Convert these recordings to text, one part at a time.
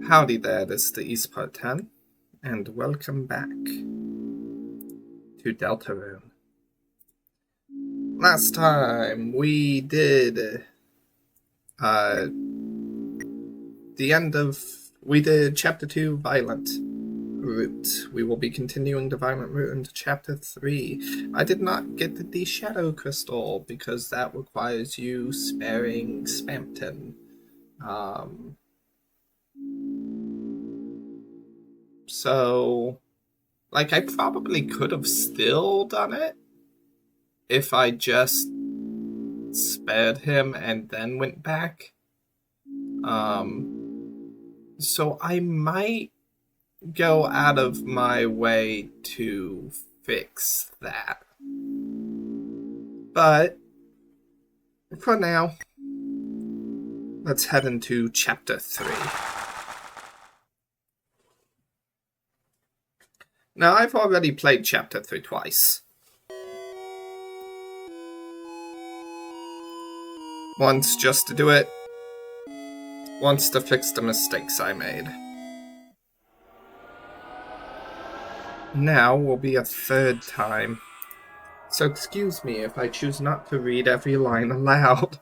Howdy there, this is the East Part 10, and welcome back to Deltarune. Last time we did we did Chapter 2, Violent Route. We will be continuing the Violent Route into Chapter 3. I did not get the Shadow Crystal because that requires you sparing Spampton. So, like, I probably could have still done it if I just spared him and then went back. So I might go out of my way to fix that. But for now, let's head into Chapter 3. Now, I've already played Chapter 3 twice. Once just to do it, once to fix the mistakes I made. Now will be a third time. So excuse me if I choose not to read every line aloud.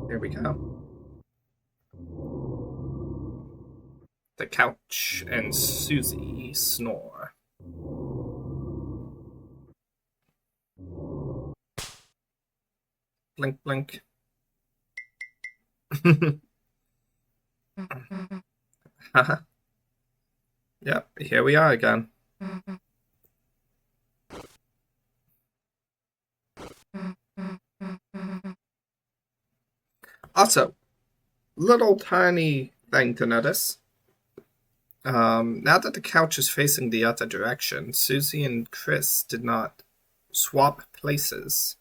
Here we go. The couch and Susie snore. Blink, blink. Yep, here we are again. Also, little tiny thing to notice. Now that the couch is facing the other direction, Susie and Chris did not swap places.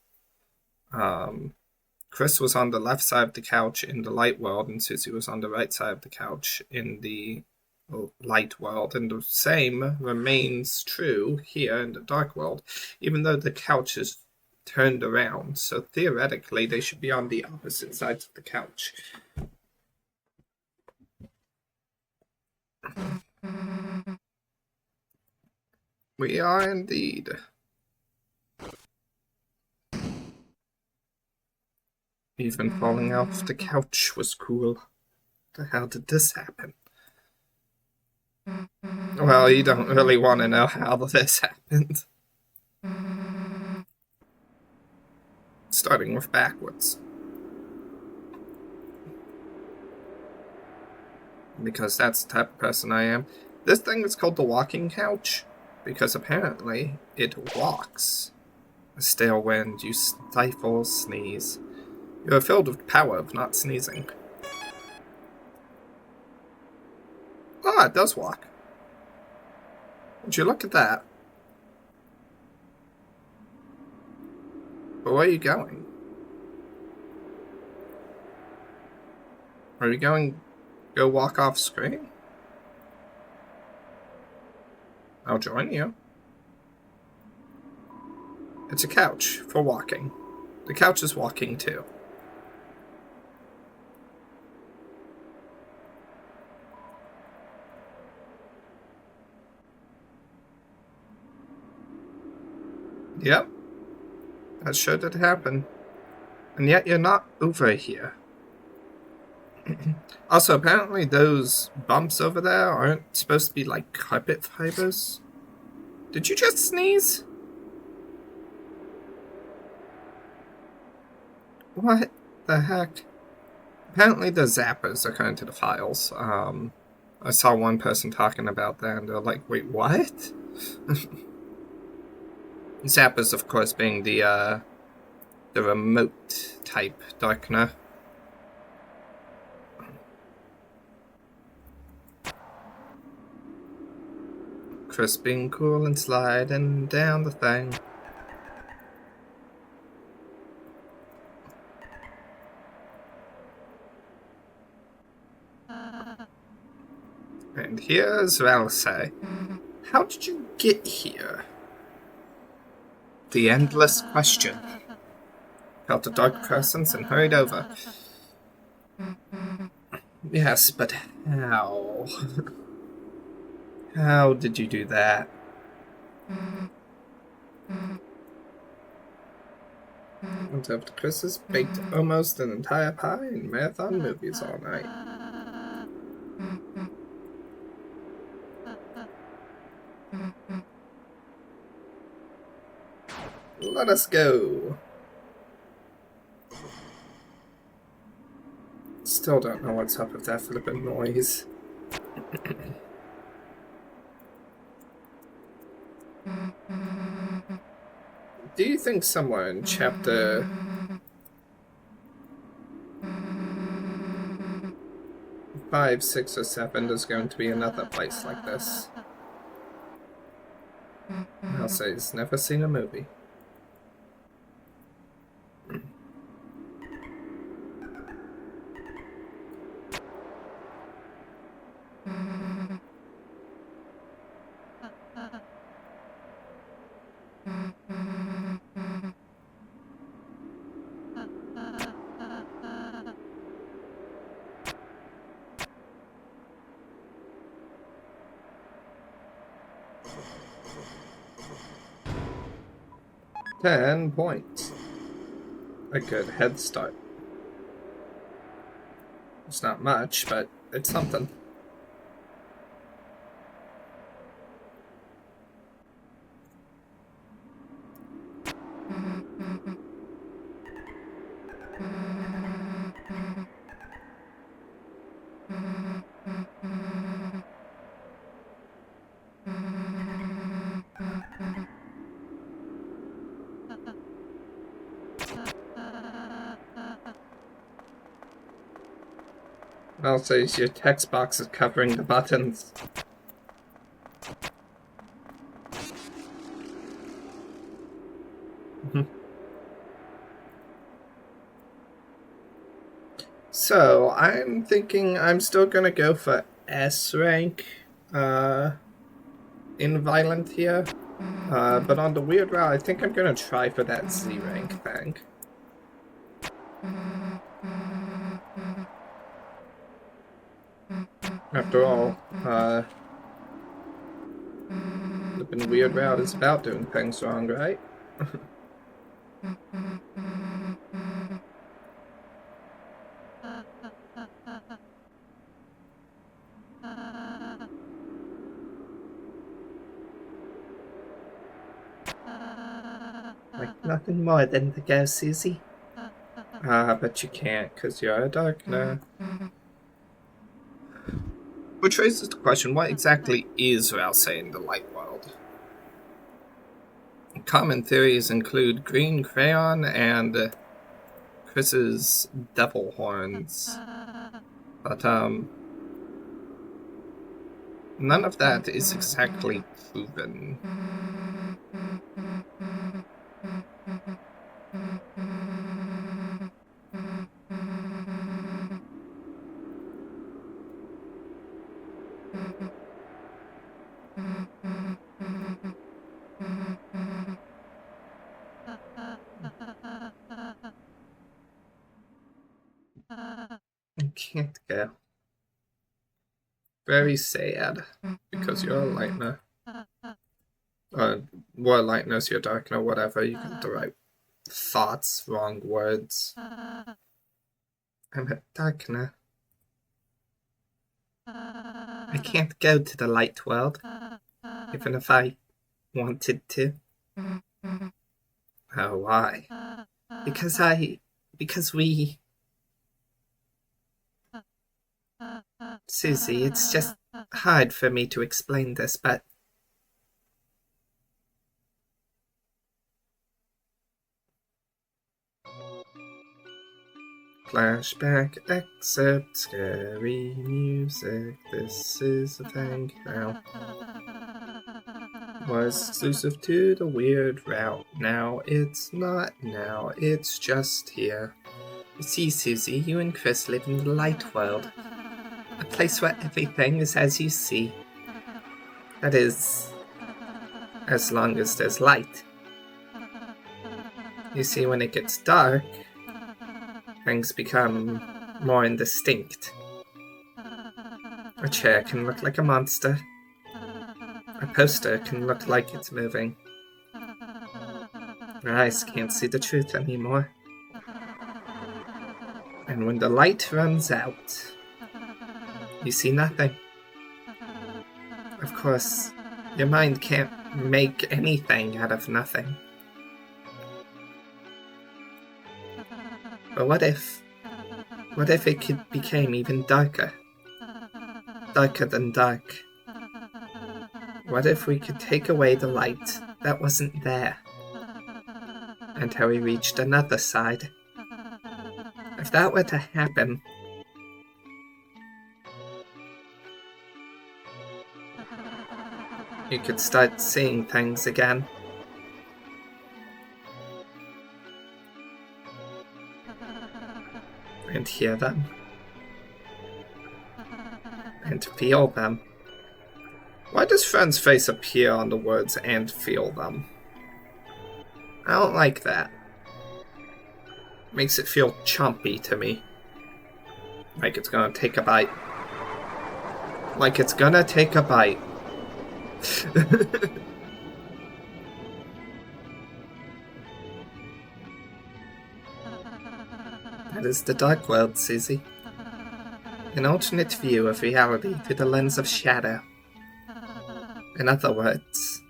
Chris was on the left side of the couch in the light world, and Susie was on the right side of the couch in the light world. And the same remains true here in the dark world, even though the couch is turned around. So theoretically, they should be on the opposite sides of the couch. We are indeed. Even falling off the couch was cool. The hell did this happen? Well, you don't really want to know how this happened. Starting with backwards. Because that's the type of person I am. This thing is called the walking couch, because apparently it walks. A stale wind, you stifle, sneeze. You are filled with power of not sneezing. Ah, it does walk. Would you look at that? But where are you going? Are you going to go walk off screen? I'll join you. It's a couch for walking. The couch is walking too. Yep. That sure did happen. And yet you're not over here. Also, apparently those bumps over there aren't supposed to be like carpet fibers. Did you just sneeze? What the heck? Apparently the zappers are going to the files. I saw one person talking about that and they're like, wait, what? Zappers, of course, being the remote type darkener. Chris being cool and sliding down the thing. And here's Ralsei. How did you get here? The endless question. Felt a dark presence and hurried over. Yes, but how? How did you do that? Went over to Chris's, baked almost an entire pie, and marathon movies all night. Let us go. Still don't know what's up with that flippin' noise. Do you think somewhere in chapter 5, 6, or 7 there's going to be another place like this? I'll say he's never seen a movie. $10 points. A good head start. It's not much, but it's something. I'll say your text box is covering the buttons. So, I'm thinking I'm still gonna go for S rank in Violent here. But on the weird route, I think I'm gonna try for that Z rank thing. After all, the weird route is about doing things wrong, right? Like nothing more than to go, Susie. But you can't, because you're a darkner. Which raises the question, what exactly is Ralsei in the light world? Common theories include green crayon and Chris's devil horns. But, none of that is exactly proven. I can't go. Very sad, because you're a lightner. Or lightness, you're darkner, whatever, you got the right thoughts, wrong words. I'm a darkner. I can't go to the light world, even if I wanted to. Oh, why? Because we... Susie, it's just hard for me to explain this, but... Flashback excerpt, scary music, this is a thing now. Was exclusive to the weird route. Now it's not now, it's just here. You see, Susie, you and Chris live in the light world. A place where everything is as you see. That is, as long as there's light. You see, when it gets dark, things become more indistinct. A chair can look like a monster. A poster can look like it's moving. Your eyes can't see the truth anymore. And when the light runs out, you see nothing. Of course, your mind can't make anything out of nothing. But what if it became even darker? Darker than dark. What if we could take away the light that wasn't there until we reached another side? If that were to happen, you could start seeing things again. And hear them. And feel them. Why does Friend's face appear on the words "and feel them"? I don't like that. Makes it feel chompy to me. Like it's gonna take a bite. Like it's gonna take a bite. That is the Dark World, Susie. An alternate view of reality through the lens of shadow. In other words,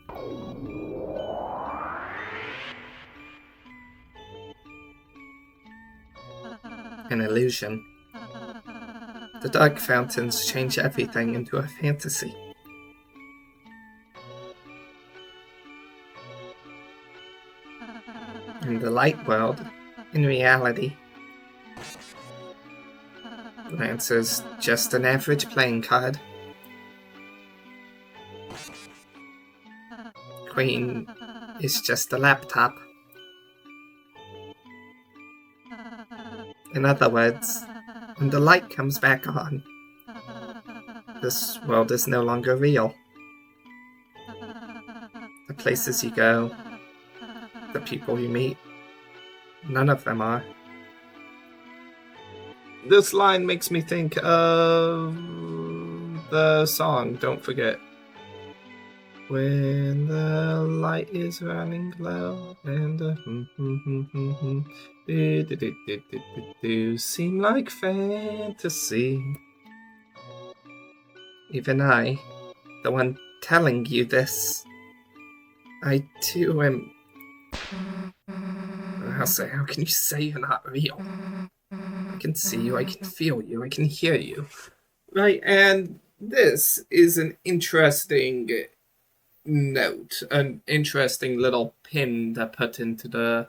an illusion. The dark fountains change everything into a fantasy. In the light world, in reality, Lancer's just an average playing card. Queen is just a laptop. In other words, when the light comes back on, this world is no longer real. The places you go, the people you meet, none of them are. This line makes me think of the song Don't Forget. When the light is running low and do seem like fantasy. Even I, the one telling you this, I too am... I'll say, how can you say you're not real? I can see you, I can feel you, I can hear you. Right, and this is an interesting note, an interesting little pin to put into the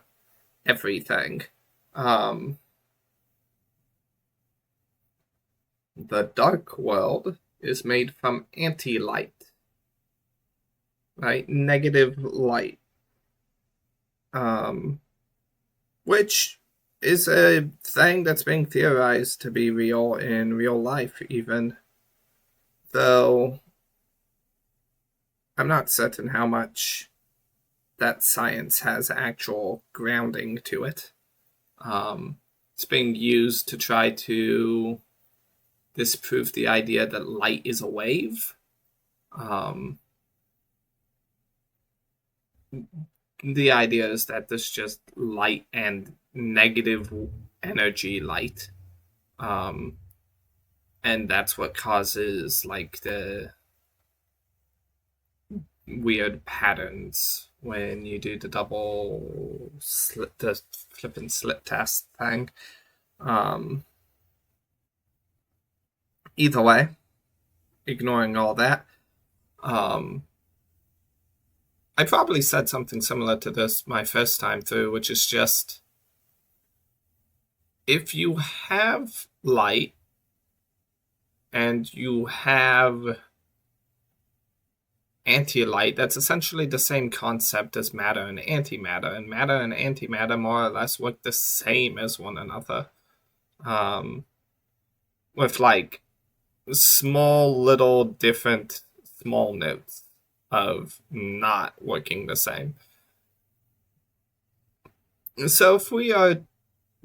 everything. The dark world is made from anti-light, right? Negative light, which is a thing that's being theorized to be real in real life, even though I'm not certain how much that science has actual grounding to it. It's being used to try to disprove the idea that light is a wave. The idea is that there's just light and negative energy light. And that's what causes like the weird patterns when you do the double slip, the flip and slip test thing. Either way, ignoring all that, I probably said something similar to this my first time through, which is just, if you have light and you have anti-light, that's essentially the same concept as matter and antimatter, and matter and antimatter more or less work the same as one another. With like small little different small notes of not working the same. So if we are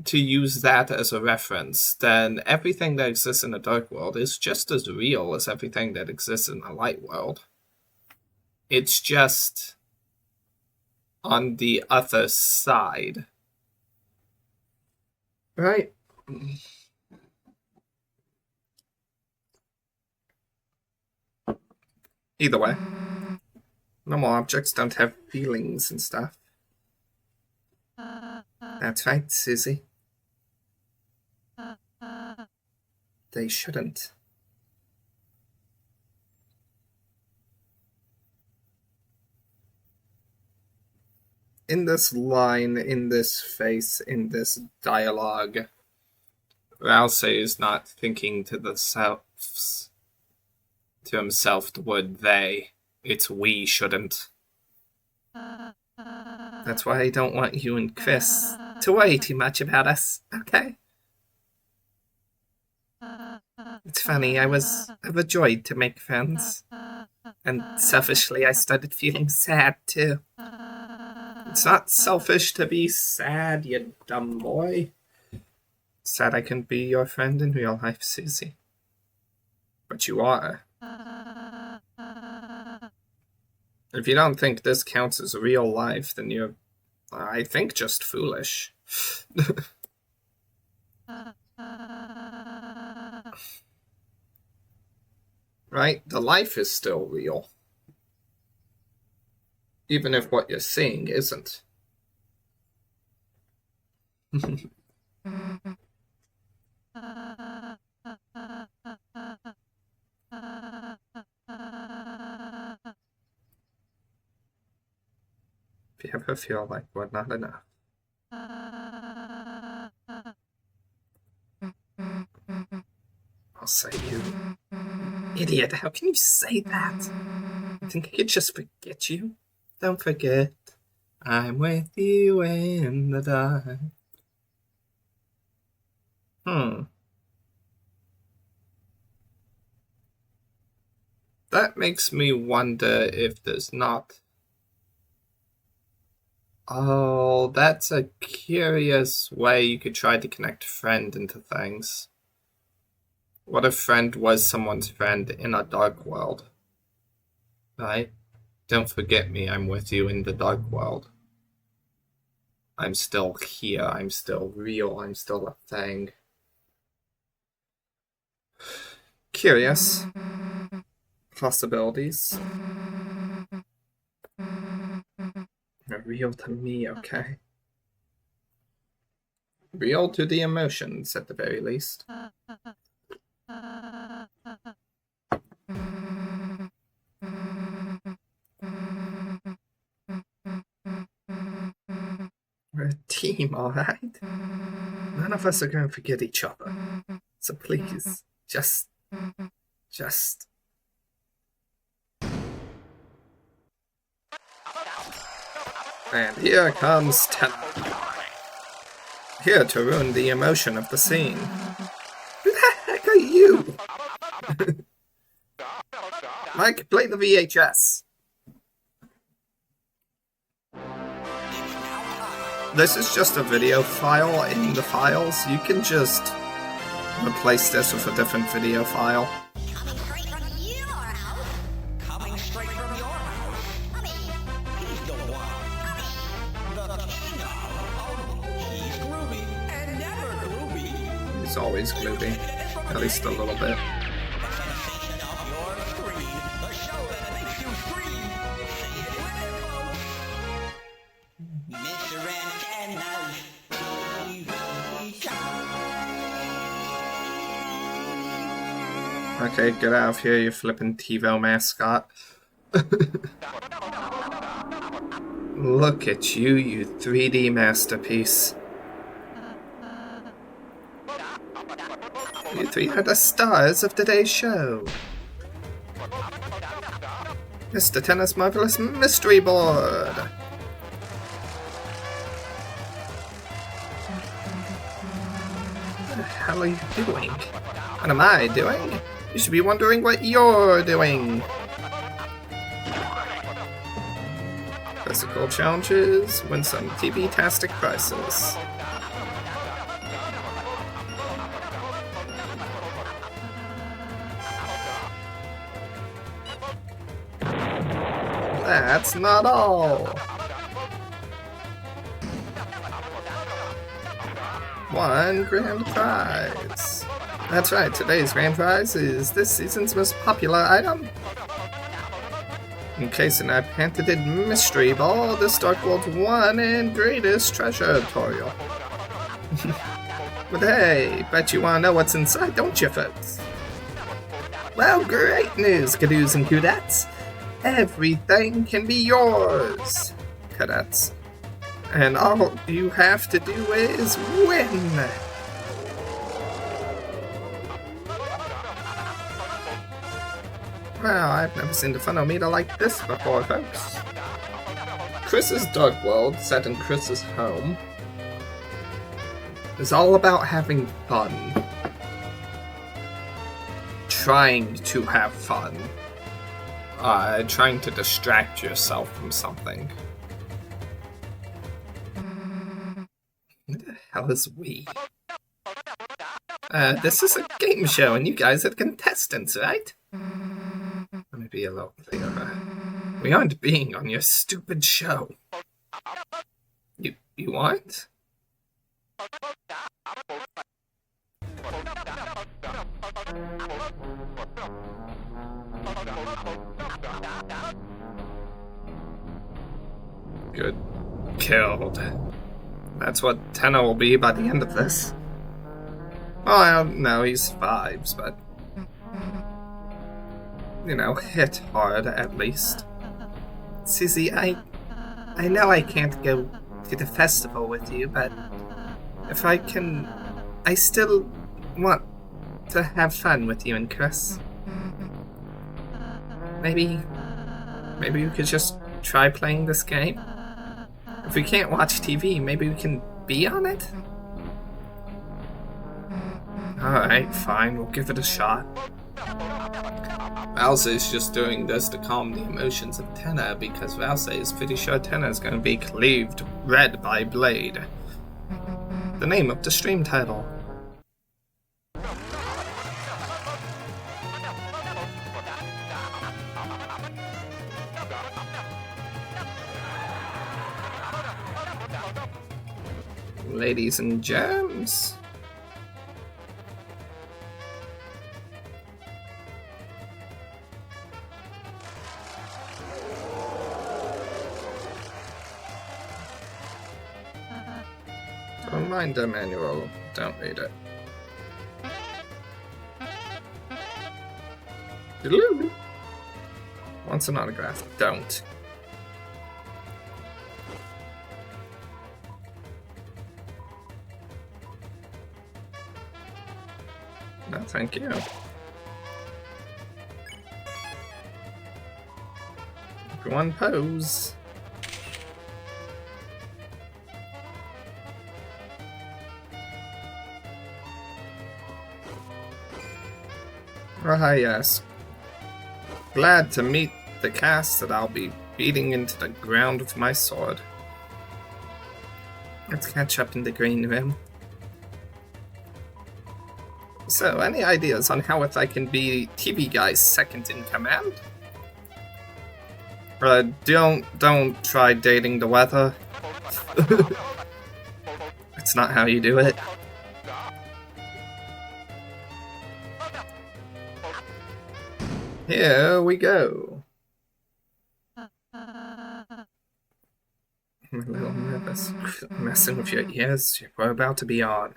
to use that as a reference, then everything that exists in the dark world is just as real as everything that exists in the light world. It's just on the other side. Right? Either way, normal objects don't have feelings and stuff. That's right, Susie. They shouldn't. In this line, in this face, in this dialogue, Rousey is not thinking to himself the word they. It's we shouldn't. That's why I don't want you and Chris to worry too much about us, okay? It's funny, I was overjoyed to make friends. And selfishly, I started feeling sad, too. It's not selfish to be sad, you dumb boy. Sad I couldn't be your friend in real life, Susie. But you are. If you don't think this counts as real life, then you're, I think, just foolish. Right? The life is still real. Even if what you're seeing isn't. If you ever feel like we're not enough. I'll say you. Idiot, how can you say that? I think I could just forget you. Don't forget, I'm with you in the dark. That makes me wonder if there's not... Oh, that's a curious way you could try to connect friend into things. What if friend was someone's friend in a dark world? Right? Don't forget me, I'm with you in the dark world. I'm still here, I'm still real, I'm still a thing. Curious. Possibilities. They're real to me, okay? Real to the emotions, at the very least. We're a team, alright? None of us are going to forget each other. So please, just... And here comes Tenna. Here to ruin the emotion of the scene. Who the heck are you? Mike, play the VHS. This is just a video file in the files. You can just replace this with a different video file. Coming straight from your house. Coming straight from your house. Mommy, he's the one. Mommy, the king of. He's gloomy and never gloomy. He's always gloomy, at least a little bit. Okay, get out of here, you flippin' TiVo mascot. Look at you, you 3D masterpiece. You three are the stars of today's show. Mr. Tenna's Marvelous Mystery Board. What the hell are you doing? What am I doing? You should be wondering what you're doing. Physical challenges, win some TV-tastic prizes. That's not all. One grand prize. That's right, today's grand prize is this season's most popular item. Encased in a patented mystery ball, this Dark World's one and greatest treasure tutorial. But hey, bet you wanna know what's inside, don't you folks? Well, great news, Kadoos and Kudettes. Everything can be yours, cadets. And all you have to do is win! Well, I've never seen the funometer like this before, folks. Chris's Dark World, set in Chris's home, is all about having fun. Trying to have fun. Trying to distract yourself from something. What the hell is we? This is a game show and you guys are contestants, right? Let me be a little clearer. We aren't being on your stupid show. You aren't? Good. Killed. That's what Tenno will be by the end of this. Well, no, he's 5s, but... you know, hit hard at least. Susie, I know I can't go to the festival with you, but if I can, I still want to have fun with you and Chris. Maybe we could just try playing this game? If we can't watch TV, maybe we can be on it? Alright, fine, we'll give it a shot. Valse is just doing this to calm the emotions of Tenna because Valse is pretty sure Tenna is going to be cleaved red by Blade. The name of the stream title. Ladies and germs. Reminder manual. Don't read it. Wants an autograph. Don't. No, thank you. Everyone pose. Ah, yes. Glad to meet the cast that I'll be beating into the ground with my sword. Let's catch up in the green room. So, any ideas on how if I can be TV Guy's second in command? Don't try dating the weather. It's not how you do it. Here we go. I'm a little nervous. Messing with your ears. We're about to be on.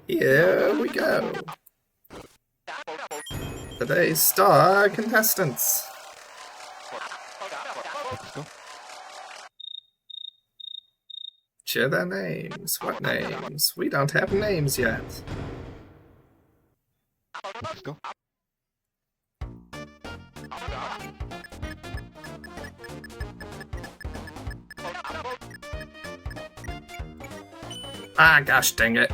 Here we go. Today's star contestants. Share their names. What names? We don't have names yet. Let's go. Ah, gosh dang it.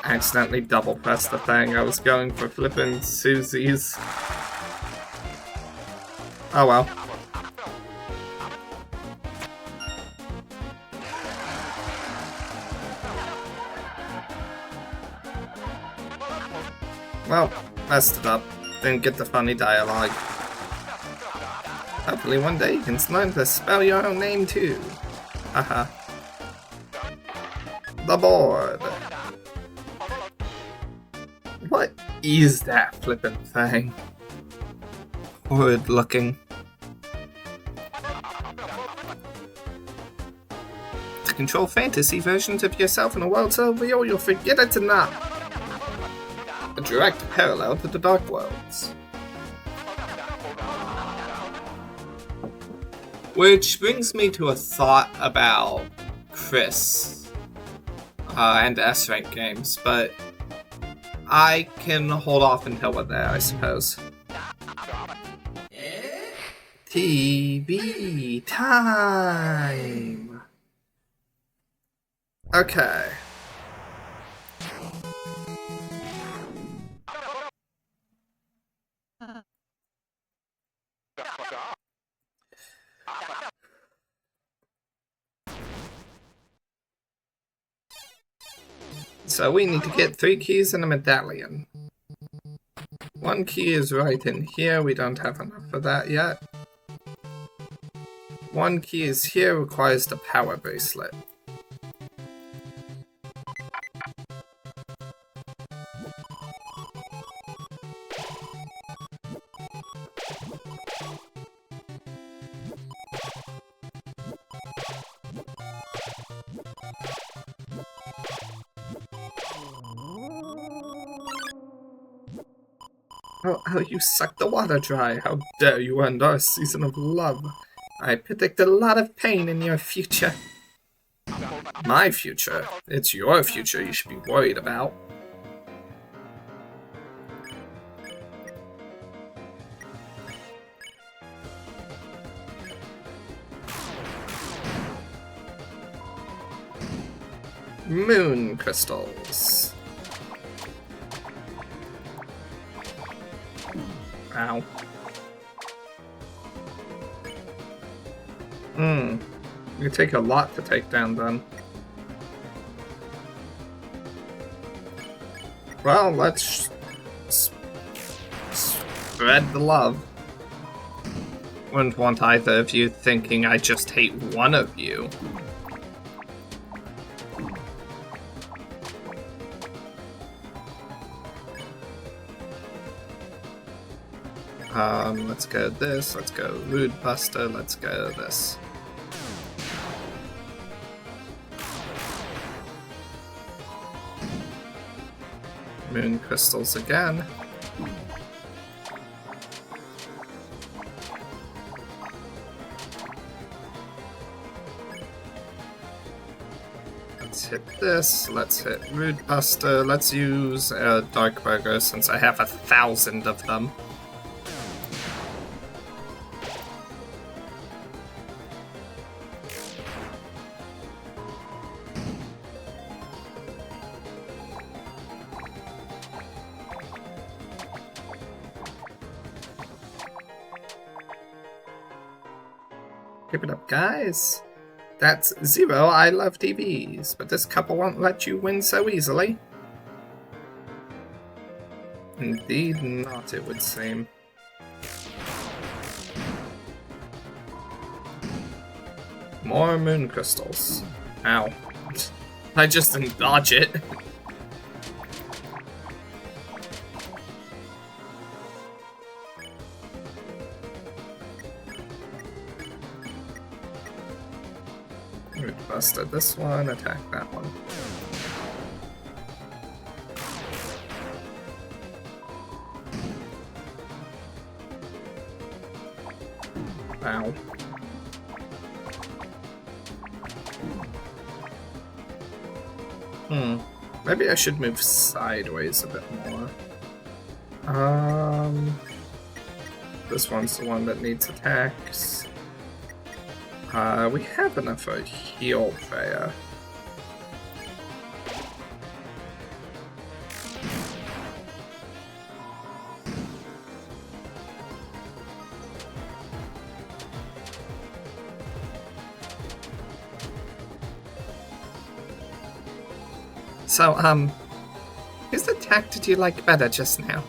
accidentally double pressed the thing. I was going for flippin' Susie's. Oh well. Well, messed it up. Didn't get the funny dialogue. Hopefully one day you can learn to spell your own name too. Haha. The board. What is that flippin' thing? Horrid looking. To control fantasy versions of yourself in a world so real you'll forget it's not. A direct parallel to the Dark Worlds. Which brings me to a thought about Chris and S-Rank games, but I can hold off until we're there, I suppose. TV time! Okay. So we need to get 3 keys and a medallion. 1 key is right in here, we don't have enough for that yet. 1 key is here, requires the power bracelet. Oh, you sucked the water dry. How dare you end our season of love. I predict a lot of pain in your future. My future? It's your future you should be worried about. Moon crystals. Ow. You take a lot to take down then. Well, let's spread the love. Wouldn't want either of you thinking I just hate one of you. Let's go this, let's go Rude Buster, let's go this. Moon crystals again. Let's hit this, let's hit Rude Buster, let's use Dark Burger since I have 1,000 of them. Keep it up, guys. That's 0. I love TVs, but this couple won't let you win so easily. Indeed not, it would seem. More moon crystals. Ow. I just didn't dodge it. Busted this one, attack that one. Ow. Maybe I should move sideways a bit more. This one's the one that needs attacks. We have enough for a heal prayer. So, whose attack did you like better just now?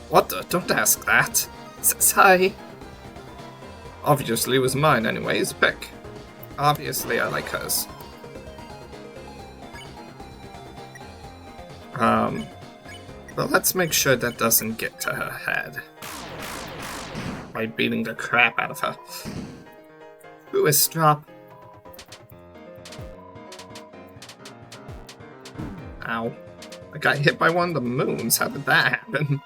What the? Don't ask that. Sorry. Obviously it was mine anyways. Pick. Obviously I like hers. But let's make sure that doesn't get to her head. By beating the crap out of her. Who is Strop? Ow. I got hit by one of the moons. How did that happen?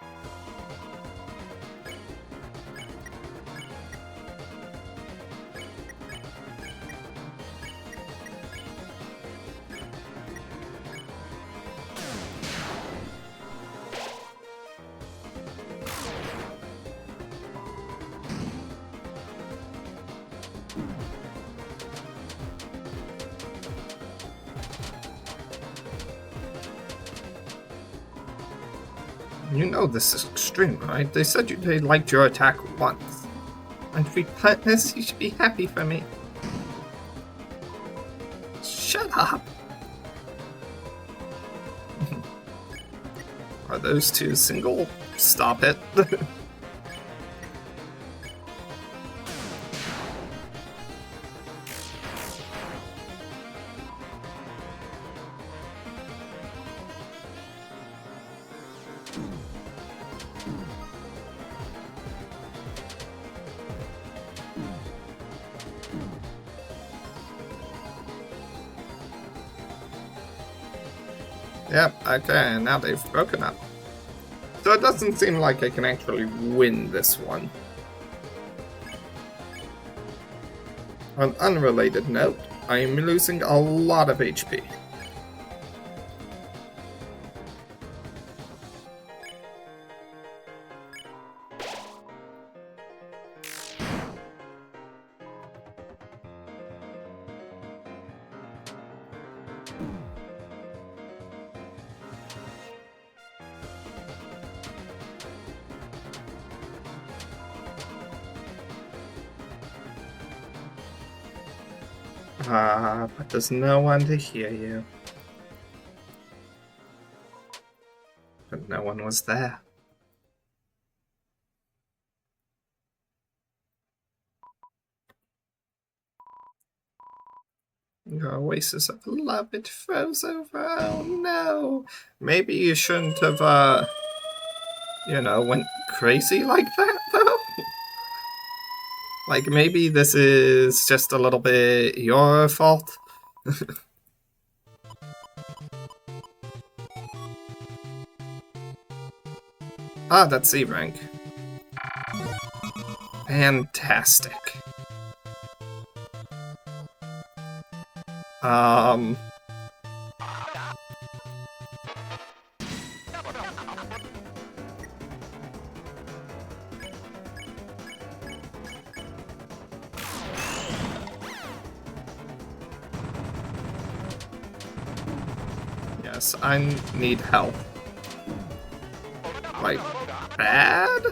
You know this is extreme, right? They said they liked your attack once. And if we partners, you should be happy for me. Shut up! Are those two single? Stop it. Yep, okay, now they've broken up. So it doesn't seem like I can actually win this one. On an unrelated note, I am losing a lot of HP. But there's no one to hear you. But no one was there. Your oasis of love, it froze over. Oh no! Maybe you shouldn't have, you know, went crazy like that, though? Like, maybe this is just a little bit your fault? Ah, that's C rank. Fantastic. Yes, I need help. Like, bad?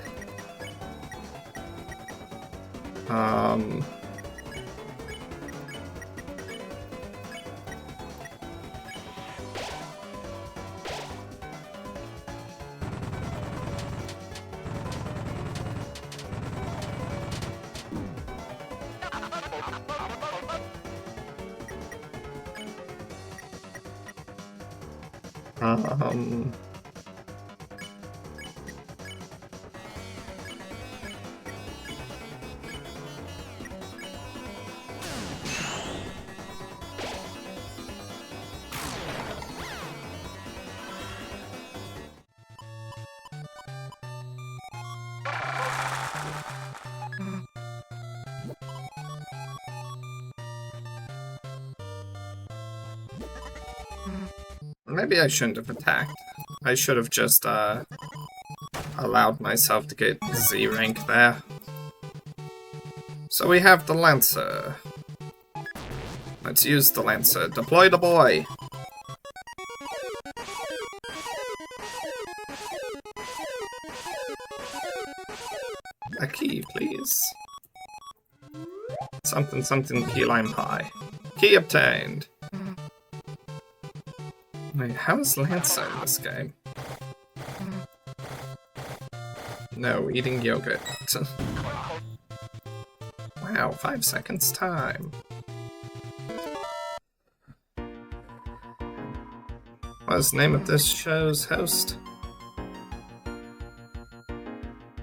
Maybe I shouldn't have attacked. I should have just, allowed myself to get Z rank there. So we have the Lancer. Let's use the Lancer. Deploy the boy! A key, please. Something, something, key lime high. Key obtained. Wait, how is Lancer in this game? No, eating yogurt. Wow, 5 seconds time. What's the name of this show's host?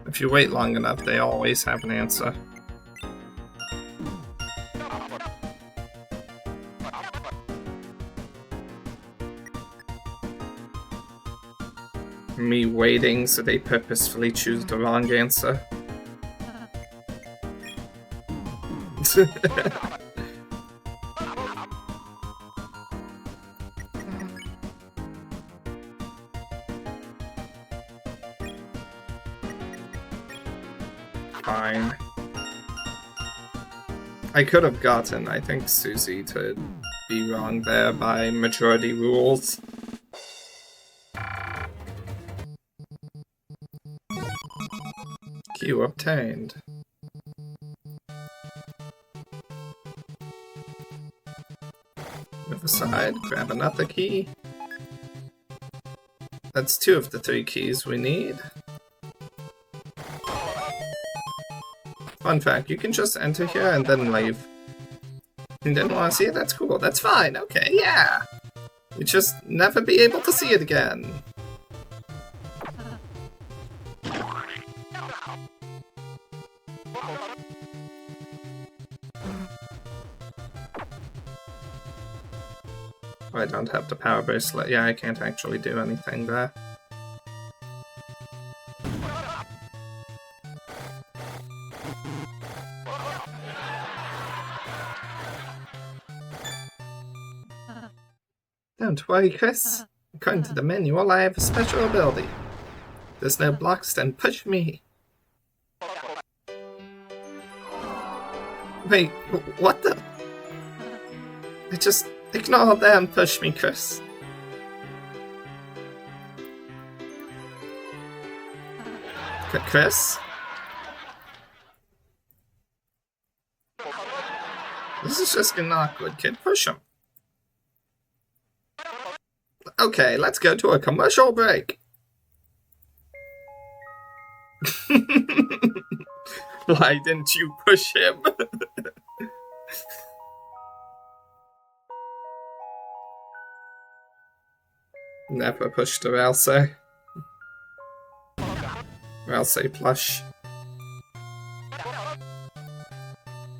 If you wait long enough, they always have an answer. Me waiting so they purposefully choose the wrong answer. Fine. I could have gotten, I think, Susie to be wrong there by majority rules. Q obtained. Move aside, grab another key. That's 2 of the 3 keys we need. Fun fact, you can just enter here and then leave. You didn't want to see it? That's cool. That's fine. Okay, yeah. You just never be able to see it again. I don't have the power bracelet. Yeah, I can't actually do anything there. Don't worry, Chris. According to the manual, I have a special ability. There's no blocks, then push me. Wait, what the? Just ignore that and push me, Chris. Chris? This is just getting awkward, kid. Push him. Okay, let's go to a commercial break. Why didn't you push him? Never pushed a Ralsei. Ralsei plush.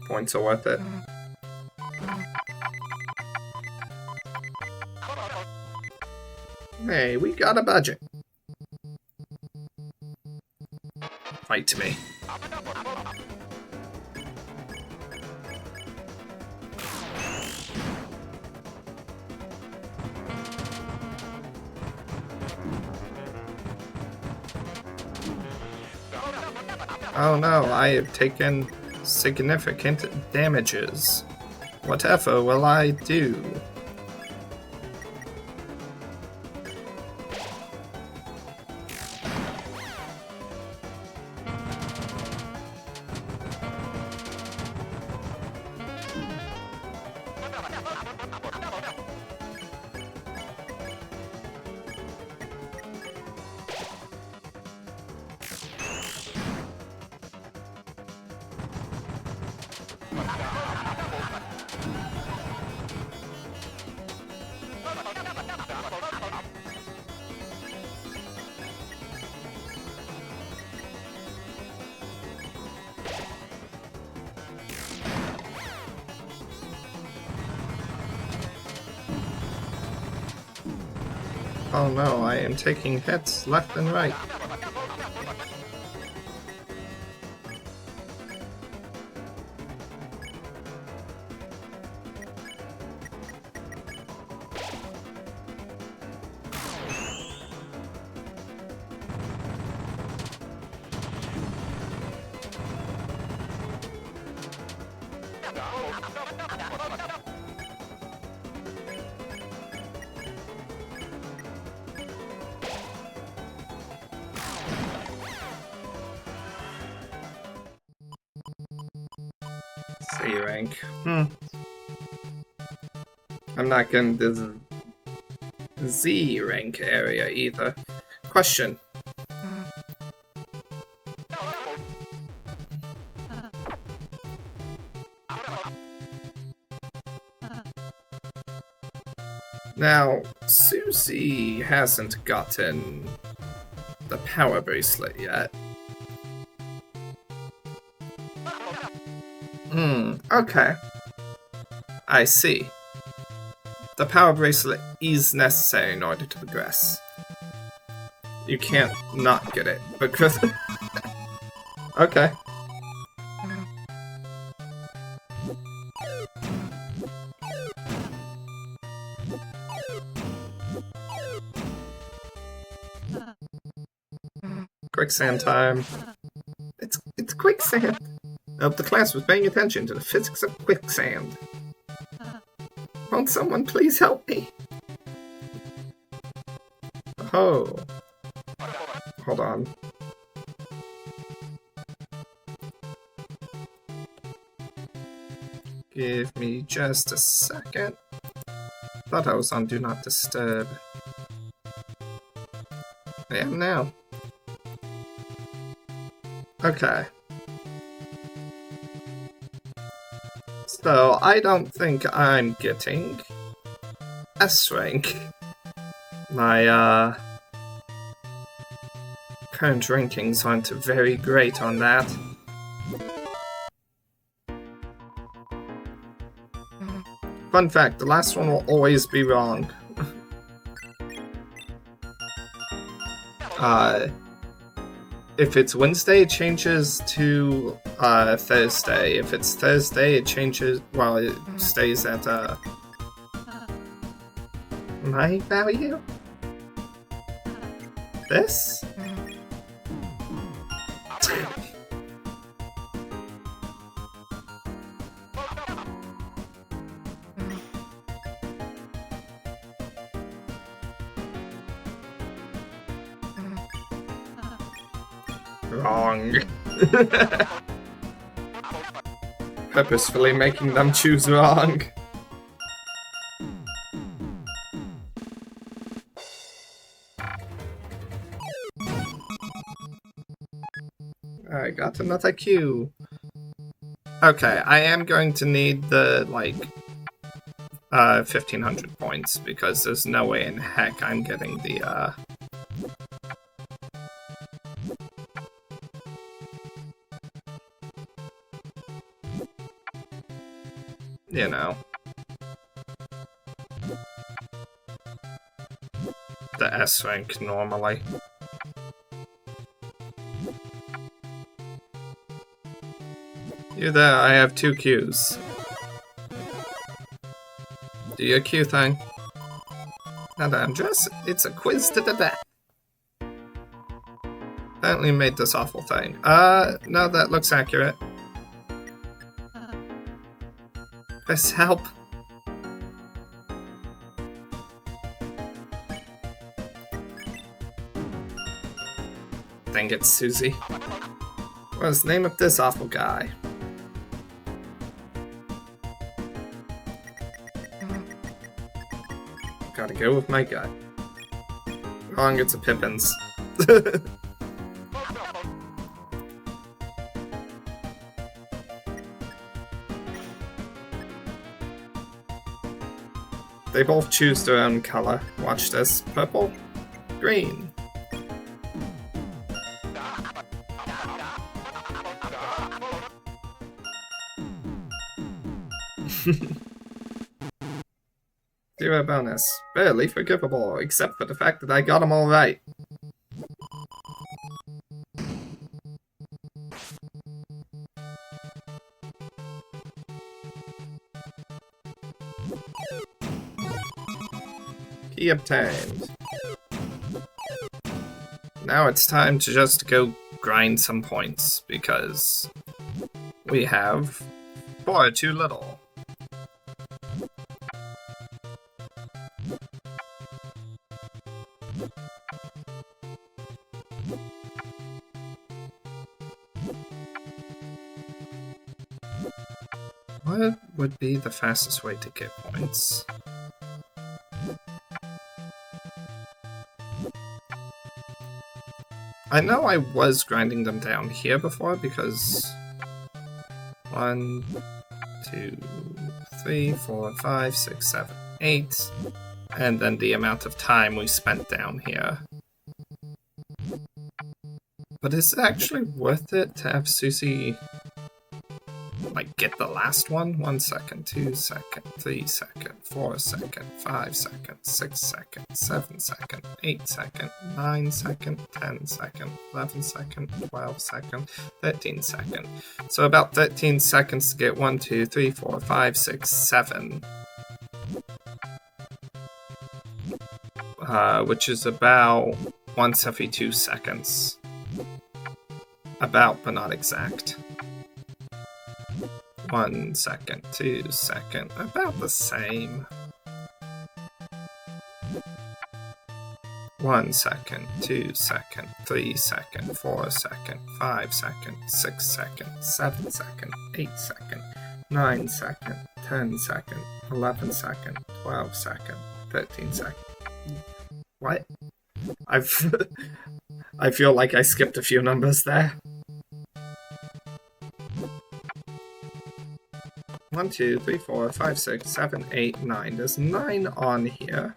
Points are worth it. Hey, we got a budget. Fight me. Oh no, I have taken significant damages. Whatever will I do? Oh no, I am taking hits left and right. C rank. I'm not gonna. This is Z rank area either. Question. Now, Susie hasn't gotten the power bracelet yet. Okay. I see. The power bracelet is necessary in order to progress. You can't not get it, because... Okay. Quicksand time. It's quicksand. I hope the class was paying attention to the physics of quicksand. Won't someone please help me? Oh. Hold on. Give me just a second. Thought I was on Do Not Disturb. I am now. Okay. So, I don't think I'm getting S rank. My, current rankings aren't very great on that. Fun fact, the last one will always be wrong. If it's Wednesday, it changes to Thursday. If it's Thursday, it changes, well, it stays at my value? This? Wrong. Purposefully making them choose wrong. I got another Q. Okay, I am going to need the, like, 1500 points, because there's no way in heck I'm getting the, you know, the S rank normally. You there, I have 2 Qs. Do your Q thing. And Andres, it's a quiz to the death. Apparently made this awful thing. No, that looks accurate. Press help. Dang it, Susie. What's the name of this awful guy? Gotta go with my gut. Wrong, it's a Pippins. They both choose their own color. Watch this. Purple, green. Zero bonus. Barely forgivable, except for the fact that I got them all right. Key obtained. Now it's time to just go grind some points, because we have 4 too little. What would be the fastest way to get points? I know I was grinding them down here before because 1, 2, 3, 4, 5, 6, 7, 8, and then the amount of time we spent down here. But is it actually worth it to have Susie, like, get the last one? 1 second, 2 second, 3 second, 4 second, 5 second, 6 second, 7 second, 8 second, 9 second, 10 second, 11 second, 12 second, 13 second. So about 13 seconds to get 1, 2, 3, 4, 5, 6, 7. Which is about once every 2 seconds. About, but not exact. 1 second, 2 second, about the same. 1 second, 2 second, 3 second, 4 second, 5 second, 6 second, 7 second, 8 second, 9 second, 10 second, 11 second, 12 second, 13 second. What? I feel like I skipped a few numbers there. 1, 2, 3, 4, 5, 6, 7, 8, 9. There's 9 on here.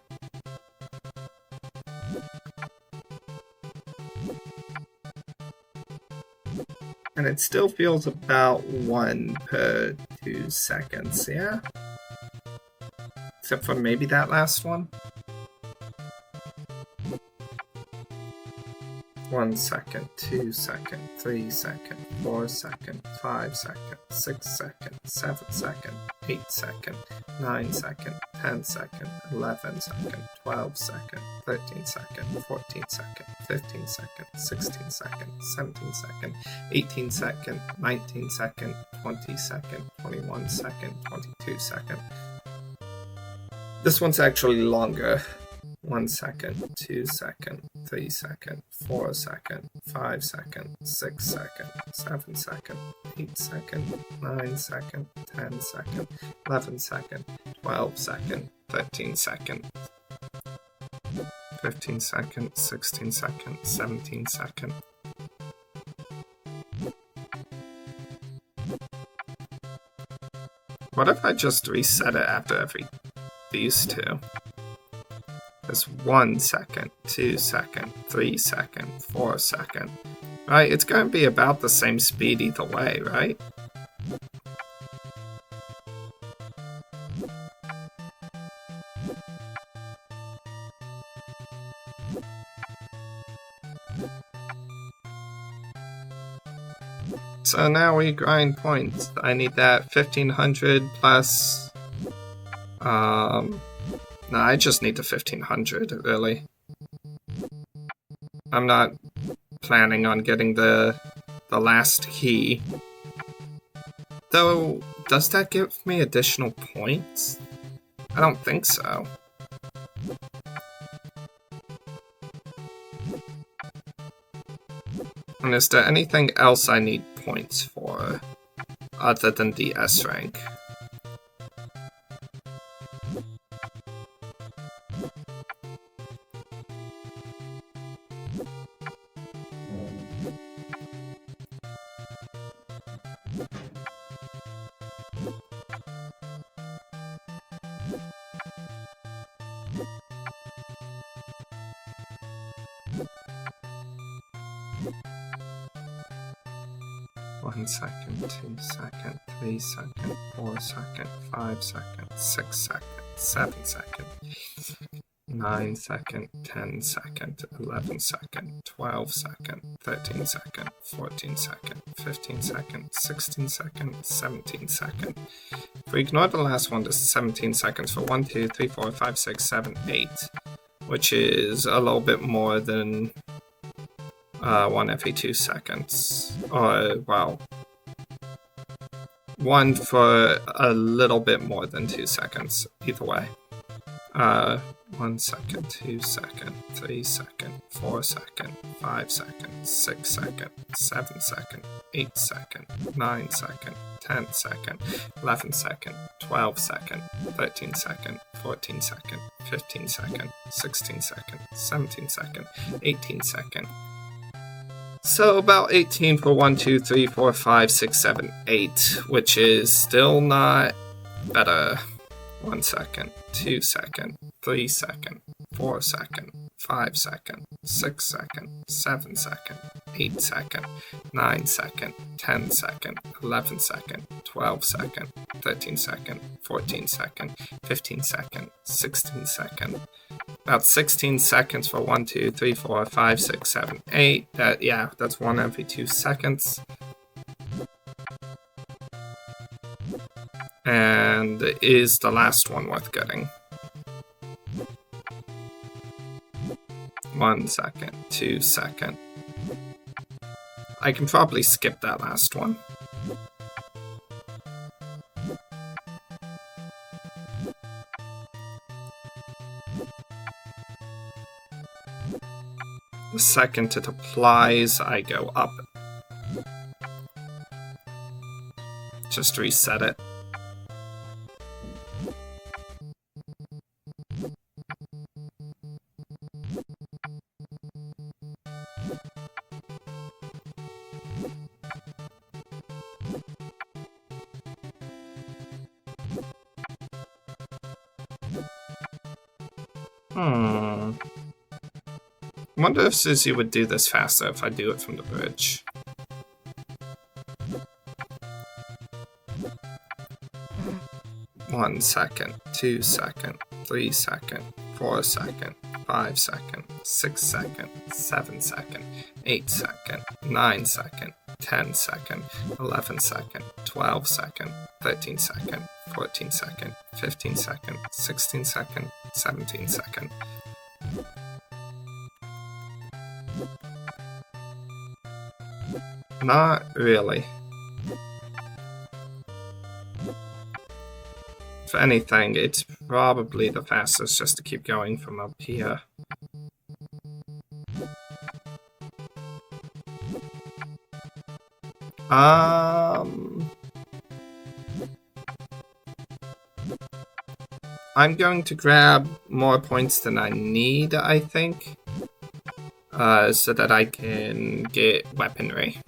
And it still feels about 1 per 2 seconds, yeah? Except for maybe that last one. 1 second, 2 second, 3 second, 4 second, 5 second, 6 second, 7 second, 8 second, 9 second, 10 second, 11 second, 12 second, 13 second, 14 second, 15 second, 16 second, 17 second, 18 second, 19 second, 20 second, 21 second, 22 second. This one's actually longer. 1 second, 2 second, 3 second, 4 second, 5 second, 6 second, 7 second, 8 second, 9 second, 10 second, 11 second, 12 second, 13 second, 15 second, 16 second, 17 second. What if I just reset it after these two? There's 1 second, 2 second, 3 second, 4 second. Right, it's going to be about the same speed either way, right? So now we grind points. I need that 1500 plus... No, I just need the 1500, really. I'm not planning on getting the last key. Though, does that give me additional points? I don't think so. And is there anything else I need points for, other than the S rank? Second, 2 second, 3 second, 4 second, 5 second, 6 second, 7 second, 9 second, 10 second, 11 second, 12 second, 13 second, 14 second, 15 second, 16 second, 17 second. If we ignore the last one, there's 17 seconds for 1, 2, 3, 4, 5, 6, 7, 8, which is a little bit more than 1 every 2 seconds. Or, well, 1 for a little bit more than 2 seconds, either way. 1 second, 2 second, 3 second, 4 second, 5 second, 6 second, 7 second, 8 second, 9 second, 10 second, 11 second, 12 second, 13 second, 14 second, 15 second, 16 second, 17 second, 18 second, So about 18 for 1, 2, 3, 4, 5, 6, 7, 8, which is still not better. 1 second, 2 second, 3 second, 4 second, 5 second, 6 second, 7 second, 8 second, 9 second, 10 second, 11 second, 12 second, 13 second, 14 second, 15 second, 16 second. About 16 seconds for 1, 2, 3, 4, 5, 6, 7, 8. That's 1 every 2 seconds. And is the last one worth getting? 1 second, 2 second. I can probably skip that last one. The second it applies, I go up. Just reset it. I wonder if Susie would do this faster if I do it from the bridge. One second, 2 second, 3 second, 4 second, 5 second, 6 second, 7 second, 8 second, 9 second, 10 second, 11 second, 12 second, 13 second, 14 second, 15 second, 16 second, 17 second. Not really. If anything, it's probably the fastest just to keep going from up here. I'm going to grab more points than I need, I think, so that I can get weaponry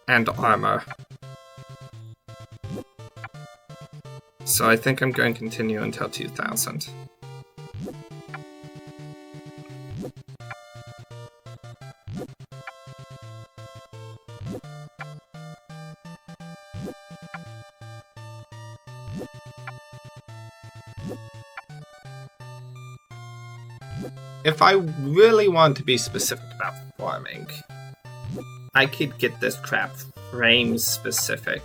and armor. So I think I'm going to continue until 2000. If I really want to be specific about farming, I could get this crap frame specific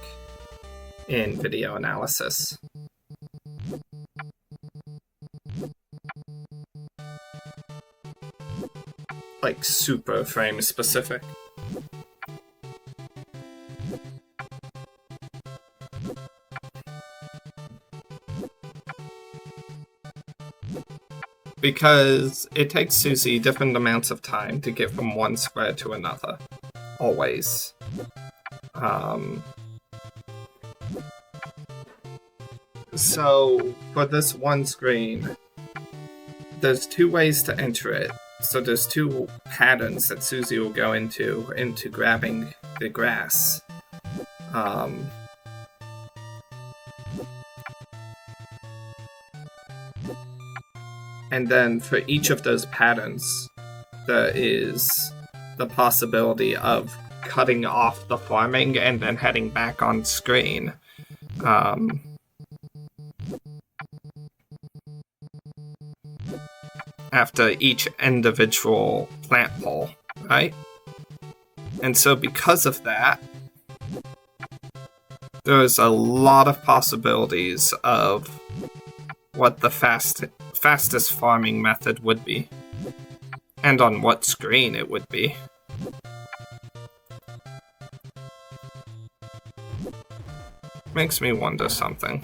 in video analysis. Like super frame specific. Because it takes Susie different amounts of time to get from one square to another. Always. So, for this one screen, there's 2 ways to enter it. So there's 2 patterns that Susie will go into grabbing the grass. And then for each of those patterns, there is the possibility of cutting off the farming and then heading back on screen. After each individual plant pull, right? And so because of that, there's a lot of possibilities of what the fastest farming method would be, and on what screen it would be. Makes me wonder something.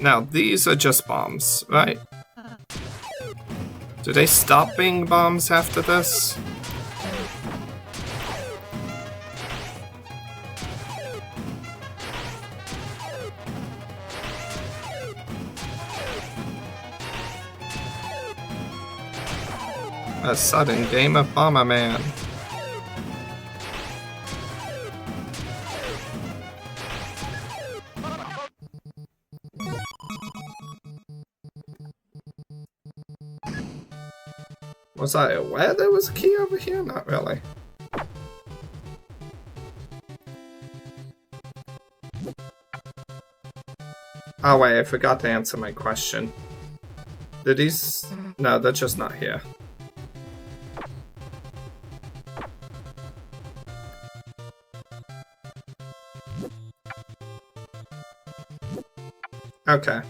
Now, these are just bombs, right? Do they stop being bombs after this? A sudden game of Bomberman. Was I aware there was a key over here? Not really. Oh wait, I forgot to answer my question. Did these... No, they're just not here. Okay.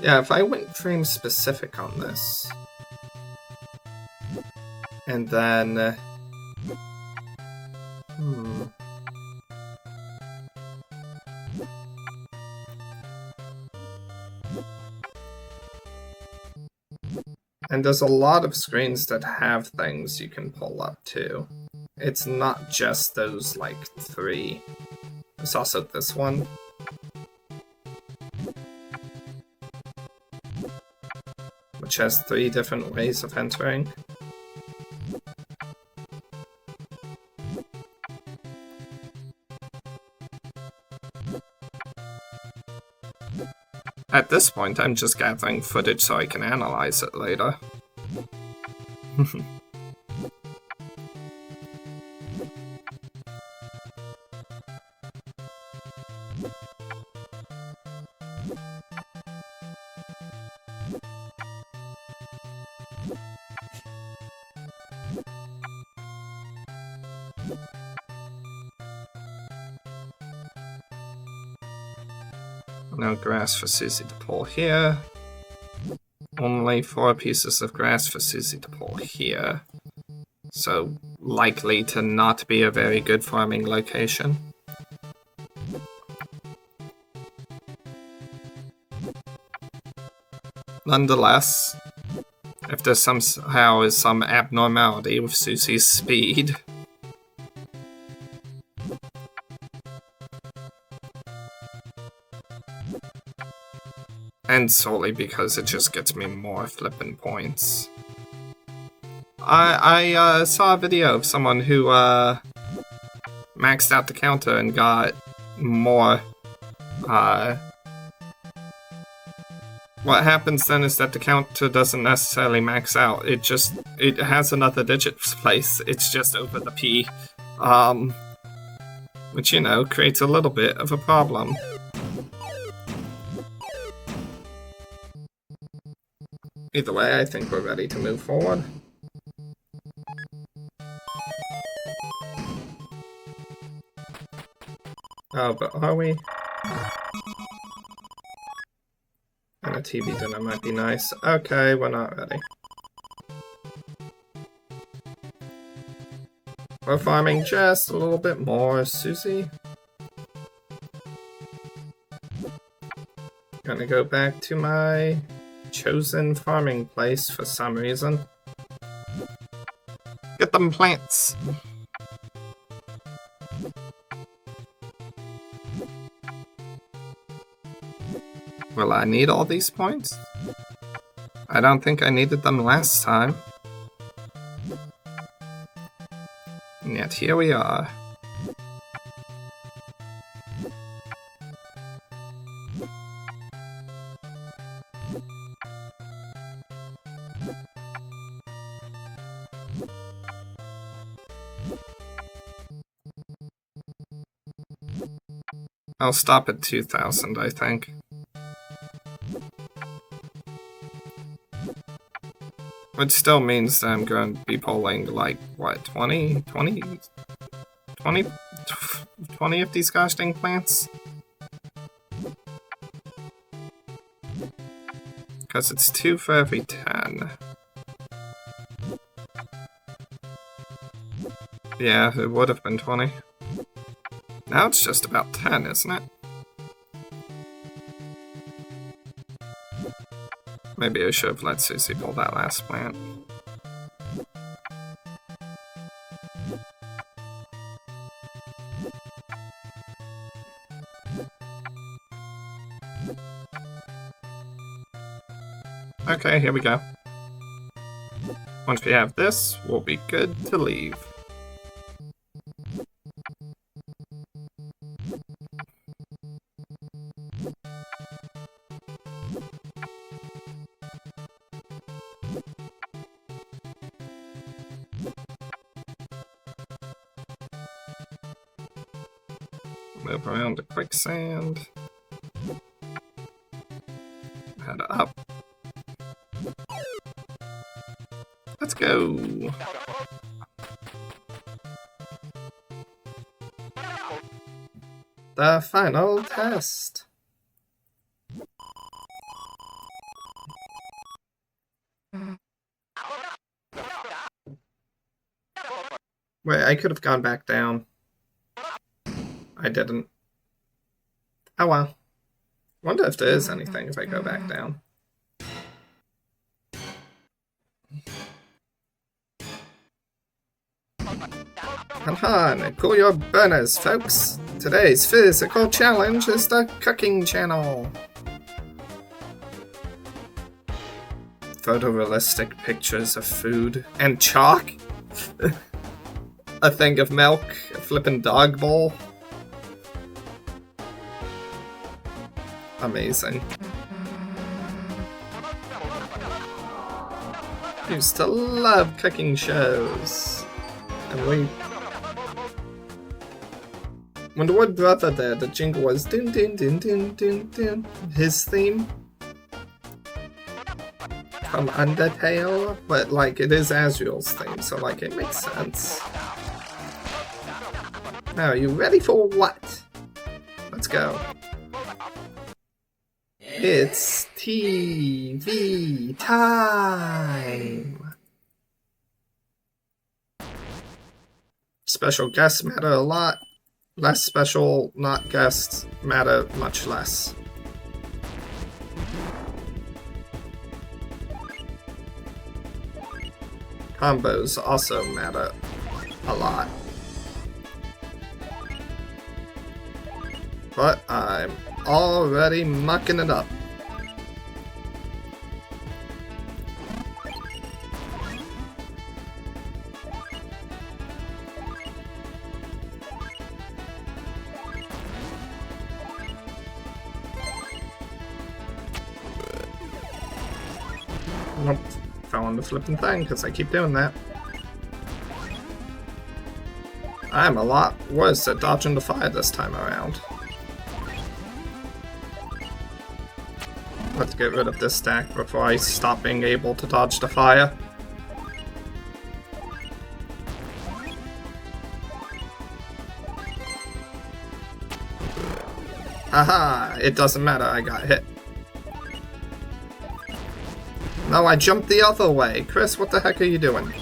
Yeah, if I went frame specific on this, and then... And there's a lot of screens that have things you can pull up too. It's not just those, like, 3. There's also this one. Which has 3 different ways of entering. At this point, I'm just gathering footage so I can analyze it later. No grass for Susie to pull here. Only 4 pieces of grass for Susie to pull here. So, likely to not be a very good farming location. Nonetheless, if there somehow is some abnormality with Susie's speed, and solely because it just gets me more flippin' points. I saw a video of someone who maxed out the counter and got more. What happens then is that the counter doesn't necessarily max out. It has another digit place. It's just over the P, which, you know, creates a little bit of a problem. Either way, I think we're ready to move forward. Oh, but are we? And a TV dinner might be nice. Okay, we're not ready. We're farming just a little bit more, Susie. Gonna go back to my chosen farming place for some reason. Get them plants! Will I need all these points? I don't think I needed them last time. And yet here we are. I'll stop at 2,000, I think. Which still means that I'm going to be pulling, like, what, 20 of these gosh dang plants? Because it's 2 for every 10. Yeah, it would have been 20. Now it's just about 10, isn't it? Maybe I should have let Susie pull that last plant. Okay, here we go. Once we have this, we'll be good to leave. Move around the quicksand. Head up. Let's go. The final test. Wait, I could have gone back down. I didn't. Oh well. Wonder if there is anything if I go back down. Come on, cool your burners, folks. Today's physical challenge is the cooking channel. Photorealistic pictures of food and chalk. A thing of milk, a flippin' dog bowl. Amazing. Used to love cooking shows. And when the word brother there, the jingle was dun dun dun dun dun dun. His theme from Undertale, but like it is Azriel's theme, so like it makes sense. Now, are you ready for what? Let's go. It's TV time! Special guests matter a lot. Less special, not guests, matter much less. Combos also matter a lot. But I'm already mucking it up. Nope. Fell on the flipping thing because I keep doing that. I'm a lot worse at dodging the fire this time around. Let's get rid of this stack before I stop being able to dodge the fire. Aha! It doesn't matter, I got hit. No, I jumped the other way. Chris, what the heck are you doing?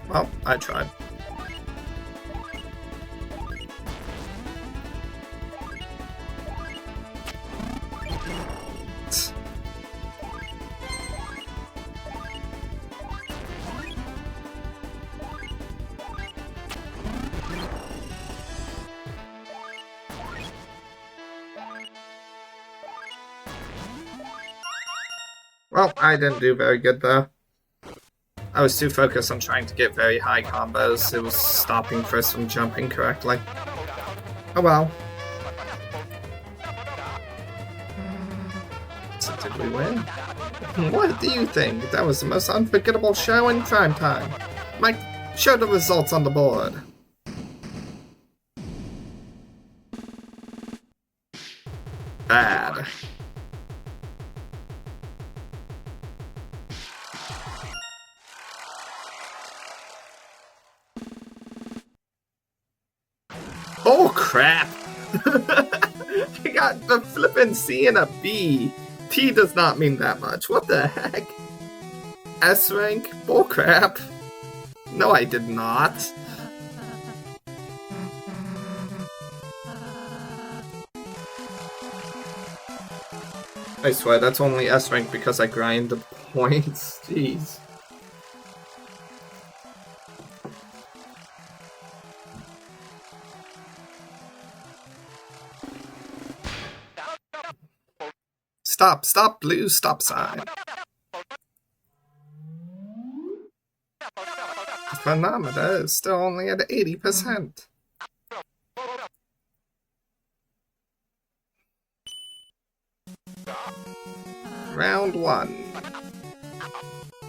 Well, I tried. Well, I didn't do very good though. I was too focused on trying to get very high combos, it was stopping Chris from jumping correctly. Oh well. So did we win? What do you think? That was the most unforgettable show in prime time. Mike, show the results on the board. Bad. Oh crap! I got the flippin' C and a B. T does not mean that much. What the heck? S rank? Bullcrap. No, I did not. I swear, that's only S rank because I grind the points. Jeez. Stop, stop, blue stop sign. The thermometer is still only at 80%. Round 1.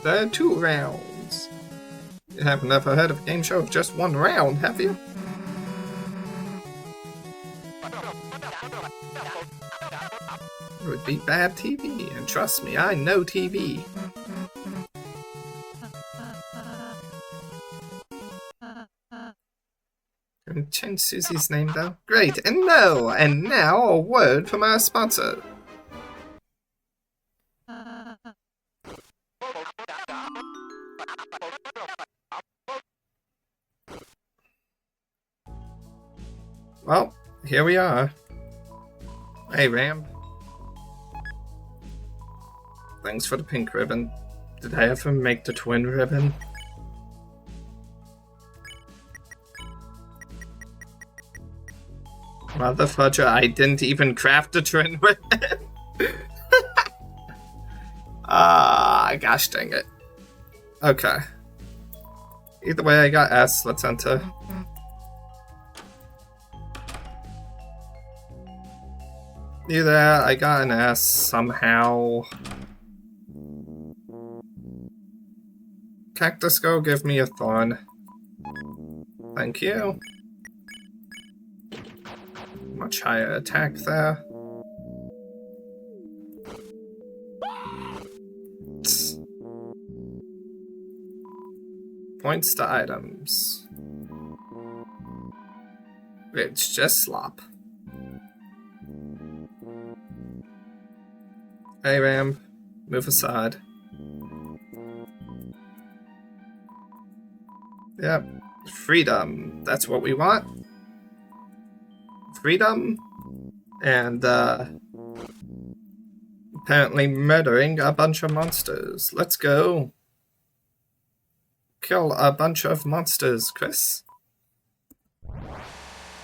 There are 2 rounds. You have never heard of a game show with just 1 round, have you? It would be bad TV, and trust me, I know TV. Can we change Susie's name though? Great, and no! And now a word from our sponsor. Well, here we are. Hey, Ram. Thanks for the pink ribbon. Did I ever make the twin ribbon? Motherfudger, I didn't even craft the twin ribbon. Gosh dang it. Okay. Either way, I got S. Let's enter. Either I got an S somehow. Cactus, go give me a thorn. Thank you. Much higher attack there. Points to items. It's just slop. Hey Ram, move aside. Yep, freedom. That's what we want. Freedom. And, apparently murdering a bunch of monsters. Let's go. Kill a bunch of monsters, Chris.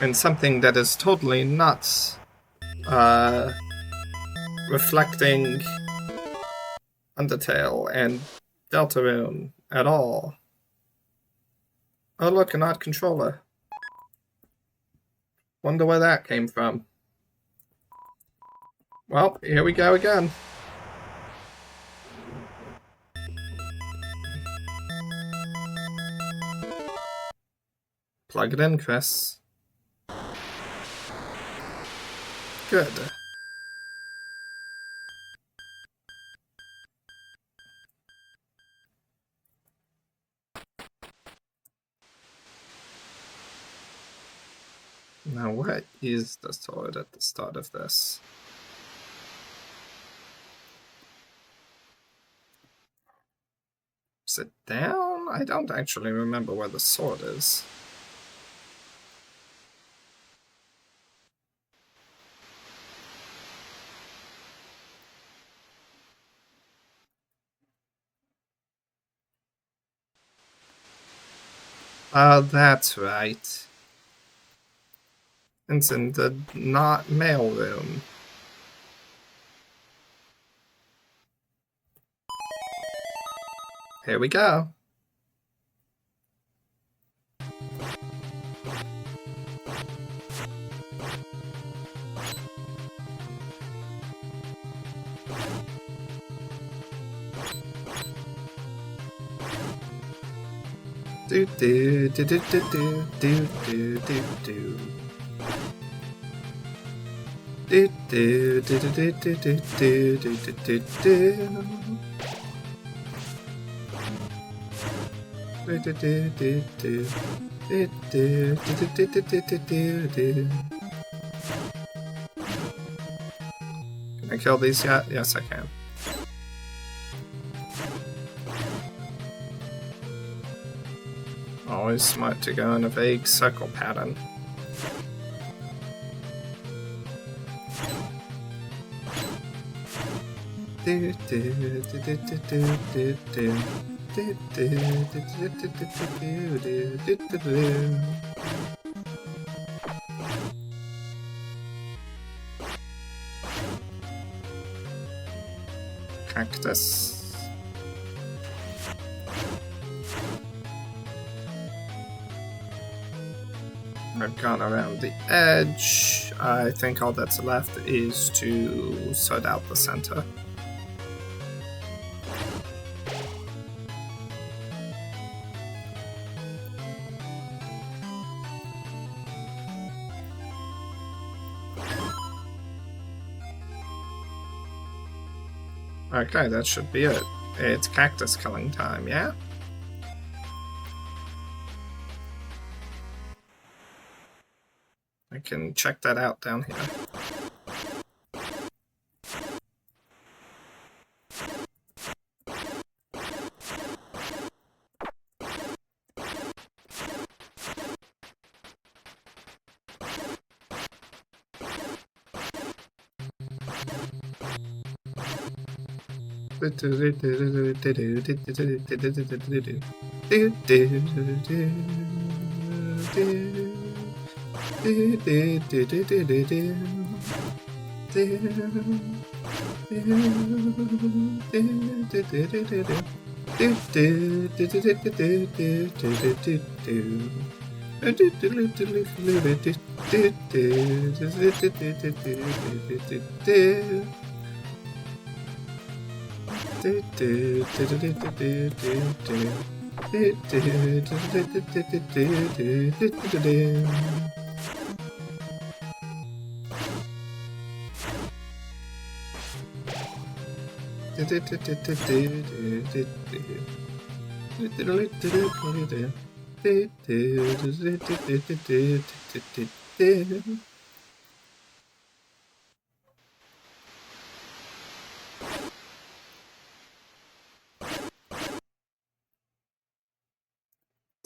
And something that is totally not, reflecting Undertale and Deltarune at all. Oh look, an odd controller. Wonder where that came from. Well, here we go again. Plug it in, Chris. Good. Now, what is the sword at the start of this? Is it down? I don't actually remember where the sword is. Oh, that's right. It's in the not mail room. Here we go. Do do do do do do do do do do. Do do do do do do do do do do do. Do do do do do. Do do do do do do do do. Can I kill these yet? Yes, I can. Always smart to go in a vague circle pattern. Do do do do do do do do. Do do do do do do do do do. cactus. I've gone around the edge. I think all that's left is to sort out the center. Okay, that should be it. It's cactus killing time, yeah? I can check that out down here.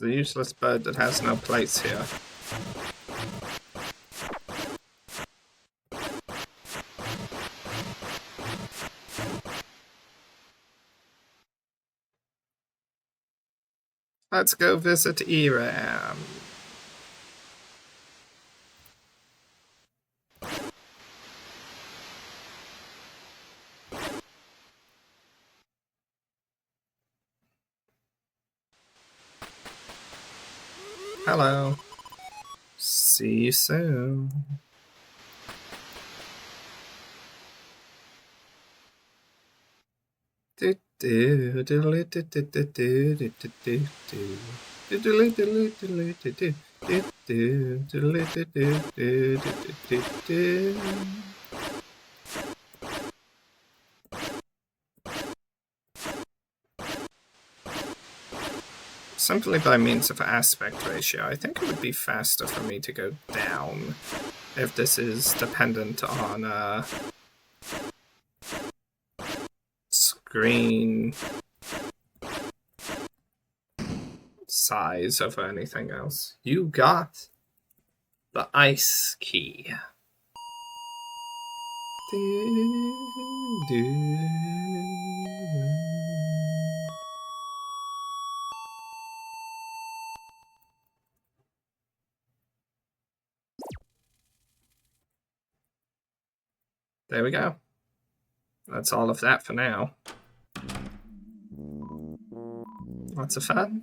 The useless bird that has no place here. Let's go visit Iram. Hello. See you soon. Simply by means of aspect ratio, I think it would be faster for me to go down if this is dependent on screen size over anything else. You got the ice key. There we go. That's all of that for now. Lots of fun.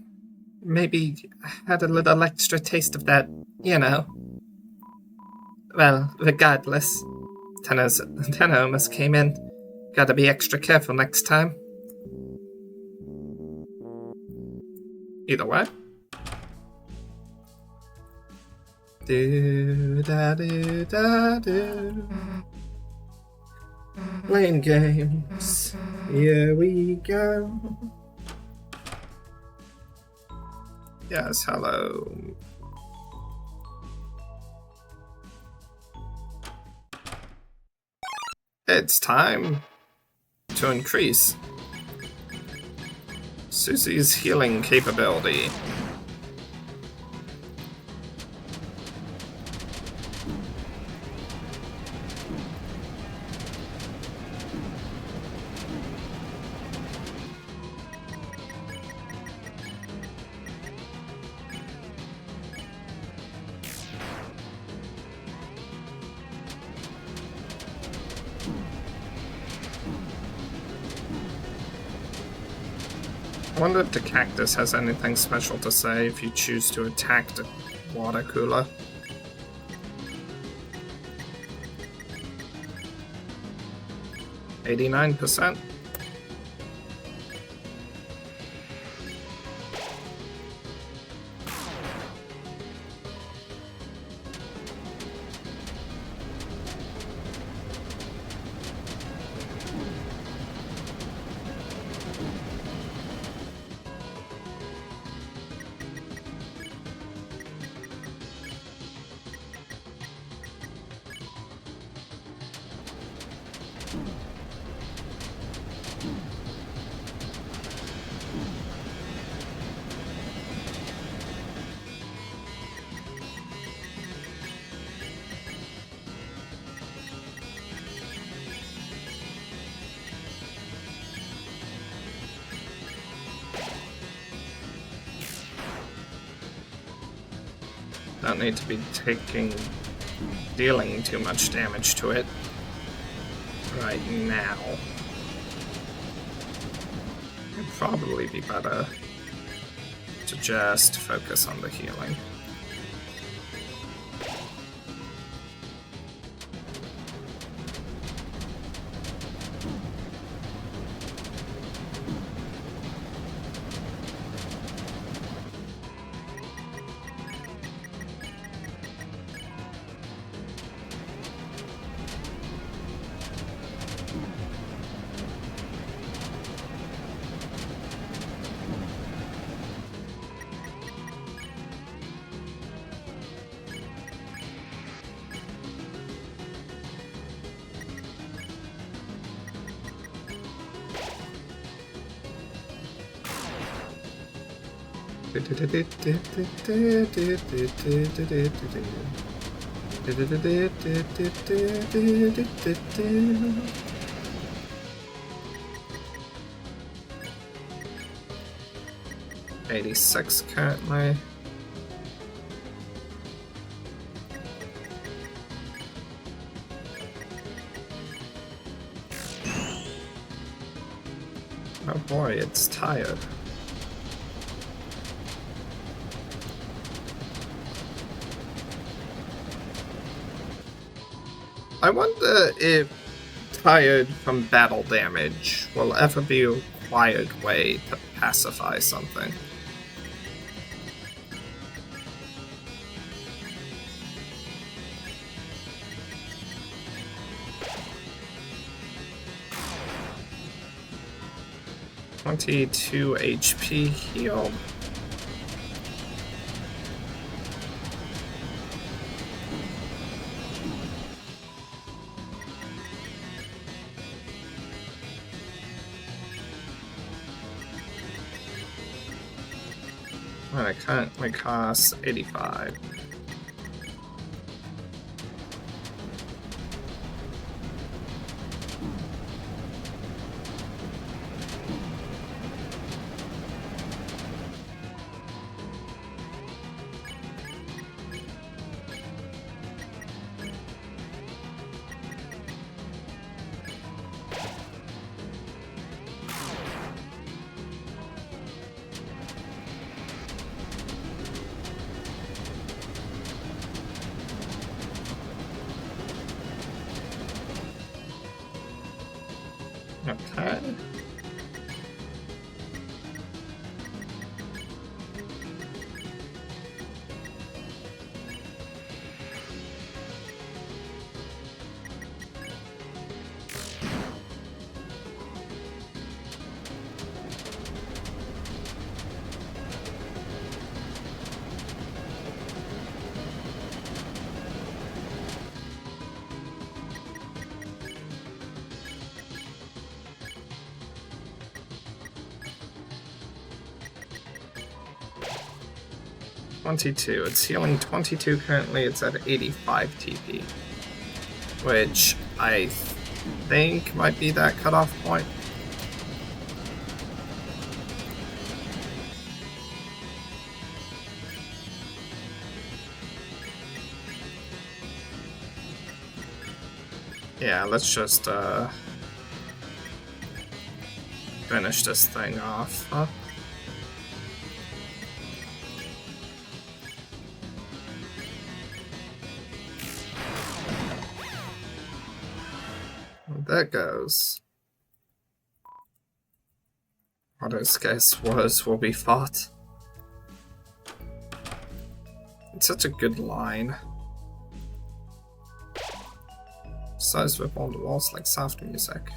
Maybe had a little extra taste of that, you know. Well, regardless. Tenno almost came in. Gotta be extra careful next time. Either way. Do-da-do-da-do. Playing games. Here we go. Yes, hello. It's time to increase Susie's healing capability. I wonder if the cactus has anything special to say if you choose to attack the water cooler. %. Don't need to be dealing too much damage to it right now. It'd probably be better to just focus on the healing. $86 currently. Oh boy, it's tired. I wonder if tired from battle damage will ever be a required way to pacify something. $22 HP healed. And it currently costs $85. Okay. $22. It's healing 22 currently. It's at 85 TP, which I think might be that cutoff point. Yeah, let's just finish this thing off, huh? there goes. Other scarce words will be fought. It's such a good line. Size whip on the walls like soft music.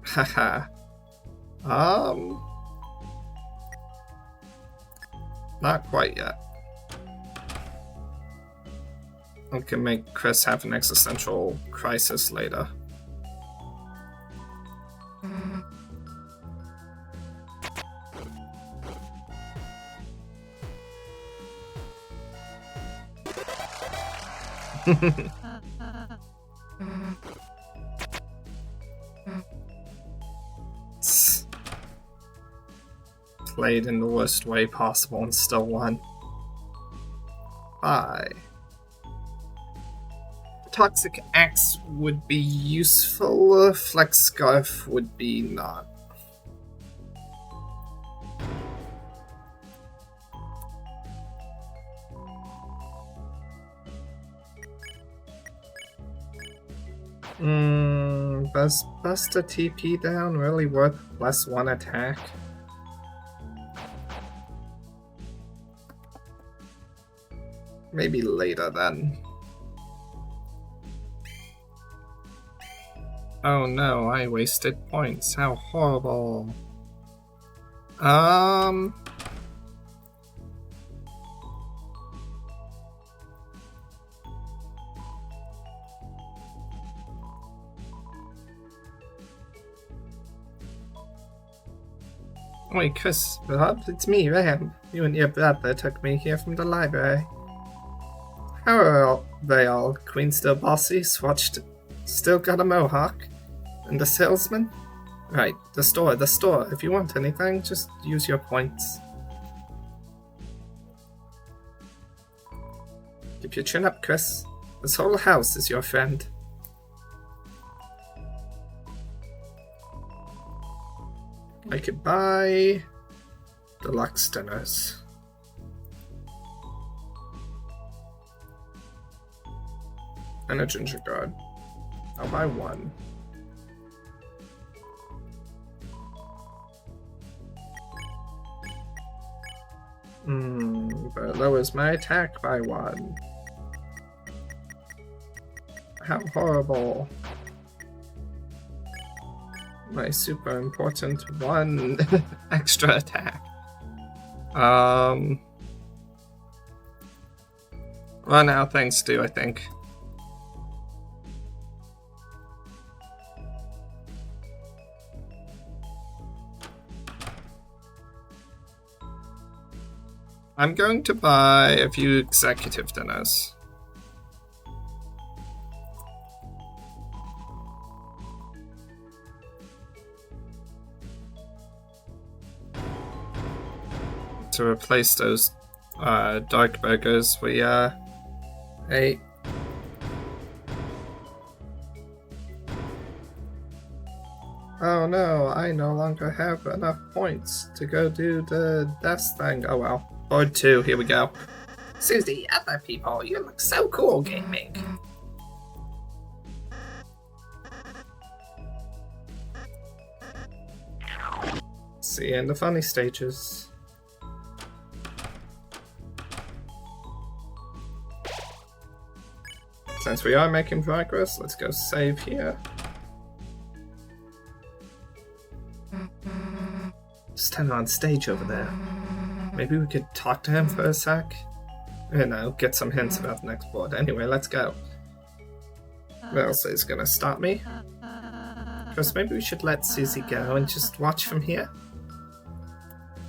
Haha. Not quite yet. We can make Chris have an existential crisis later. Played in the worst way possible and still won. Bye. Toxic Axe would be useful, Flex Scarf would be not. Does Bust a TP down really worth less one attack? Maybe later then. Oh no, I wasted points. How horrible. Wait, Chris, it's me, Ram. You and your brother took me here from the library. How are they all? Queen still bossy, Swatched still got a mohawk? And the salesman? Right, the store. If you want anything, just use your points. Keep your chin up, Chris. This whole house is your friend. I could buy deluxe dinners. And a ginger guard. I'll buy one. But lowers my attack by one. How horrible. My super important one extra attack. Run out things to do, I think. I'm going to buy a few executive dinners. To replace those dark burgers, we ate. Oh no, I no longer have enough points to go do the death thing. Oh well. Board 2, here we go. Susie, other people, you look so cool gaming. See you in the funny stages. Since we are making progress, let's go save here. Stand on stage over there. Maybe we could talk to him for a sec? You know, get some hints about the next board. Anyway, let's go. What else is gonna stop me? Chris, maybe we should let Susie go and just watch from here?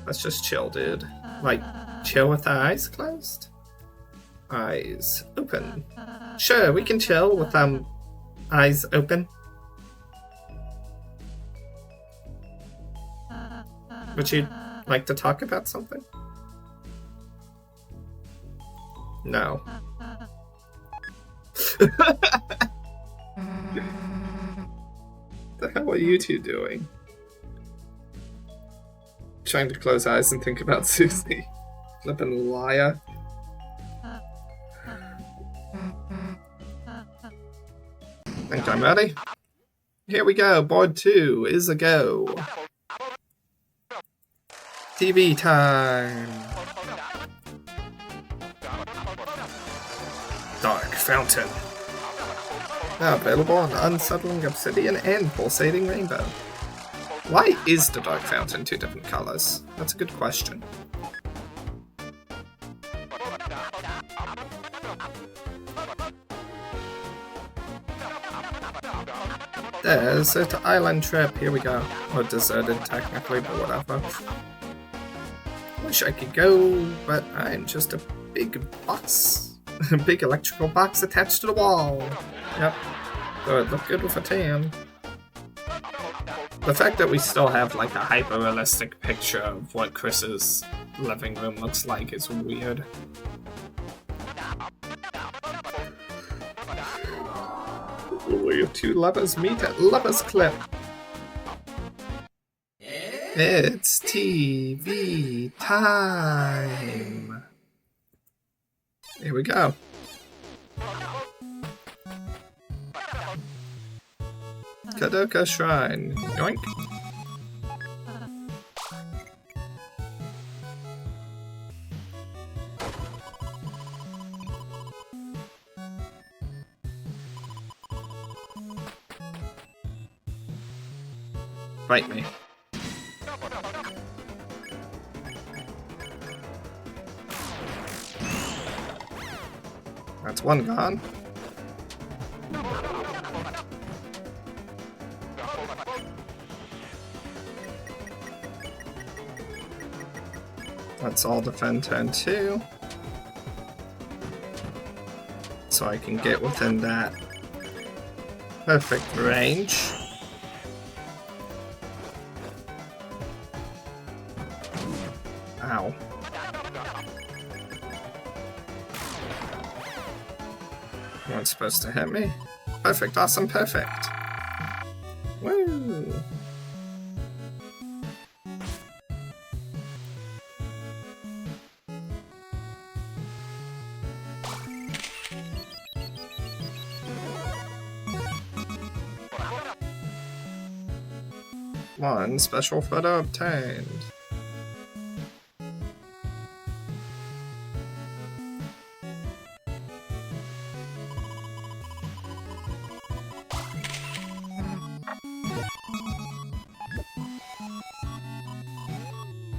Let's just chill, dude. Like, chill with our eyes closed? Eyes open. Sure, we can chill with eyes open. Would you like to talk about something? No. The hell are you two doing? Trying to close eyes and think about Susie. Flippin' liar. Think I'm ready? Here we go, board 2 is a go. TV time! Dark Fountain. Now available on Unsettling Obsidian and Pulsating Rainbow. Why is the Dark Fountain two different colors? That's a good question. Desert Island Trip, here we go. Or deserted technically, but whatever. Wish I could go, but I'm just a big box. A big electrical box attached to the wall. Yep. So it looked good with a tan. The fact that we still have like a hyper-realistic picture of what Chris's living room looks like is weird. Where two lovers meet at Lovers Clip. It's TV time. Here we go. Kadoka Shrine. Yoink. Bite me. That's one gone. Let's all defend turn 2. So I can get within that perfect range. Ow. You weren't supposed to hit me. Perfect, awesome, perfect. Woo! One special photo obtained.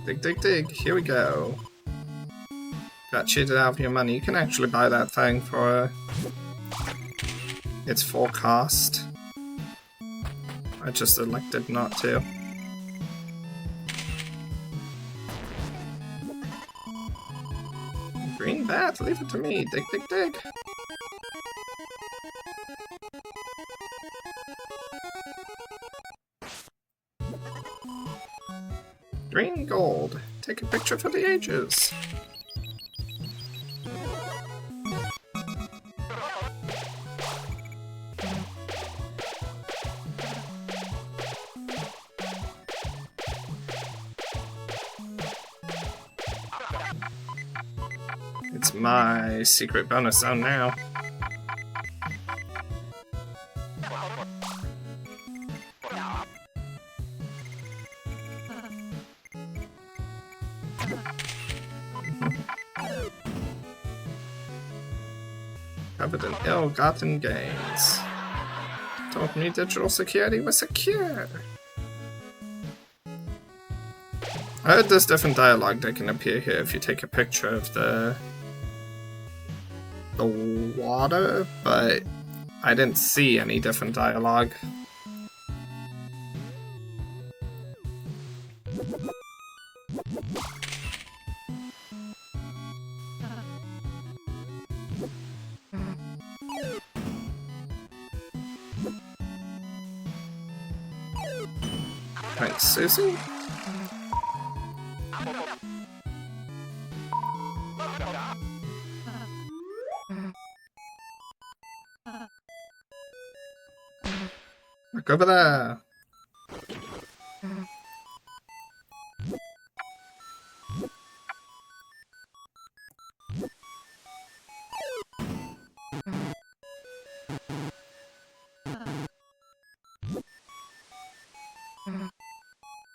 Dig, dig, dig. Here we go. Got cheated out of your money. You can actually buy that thing for its full cost. I just elected not to. Green bat, leave it to me. Dig, dig, dig. Green gold. Take a picture for the ages. It's my secret bonus zone now. Covered in ill-gotten gains. Told me digital security was secure. I heard there's different dialogue that can appear here if you take a picture of the water, but I didn't see any different dialogue. Thanks, Susie. Look over there.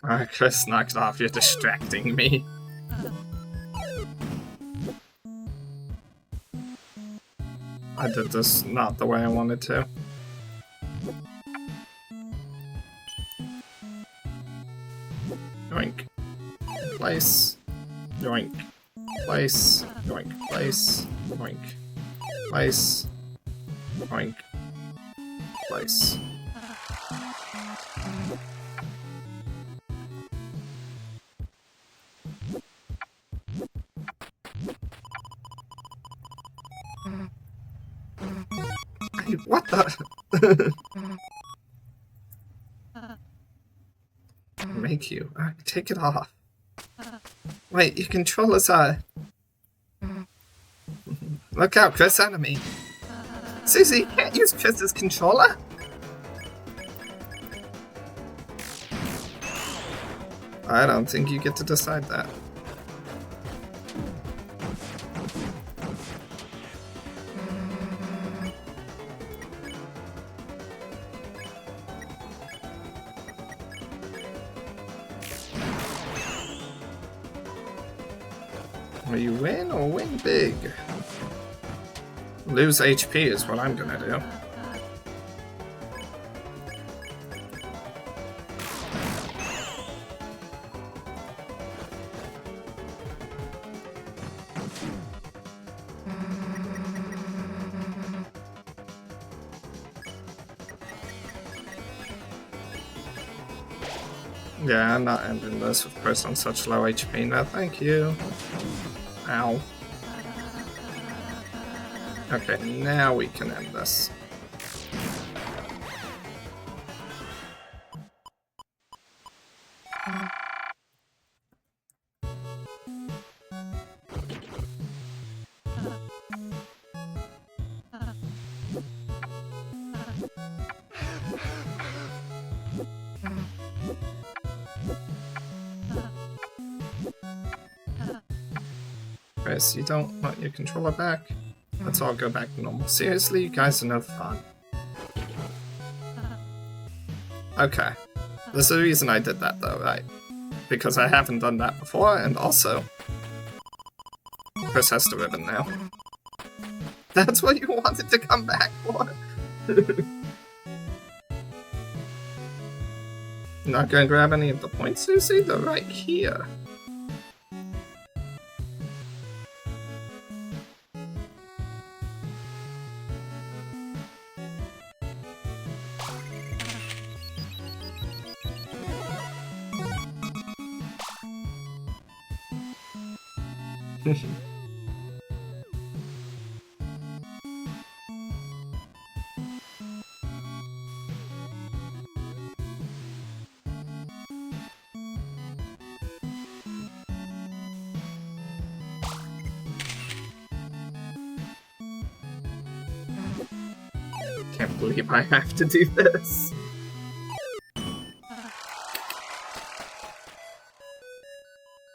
Alright, Chris, knock it off. You're distracting me. I did this not the way I wanted to. Yoink. Place. Yoink. Place. Yoink. Place. Yoink. Place. Yoink. Place. What the? Make you. Take it off. Wait, your controllers are... Look out, Chris, enemy. Susie, you can't use Chris's controller. I don't think you get to decide that. Will you win or win big? Lose HP is what I'm gonna do. Yeah, I'm not ending this with Chris on such low HP now, thank you. Ow. Okay, now we can end this. Chris, you don't want your controller back? Let's all go back to normal. Seriously, you guys are no fun. Okay. There's a reason I did that though, right? Because I haven't done that before, and also... Chris has the ribbon now. That's what you wanted to come back for? Not gonna grab any of the points, Susie? They're right here. Can't believe I have to do this.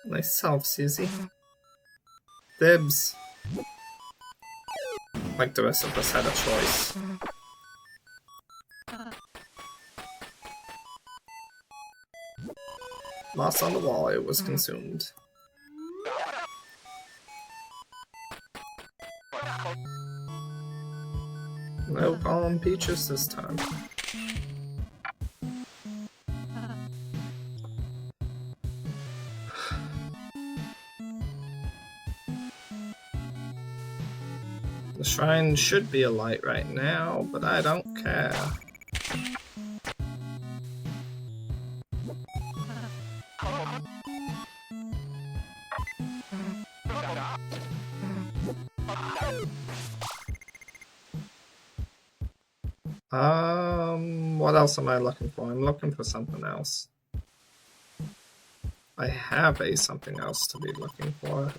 Nice solve, Susie. Dibs. Like the rest of us had a choice. Lost on the wall, it was consumed. No palm peaches this time. The shrine should be a light right now, but I don't care. What else am I looking for? I'm looking for something else. I have something else to be looking for.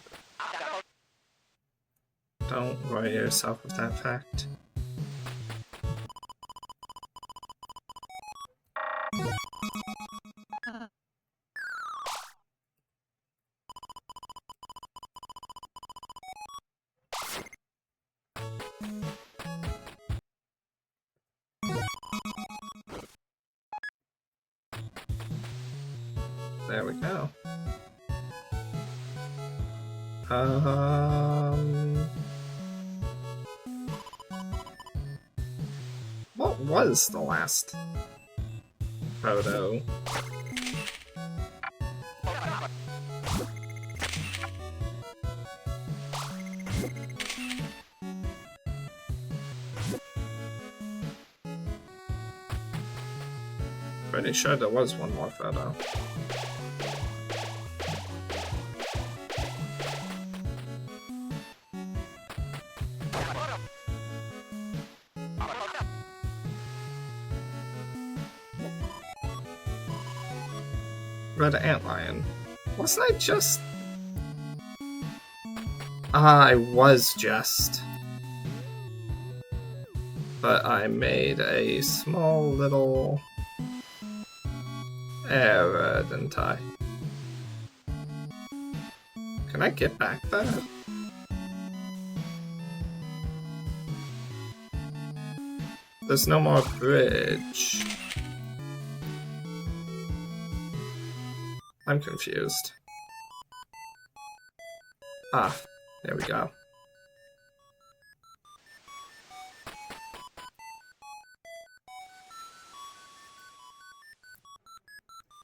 Don't worry yourself with that fact. There we go. What was the last photo? Pretty sure there was one more photo. Red antlion. Wasn't I just... I was just. But I made a small little error, didn't I? Can I get back there? There's no more bridge. I'm confused. Ah, there we go.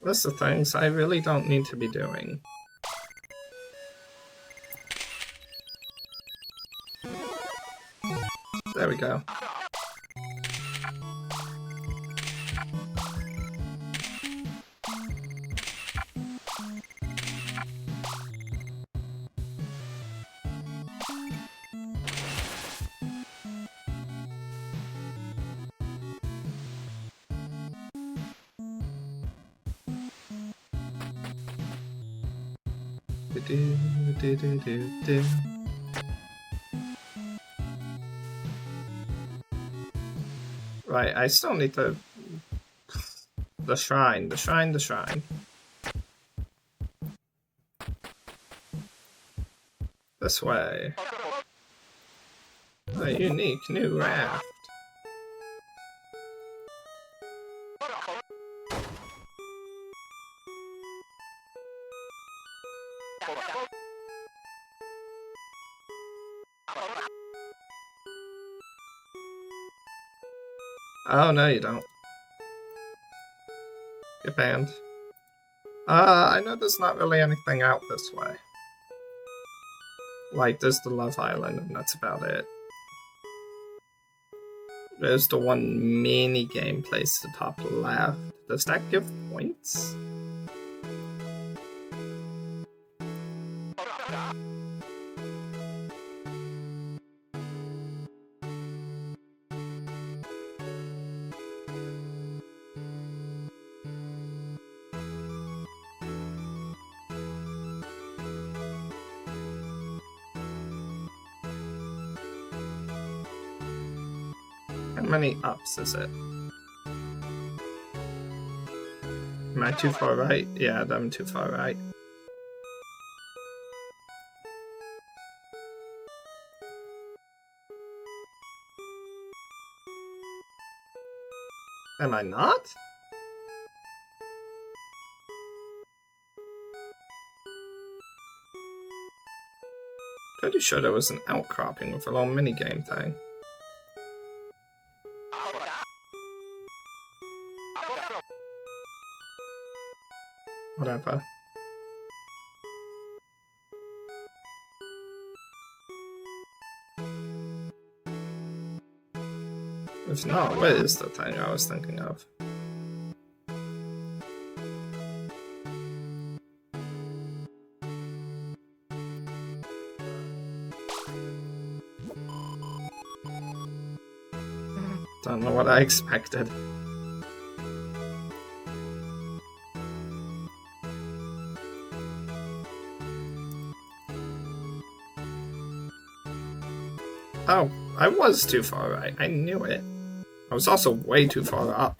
List of things I really don't need to be doing. There we go. Do. Right, I still need to... The shrine. This way. A unique new raft. Oh, no you don't. Get banned. I know there's not really anything out this way. Like, there's the Love Island, and that's about it. There's the one mini game place to the top left. Does that give points? How many ups is it? Am I too far right? Yeah, I'm too far right. Am I not? Pretty sure there was an outcropping with a little minigame thing. Whatever. If not, what is the thing I was thinking of? Don't know what I expected. Oh, I was too far right. I knew it. I was also way too far up.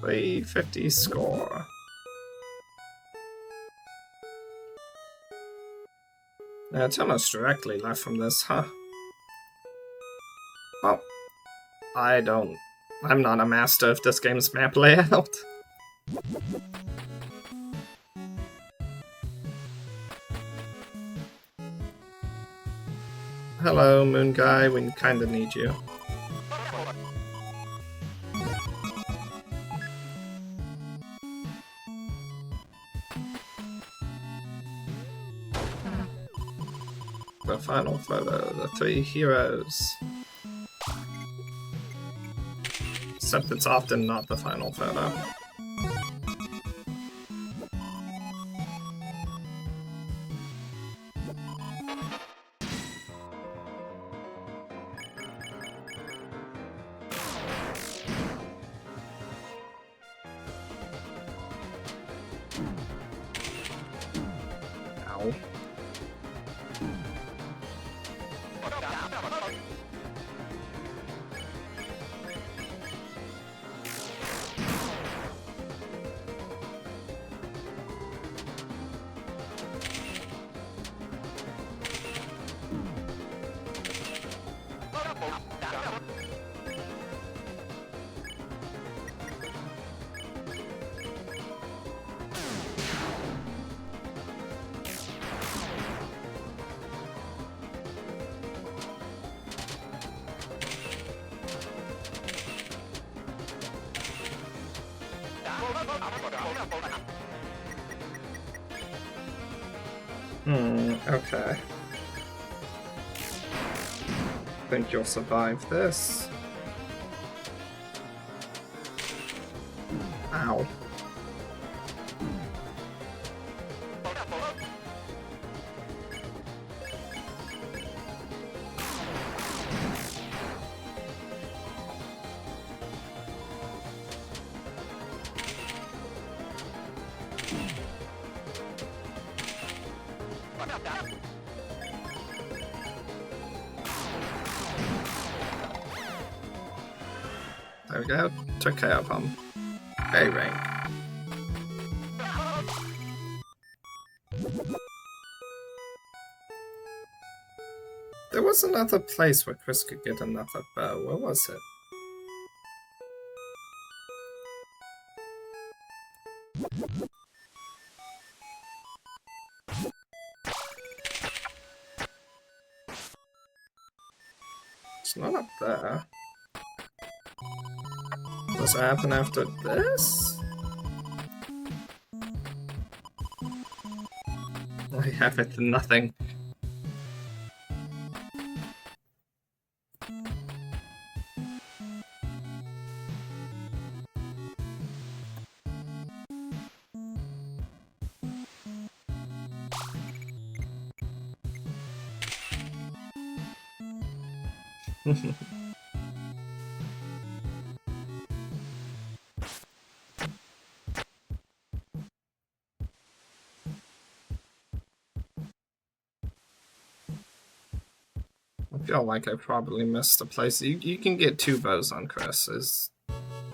350 score. Yeah, it's almost directly left from this, huh? Well, I'm not a master of this game's map layout. Hello, Moon Guy, we kinda need you. The final photo, the 3 heroes. Except it's often not the final photo. Ow. Okay. Think you'll survive this. Ow. There we go. Took care of him. Very rank. There was another place where Chris could get another bow. Where was it? It's not up there. Does it happen after this? I have it to nothing. I feel like I probably missed a place. You can get 2 bows on Chris, is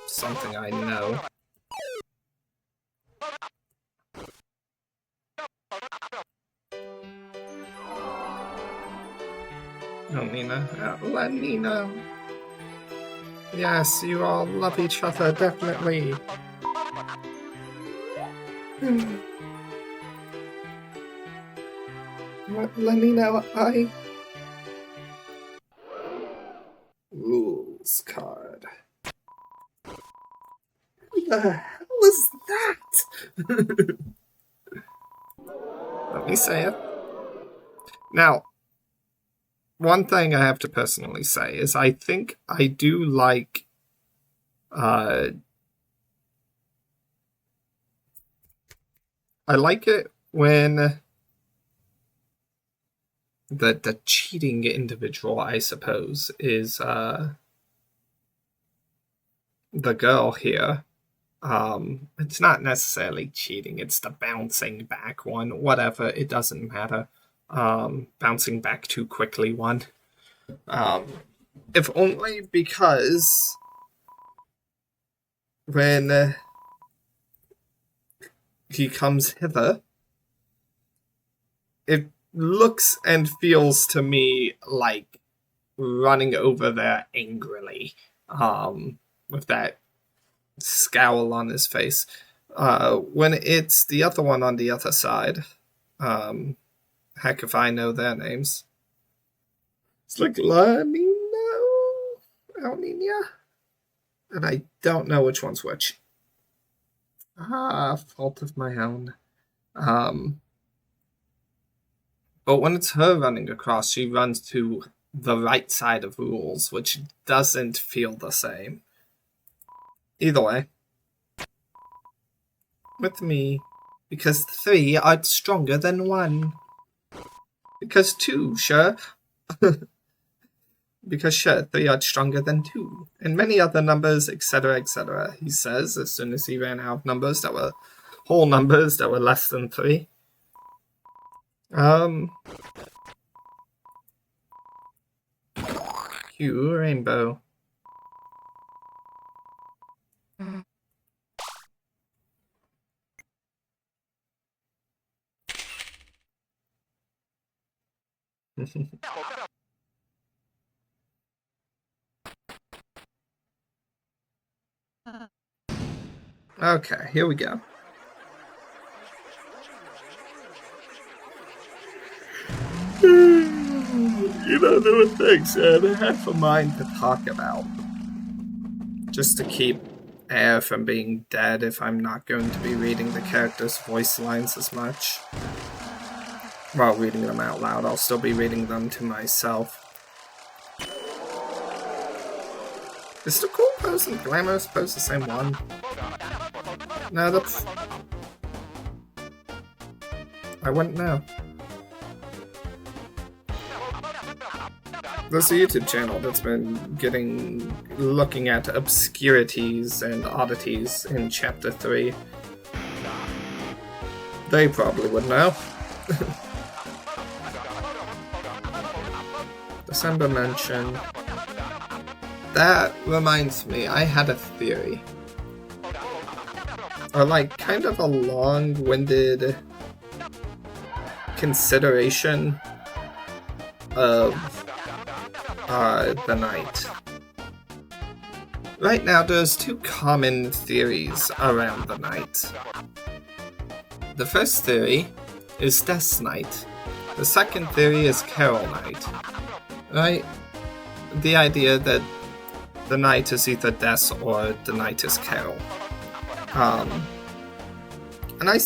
something I know. Oh, Nina. Let Nina. Yes, you all love each other, definitely. Let me know, Rules card. What the hell is that? Let me say it. Now, one thing I have to personally say is I think I do like I like it when the cheating individual, I suppose, is the girl here. It's not necessarily cheating, it's the bouncing back one. Whatever, it doesn't matter. Bouncing back too quickly one. If only because when he comes hither. It looks and feels to me like running over there angrily, with that scowl on his face. When it's the other one on the other side, heck if I know their names. It's like La Nina, El Nina, and I don't know which one's which. Fault of my own. But when it's her running across, she runs to the right side of rules, which doesn't feel the same. Either way. With me. Because 3 are stronger than 1. Because 2, sure. Because sure, 3 are stronger than 2. And many other numbers, etc., etc., he says, as soon as he ran out of numbers that were whole numbers that were less than 3. Cue rainbow. Okay, here we go. You know, there were things I had half a mind to talk about. Just to keep air from being dead if I'm not going to be reading the characters' voice lines as much. While reading them out loud, I'll still be reading them to myself. Is the cool pose and glamorous pose the same one? No, that's... I wouldn't know. There's a YouTube channel that's been looking at obscurities and oddities in Chapter 3. They probably would know. December mention. That reminds me, I had a theory. Or like, kind of a long-winded consideration of the night. Right now, there's 2 common theories around the night. The first theory is Death's Night. The second theory is Carol Night. Right? The idea that the night is either Death or the night is Carol. And I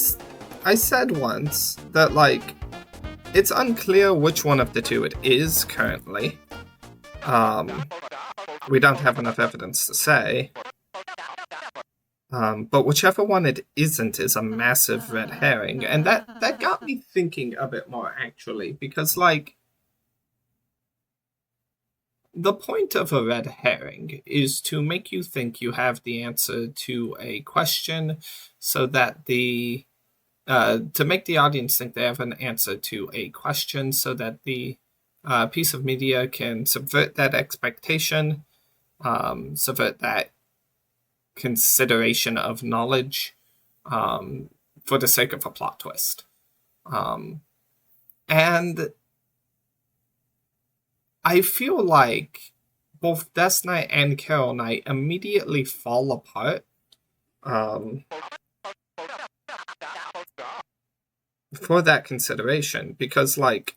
said once that, like, it's unclear which one of the 2 it is currently. We don't have enough evidence to say. But whichever one it isn't is a massive red herring. And that got me thinking a bit more, actually. Because, like, the point of a red herring is to make you think you have the answer to a question so that to make the audience think they have an answer to a question so that the piece of media can subvert that expectation, subvert that consideration of knowledge for the sake of a plot twist. And I feel like both Death Night and Carol Night immediately fall apart for that consideration, because, like,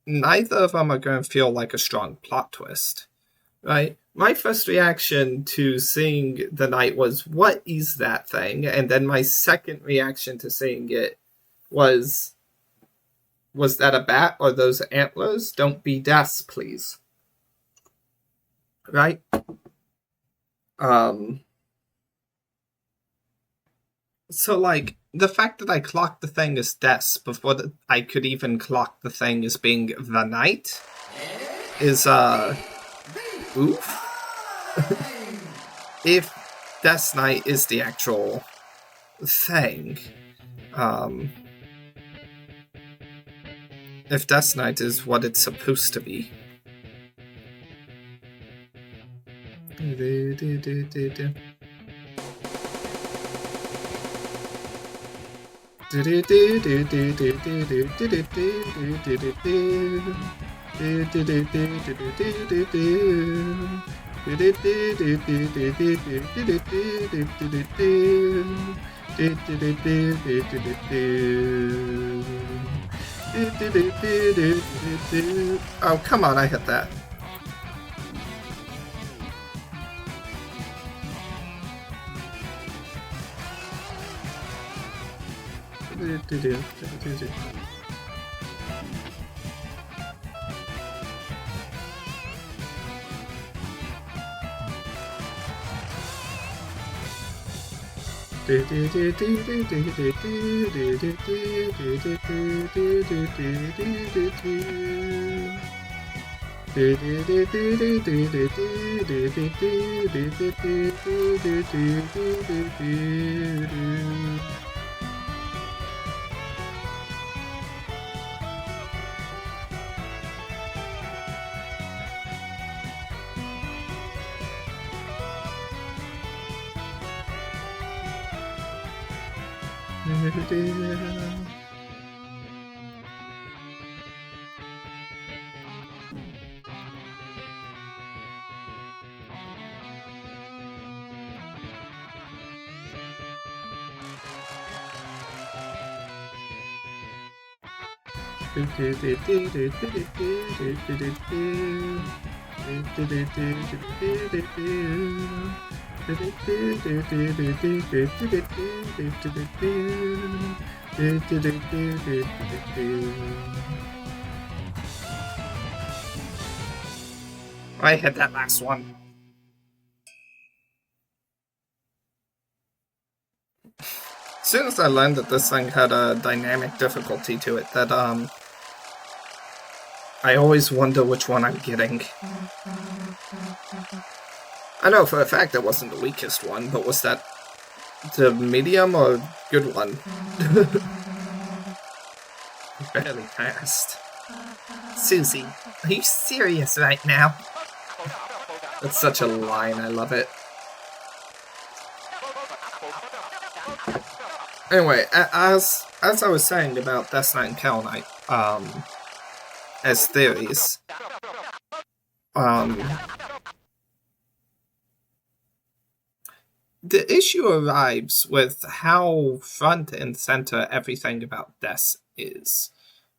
neither of them are going to feel like a strong plot twist, right? My first reaction to seeing the night was, what is that thing? And then my second reaction to seeing it was that a bat or those antlers? Don't be deaths, please. Right? So, like, the fact that I clocked the thing as deaths before I could even clock the thing as being the night is, oof. If Death's Night is the actual thing, if Death's Night is what it's supposed to be. Oh, come on, I hit that. I hit that last one. As soon as I learned that this thing had a dynamic difficulty to it, that I always wonder which one I'm getting. I know for a fact that wasn't the weakest one, but was that the medium or good one? Barely passed. Susie, are you serious right now? That's such a line, I love it. Anyway, as I was saying about Death Knight and Cowl Knight, as theories, the issue arrives with how front and center everything about Death is,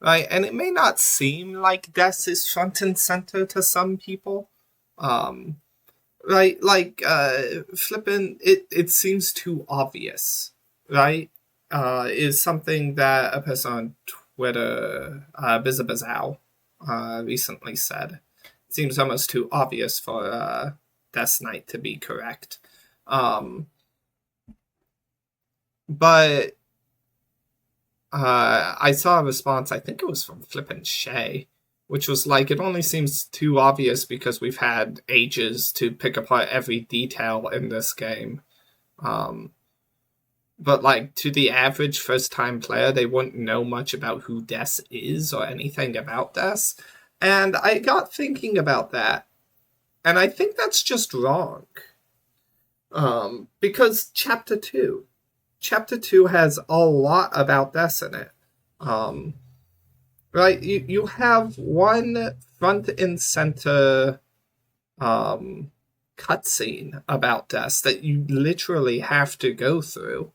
right? And it may not seem like Death is front and center to some people, right? Like, flippin', it seems too obvious, right? Is something that a person on Twitter, Bizabazow, recently said. It seems almost too obvious for Death Knight to be correct. But I saw a response, I think it was from Flippin' Shay, which was like, it only seems too obvious because we've had ages to pick apart every detail in this game. But, like, to the average first-time player, they wouldn't know much about who Des is or anything about Des. And I got thinking about that, and I think that's just wrong. Because Chapter 2 has a lot about Des in it. Right? You have one front and center cutscene about Des that you literally have to go through.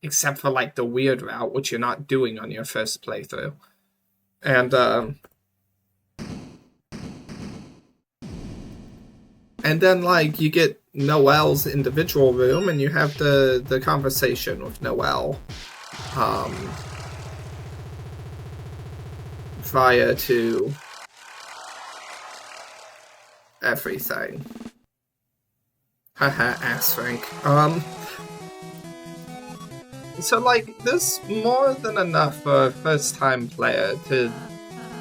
Except for like the weird route, which you're not doing on your first playthrough. And then like you get Noelle's individual room and you have the conversation with Noelle. Prior to everything. Haha, ass Frank. So, like, there's more than enough for a first-time player to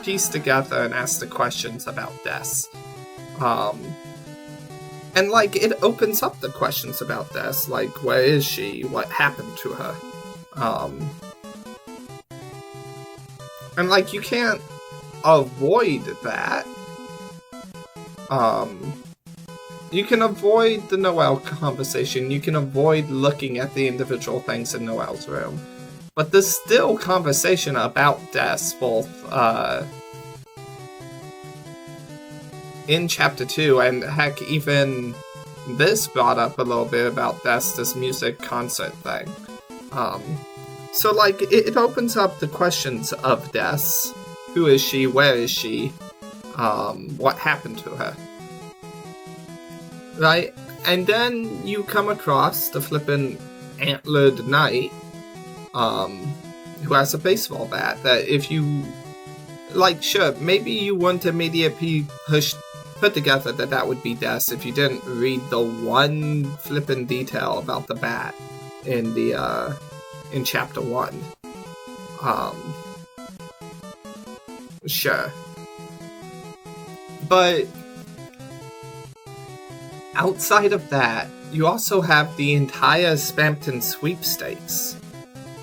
piece together and ask the questions about Des. And, like, it opens up the questions about Des, like, where is she? What happened to her? And, like, you can't avoid that. You can avoid the Noelle conversation, you can avoid looking at the individual things in Noelle's room. But there's still conversation about deaths, both in Chapter 2, and heck, even this brought up a little bit about deaths, this music concert thing. So, like, it opens up the questions of deaths. Who is she? Where is she? What happened to her? Right? And then you come across the flippin' antlered knight, who has a baseball bat, that if you, like, sure, maybe you wouldn't immediately put together that would be Des if you didn't read the one flippin' detail about the bat in the, in Chapter 1. Sure. But outside of that, you also have the entire Spampton sweepstakes,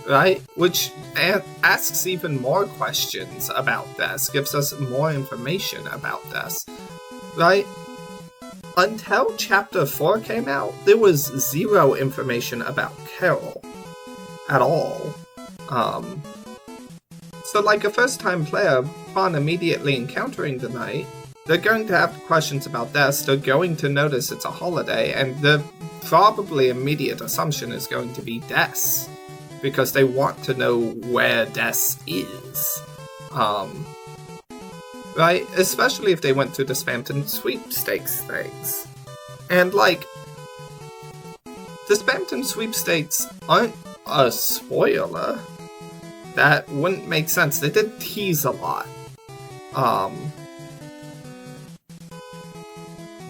right? Which asks even more questions about Des, gives us more information about Des, right? Until Chapter 4 came out, there was zero information about Carol at all. So like a first-time player, upon immediately encountering the knight, they're going to have questions about Des, they're going to notice it's a holiday, and the probably immediate assumption is going to be Des, because they want to know where Des is. Right? Especially if they went through the Spampton sweepstakes things. And like, the Spampton sweepstakes aren't a spoiler. That wouldn't make sense. They did tease a lot.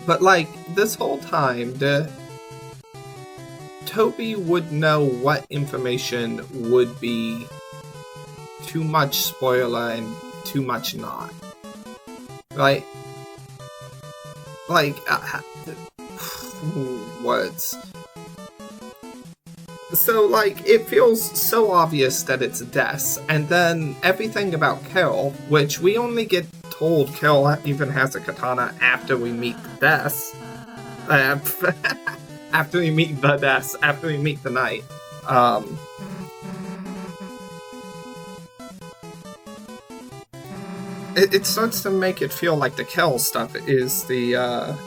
But like, this whole time, Toby would know what information would be too much spoiler and too much not. Right? Like, words. So, like, it feels so obvious that it's Des, and then everything about Carol, which we only get told Carol even has a katana after we meet Des. After we meet the Des, after we meet the knight. It starts to make it feel like the Carol stuff is the,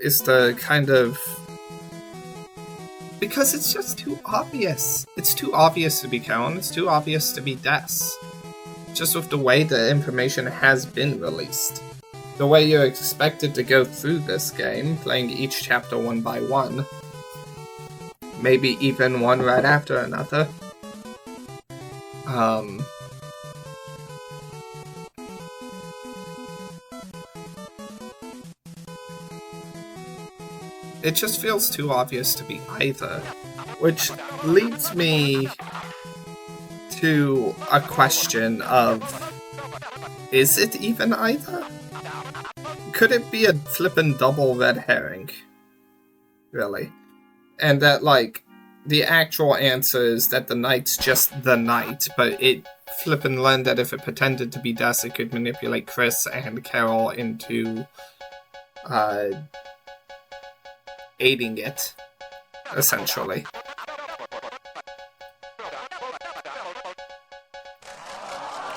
is the kind of... Because it's just too obvious. It's too obvious to be Carol, and it's too obvious to be Des. Just with the way the information has been released. The way you're expected to go through this game, playing each chapter one by one. Maybe even one right after another. It just feels too obvious to be either. Which leads me to a question of, is it even either? Could it be a flippin' double red herring? Really? And that, like, the actual answer is that the knight's just the knight, but it flippin' learned that if it pretended to be Des, it could manipulate Chris and Carol into, aiding it, essentially.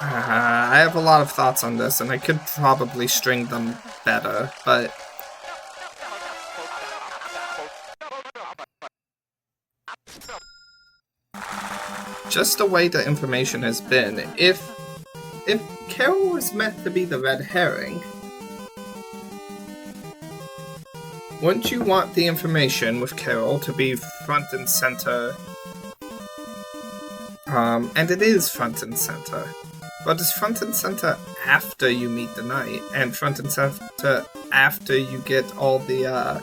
I have a lot of thoughts on this, and I could probably string them better, but... just the way the information has been, if Carol was meant to be the red herring, wouldn't you want the information with Carol to be front and center? And it is front and center. But it's front and center after you meet the knight, and front and center after you get all the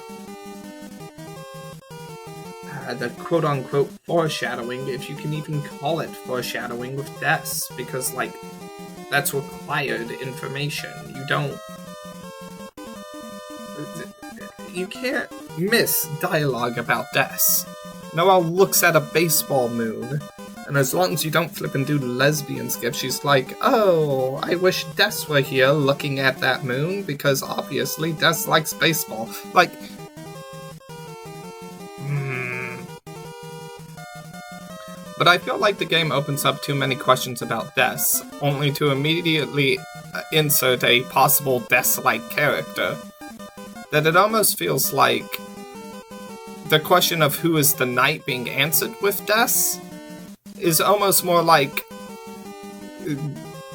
quote-unquote foreshadowing, if you can even call it foreshadowing with Des, because, like, that's required information. You can't miss dialogue about Des. Noelle looks at a baseball moon And as long as you don't flip and do the lesbian skip, she's like, oh, I wish Des were here looking at that moon, because obviously Des likes baseball. Like, But I feel like the game opens up too many questions about Des, only to immediately insert a possible Des-like character, that it almost feels like the question of who is the knight being answered with Des is almost more like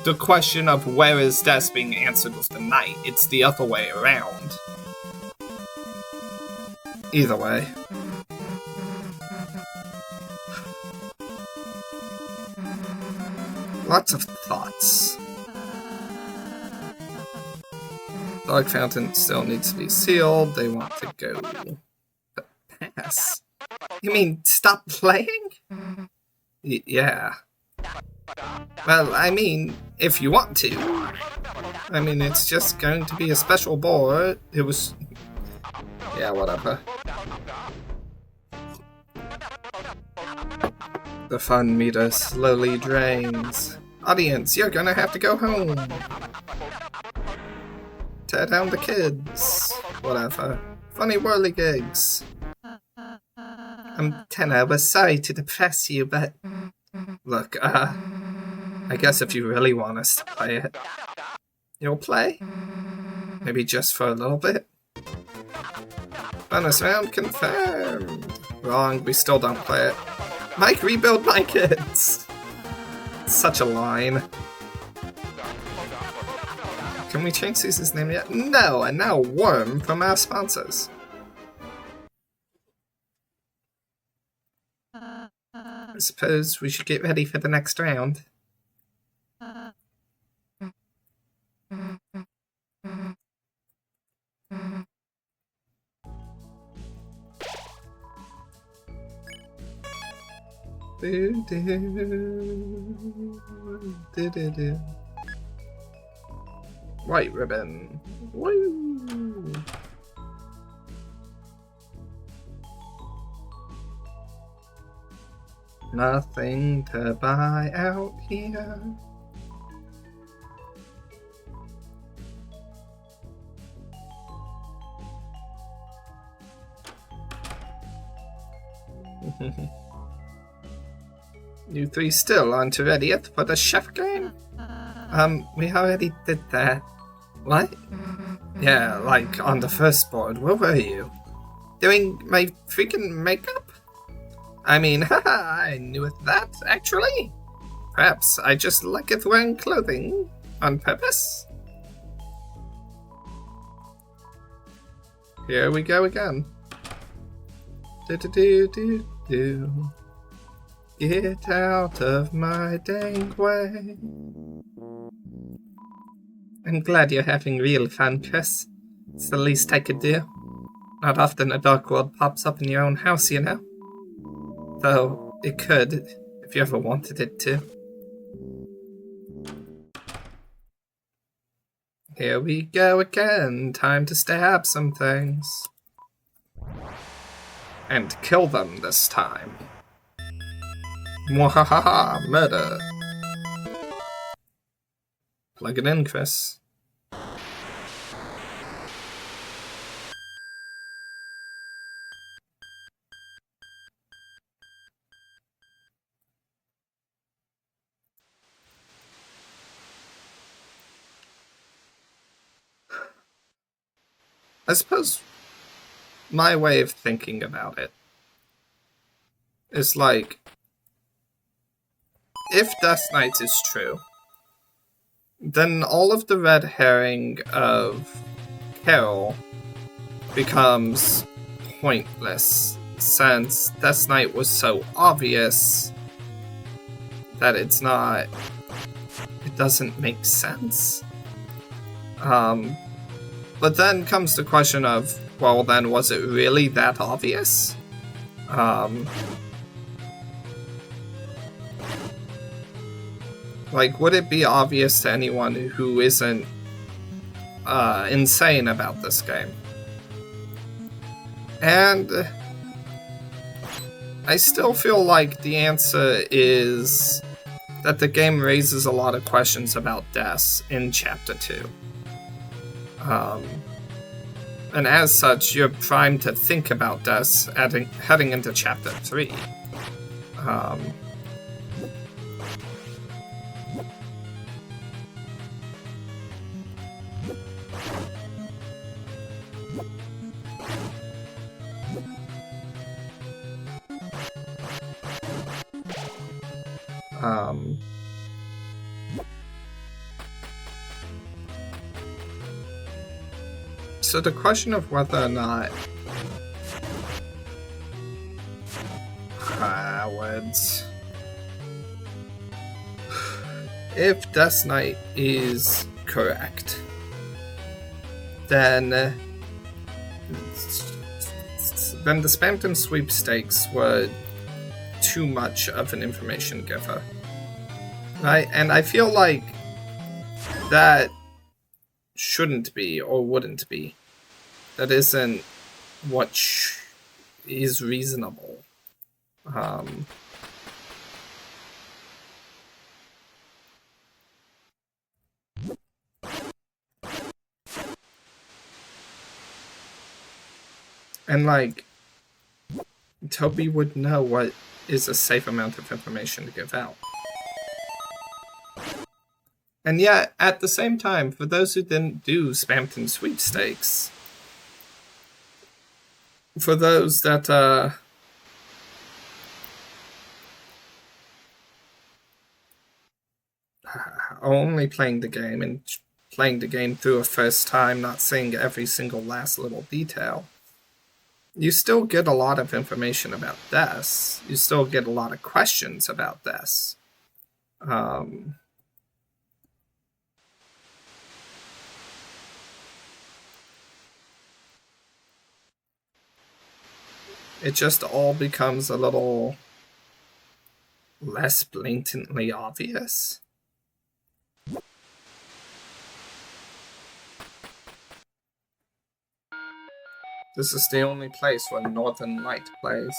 the question of where is Des being answered with the knight. It's the other way around. Either way. Lots of thoughts. Dark Fountain still needs to be sealed. They want to go pass. You mean stop playing? Yeah. Well, I mean, if you want to. I mean, it's just going to be a special board. It was... Yeah, whatever. The fun meter slowly drains. Audience, you're gonna have to go home. Tear down the kids. Whatever. Funny whirligigs. Tenor, we're sorry to depress you, but... Look, I guess if you really want us to play it, you'll play? Maybe just for a little bit? Bonus round confirmed! Wrong, we still don't play it. Mike, rebuild my kids! Such a line. Can we change Susan's name yet? No, and now Worm from our sponsors. I suppose we should get ready for the next round. White ribbon. Woo! Nothing to buy out here. You three still aren't ready yet for the chef game? We already did that. What? Yeah, like on the first board. Where were you? Doing my freaking makeup? I mean, haha, I knew it that, actually. Perhaps I just like it wearing clothing on purpose. Here we go again. Do-do-do-do-do. Get out of my dang way. I'm glad you're having real fun, Chris. It's the least I could do. Not often a dark world pops up in your own house, you know? Though, it could, if you ever wanted it to. Here we go again. Time to stab some things. And kill them this time. Mwahaha, murder. Plug it in, Chris. I suppose my way of thinking about it is like, if Death Knight is true, then all of the red herring of Carol becomes pointless, since Death Knight was so obvious that it doesn't make sense. But then comes the question of, well then, was it really that obvious? Like, would it be obvious to anyone who isn't insane about this game? And I still feel like the answer is that the game raises a lot of questions about deaths in Chapter 2. And as such, you're primed to think about deaths heading into Chapter 3. So the question of whether or not Howard's if Death Knight is correct, then the Spamton sweepstakes were too much of an information giver, right? And I feel like that shouldn't be or wouldn't be. That isn't what is reasonable. And like, Toby would know what is a safe amount of information to give out. And yet, at the same time, for those who didn't do Spamton sweepstakes, for those that are only playing the game and playing the game through a first time, not seeing every single last little detail, you still get a lot of information about this. You still get a lot of questions about this. It just all becomes a little less blatantly obvious. This is the only place where Northern Light plays.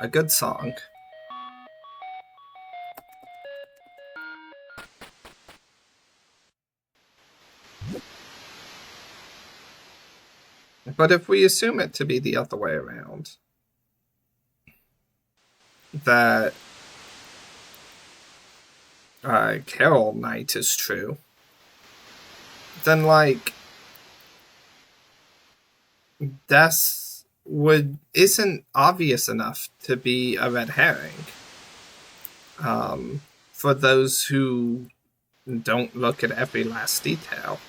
A good song. But if we assume it to be the other way around, that Carol Knight is true, then like Death isn't obvious enough to be a red herring. For those who don't look at every last detail.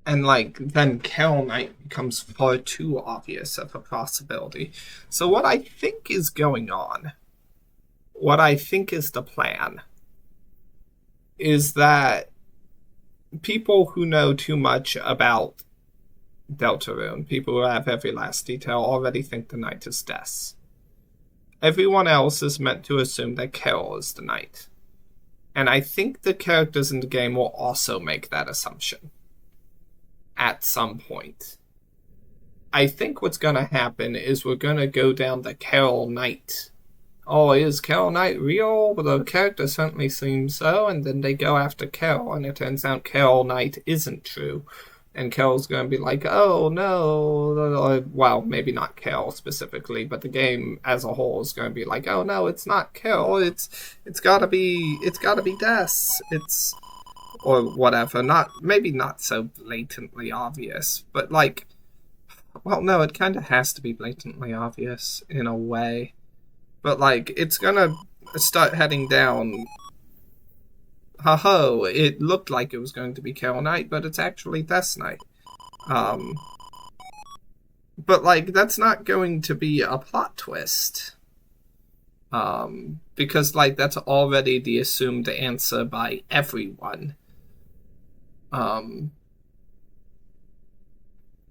And like then Carol Knight becomes far too obvious of a possibility. So what I think is going on, what I think is the plan, is that people who know too much about Deltarune, people who have every last detail, already think the Knight is Des. Everyone else is meant to assume that Carol is the Knight. And I think the characters in the game will also make that assumption at some point. I think what's going to happen is we're going to go down the Carol Knight. Oh, is Carol Knight real? Well, the character certainly seems so. And then they go after Carol, and it turns out Carol Knight isn't true. And Carol's going to be like, oh no. Well, maybe not Carol specifically, but the game as a whole is going to be like, oh no, it's not Carol. It's gotta be Des. It's, or whatever. Maybe not so blatantly obvious, but like, well, no, it kind of has to be blatantly obvious in a way. But like, it's gonna start heading down. Ho, it looked like it was going to be Carol Knight, but it's actually Death Knight. But like, that's not going to be a plot twist. Because like, that's already the assumed answer by everyone.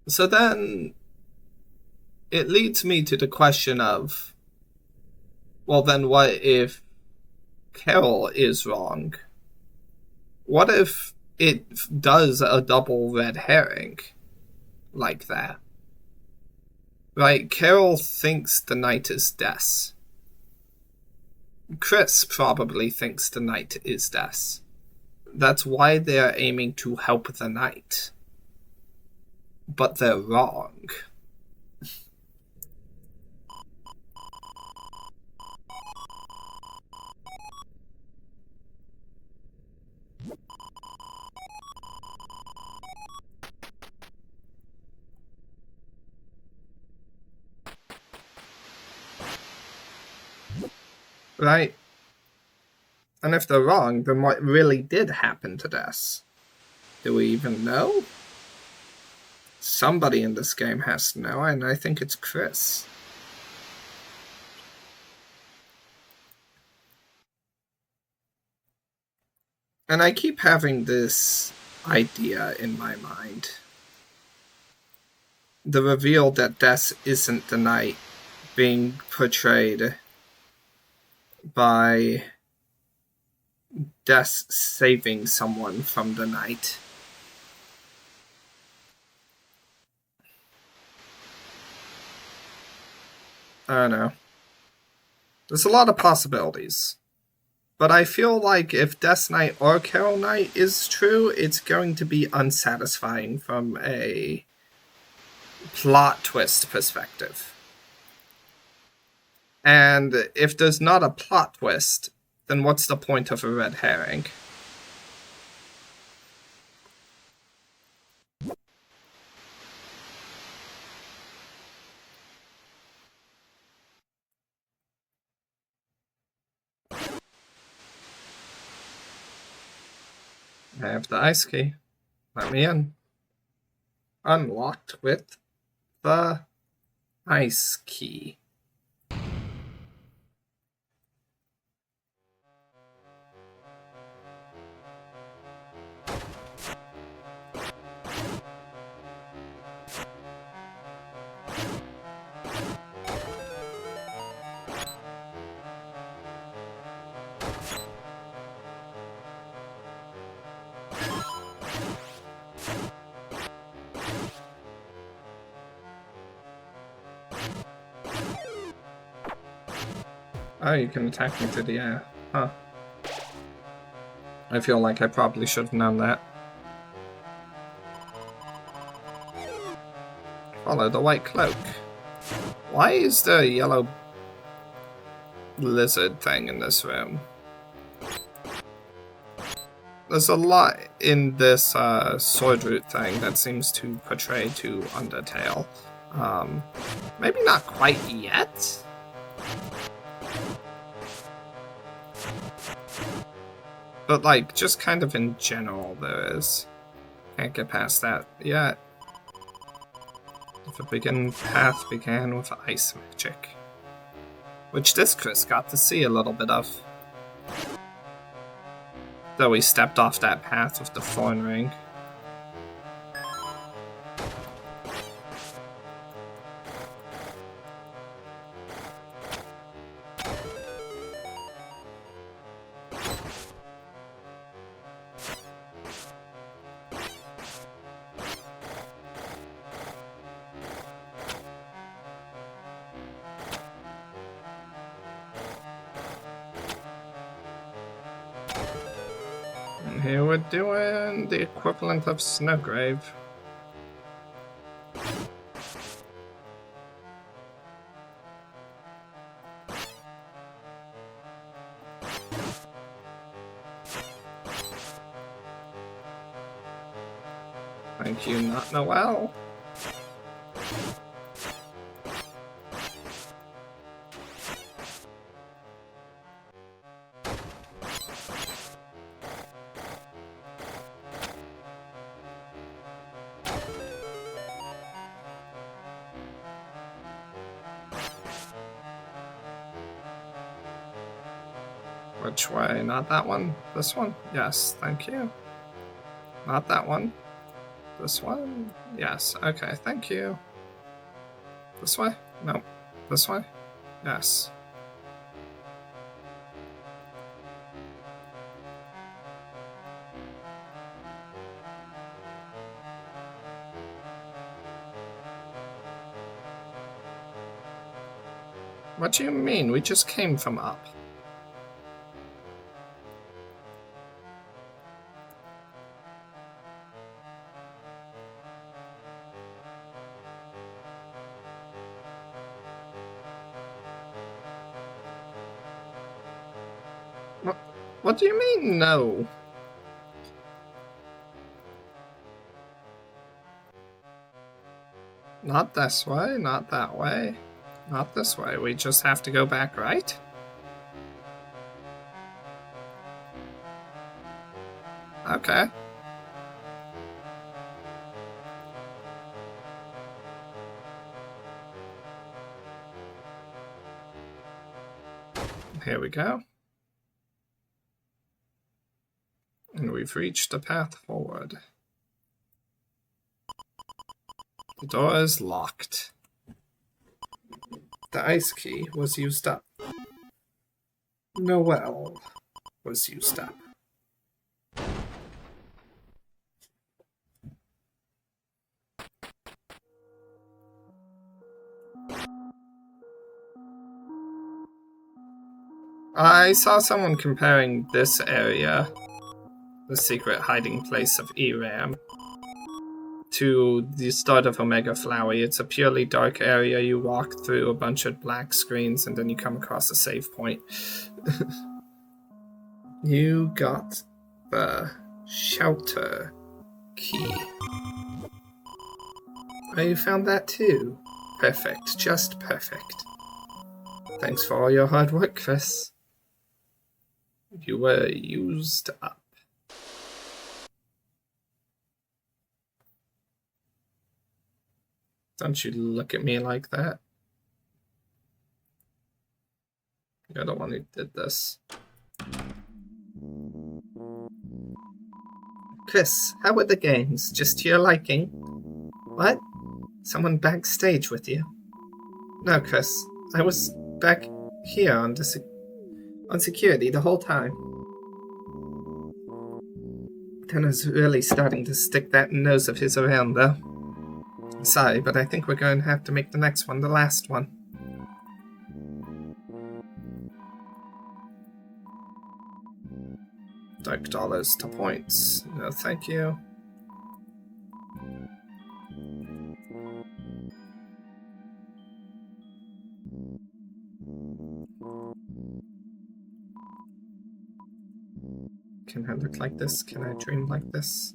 So then it leads me to the question of, well, then what if Carol is wrong? What if it does a double red herring like that? Right, Carol thinks the knight is Des. Chris probably thinks the knight is Des. That's why they're aiming to help the knight. But they're wrong. Right? And if they're wrong, then what really did happen to Des? Do we even know? Somebody in this game has to know, and I think it's Chris. And I keep having this idea in my mind. The reveal that Des isn't the knight being portrayed by Des saving someone from the knight. I don't know. There's a lot of possibilities. But I feel like if Death Knight or Carol Knight is true, it's going to be unsatisfying from a plot twist perspective. And if there's not a plot twist, then what's the point of a red herring? I have the ice key. Let me in. Unlocked with the ice key. Oh, you can attack me through the air. Huh. I feel like I probably should have known that. Follow the white cloak. Why is there a yellow lizard thing in this room? There's a lot in this sword root thing that seems to portray to Undertale. Maybe not quite yet? But, like, just kind of in general, there is. Can't get past that yet. The path began with ice magic. Which this Chris got to see a little bit of. Though he stepped off that path with the thorn ring. Here we're doing the equivalent of Snowgrave. Thank you, not Noel. Which way? Not that one? This one? Yes, thank you. Not that one. This one? Yes, okay, thank you. This way? No. This way? Yes. What do you mean? We just came from up. What do you mean, no? Not this way, not that way. Not this way, we just have to go back, right? Okay. Here we go. And we've reached the path forward. The door is locked. The ice key was used up. Noel was used up. I saw someone comparing this area, the secret hiding place of ERAM, to the start of Omega Flowey. It's a purely dark area. You walk through a bunch of black screens and then you come across a save point. You got the shelter key. Oh, you found that too? Perfect, just perfect. Thanks for all your hard work, Chris. You were used up. Don't you look at me like that. You're the one who did this. Chris, how were the games? Just to your liking? What? Someone backstage with you? No, Chris. I was back here on security the whole time. Tanner's really starting to stick that nose of his around, though. Sorry, but I think we're going to have to make the next one the last one. Dark dollars to points. No, thank you. Can I look like this? Can I dream like this?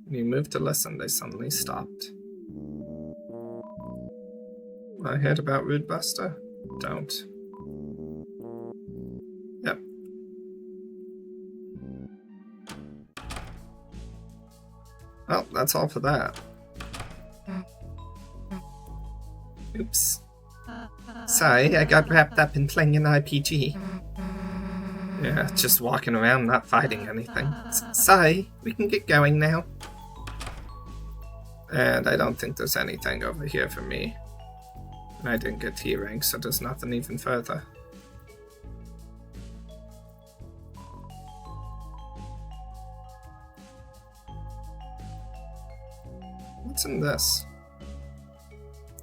When you move to listen, they suddenly stopped. I heard about Rude Buster? Don't. Yep. Well, that's all for that. Oops. Sorry, I got wrapped up in playing an RPG. Yeah, just walking around, not fighting anything. Sorry, we can get going now. And I don't think there's anything over here for me. I didn't get T rank, so there's nothing even further. What's in this?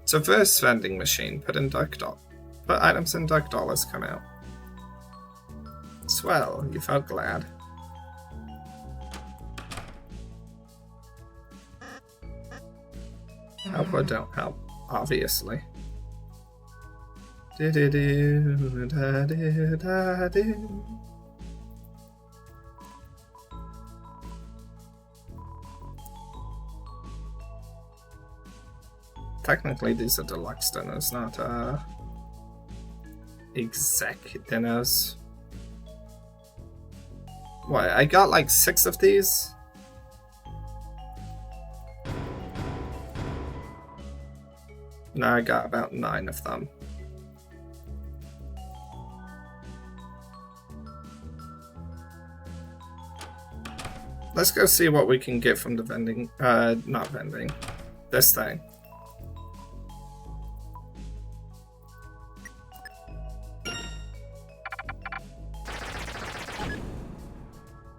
It's a verse vending machine. Put items in dark dollars come out. Swell, you felt glad. Help or don't help, obviously. Technically, these are deluxe dinners, not exec dinners. What? I got like 6 of these. No, I got about 9 of them. Let's go see what we can get from the vending, not vending, this thing.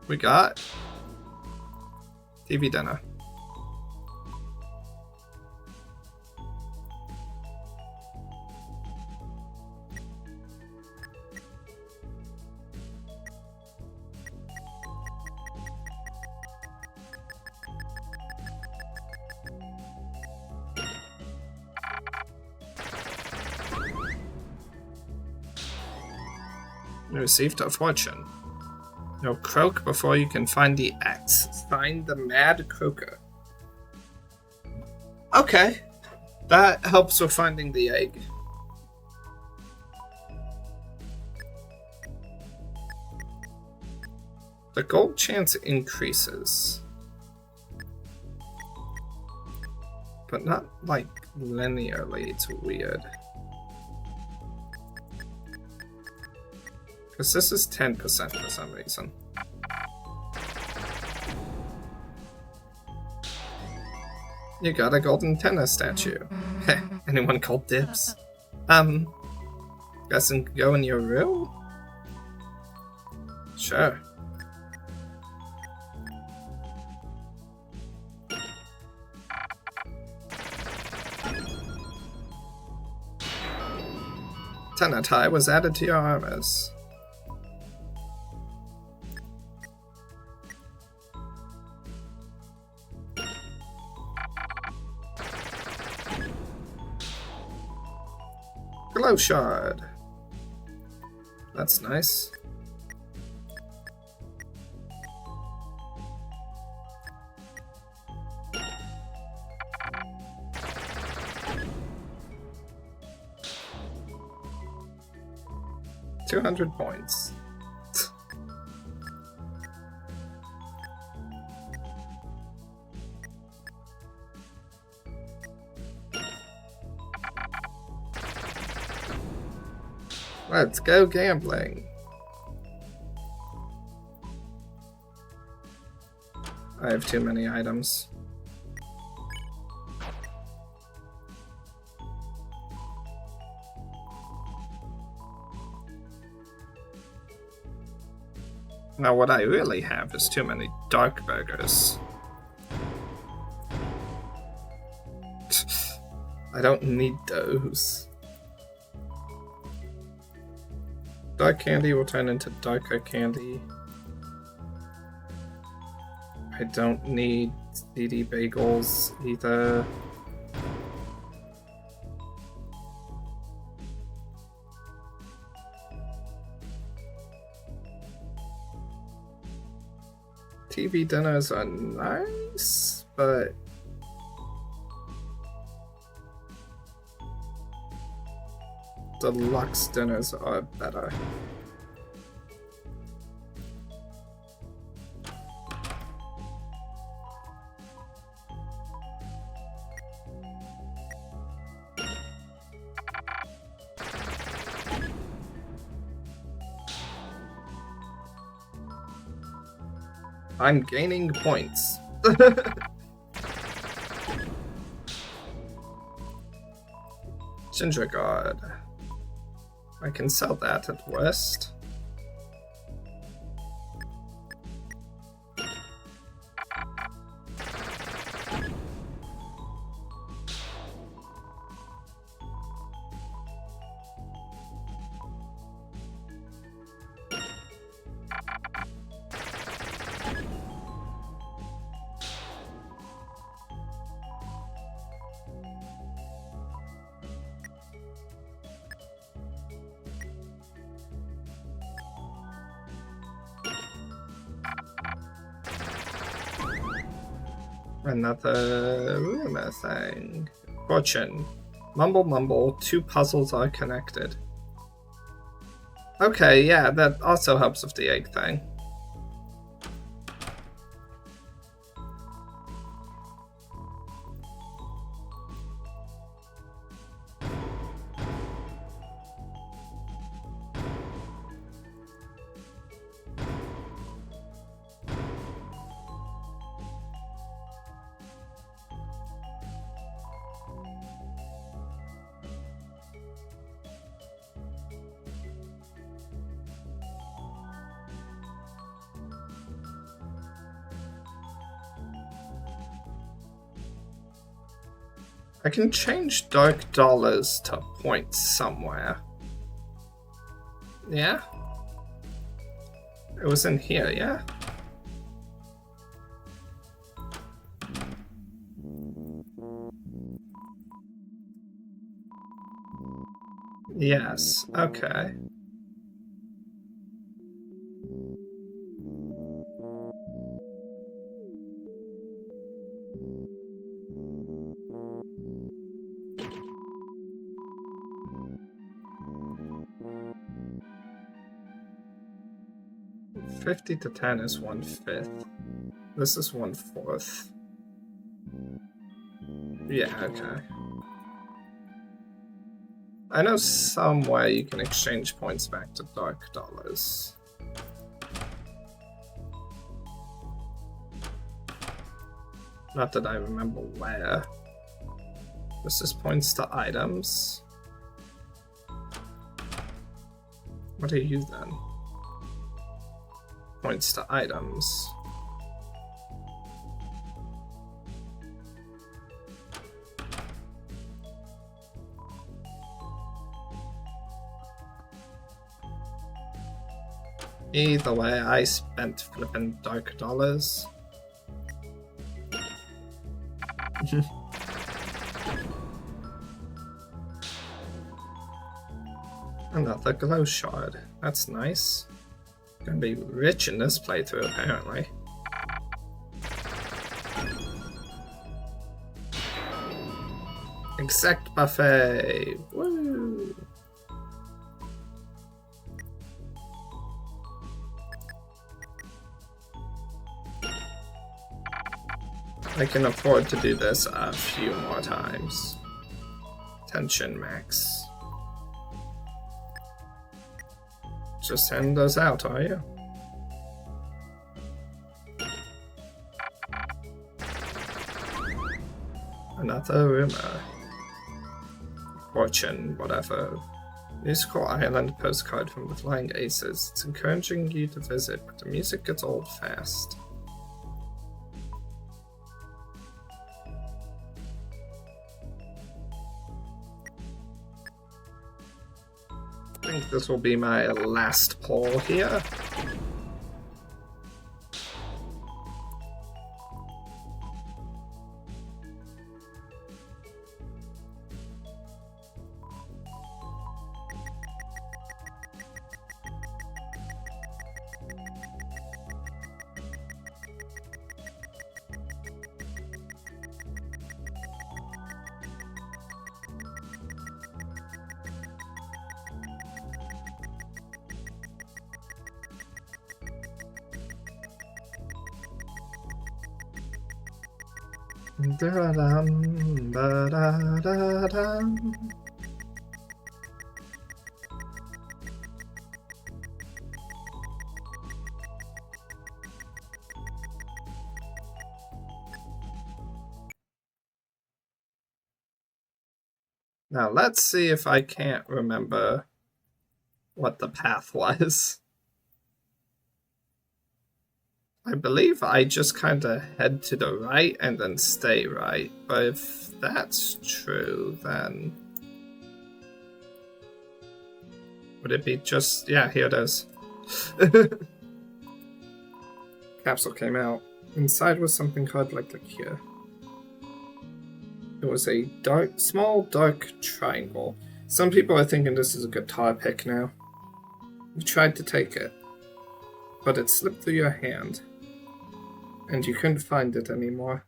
We got TV dinner. You received a fortune. You'll croak before you can find the X. Find the Mad Croaker. Okay. That helps with finding the egg. The gold chance increases. But not like linearly, it's weird. Because this is 10% for some reason. You got a golden tennis statue. Heh, anyone called dibs? Doesn't go in your room? Sure. Tenor tie was added to your armors. Glow shard. That's nice. $200 points. Let's go gambling. I have too many items. Now what I really have is too many dark burgers. I don't need those. Dark candy will turn into darker candy. I don't need CD bagels either. TV dinners are nice, but deluxe dinners are better. I'm gaining points. Ginger God. I can sell that at worst. Another rumor thing. Fortune. Mumble mumble, 2 puzzles are connected. Okay, yeah, that also helps with the egg thing. I can change dark dollars to points somewhere. Yeah? It was in here, yeah? Yes, okay. $50 to $10 is 1/5. This is 1/4. Yeah, okay. I know somewhere you can exchange points back to dark dollars. Not that I remember where. This is points to items. What are you then? Points to items. Either way, I spent flipping dark dollars. Another glow shard. That's nice. Gonna be rich in this playthrough, apparently. Exact buffet. Woo! I can afford to do this a few more times. Tension max. Just send those out, are you? Another rumor. Fortune, whatever. Musical Island postcard from the Flying Aces. It's encouraging you to visit, but the music gets old fast. I think this will be my last poll here. Da-dum, ba-da-da-dum. Now let's see if I can't remember what the path was. I believe I just kind of head to the right and then stay right, but if that's true, then would it be just, yeah, here it is. Capsule came out. Inside was something card-like here. It was a small dark triangle. Some people are thinking this is a guitar pick now. You tried to take it, but it slipped through your hand. And you couldn't find it anymore.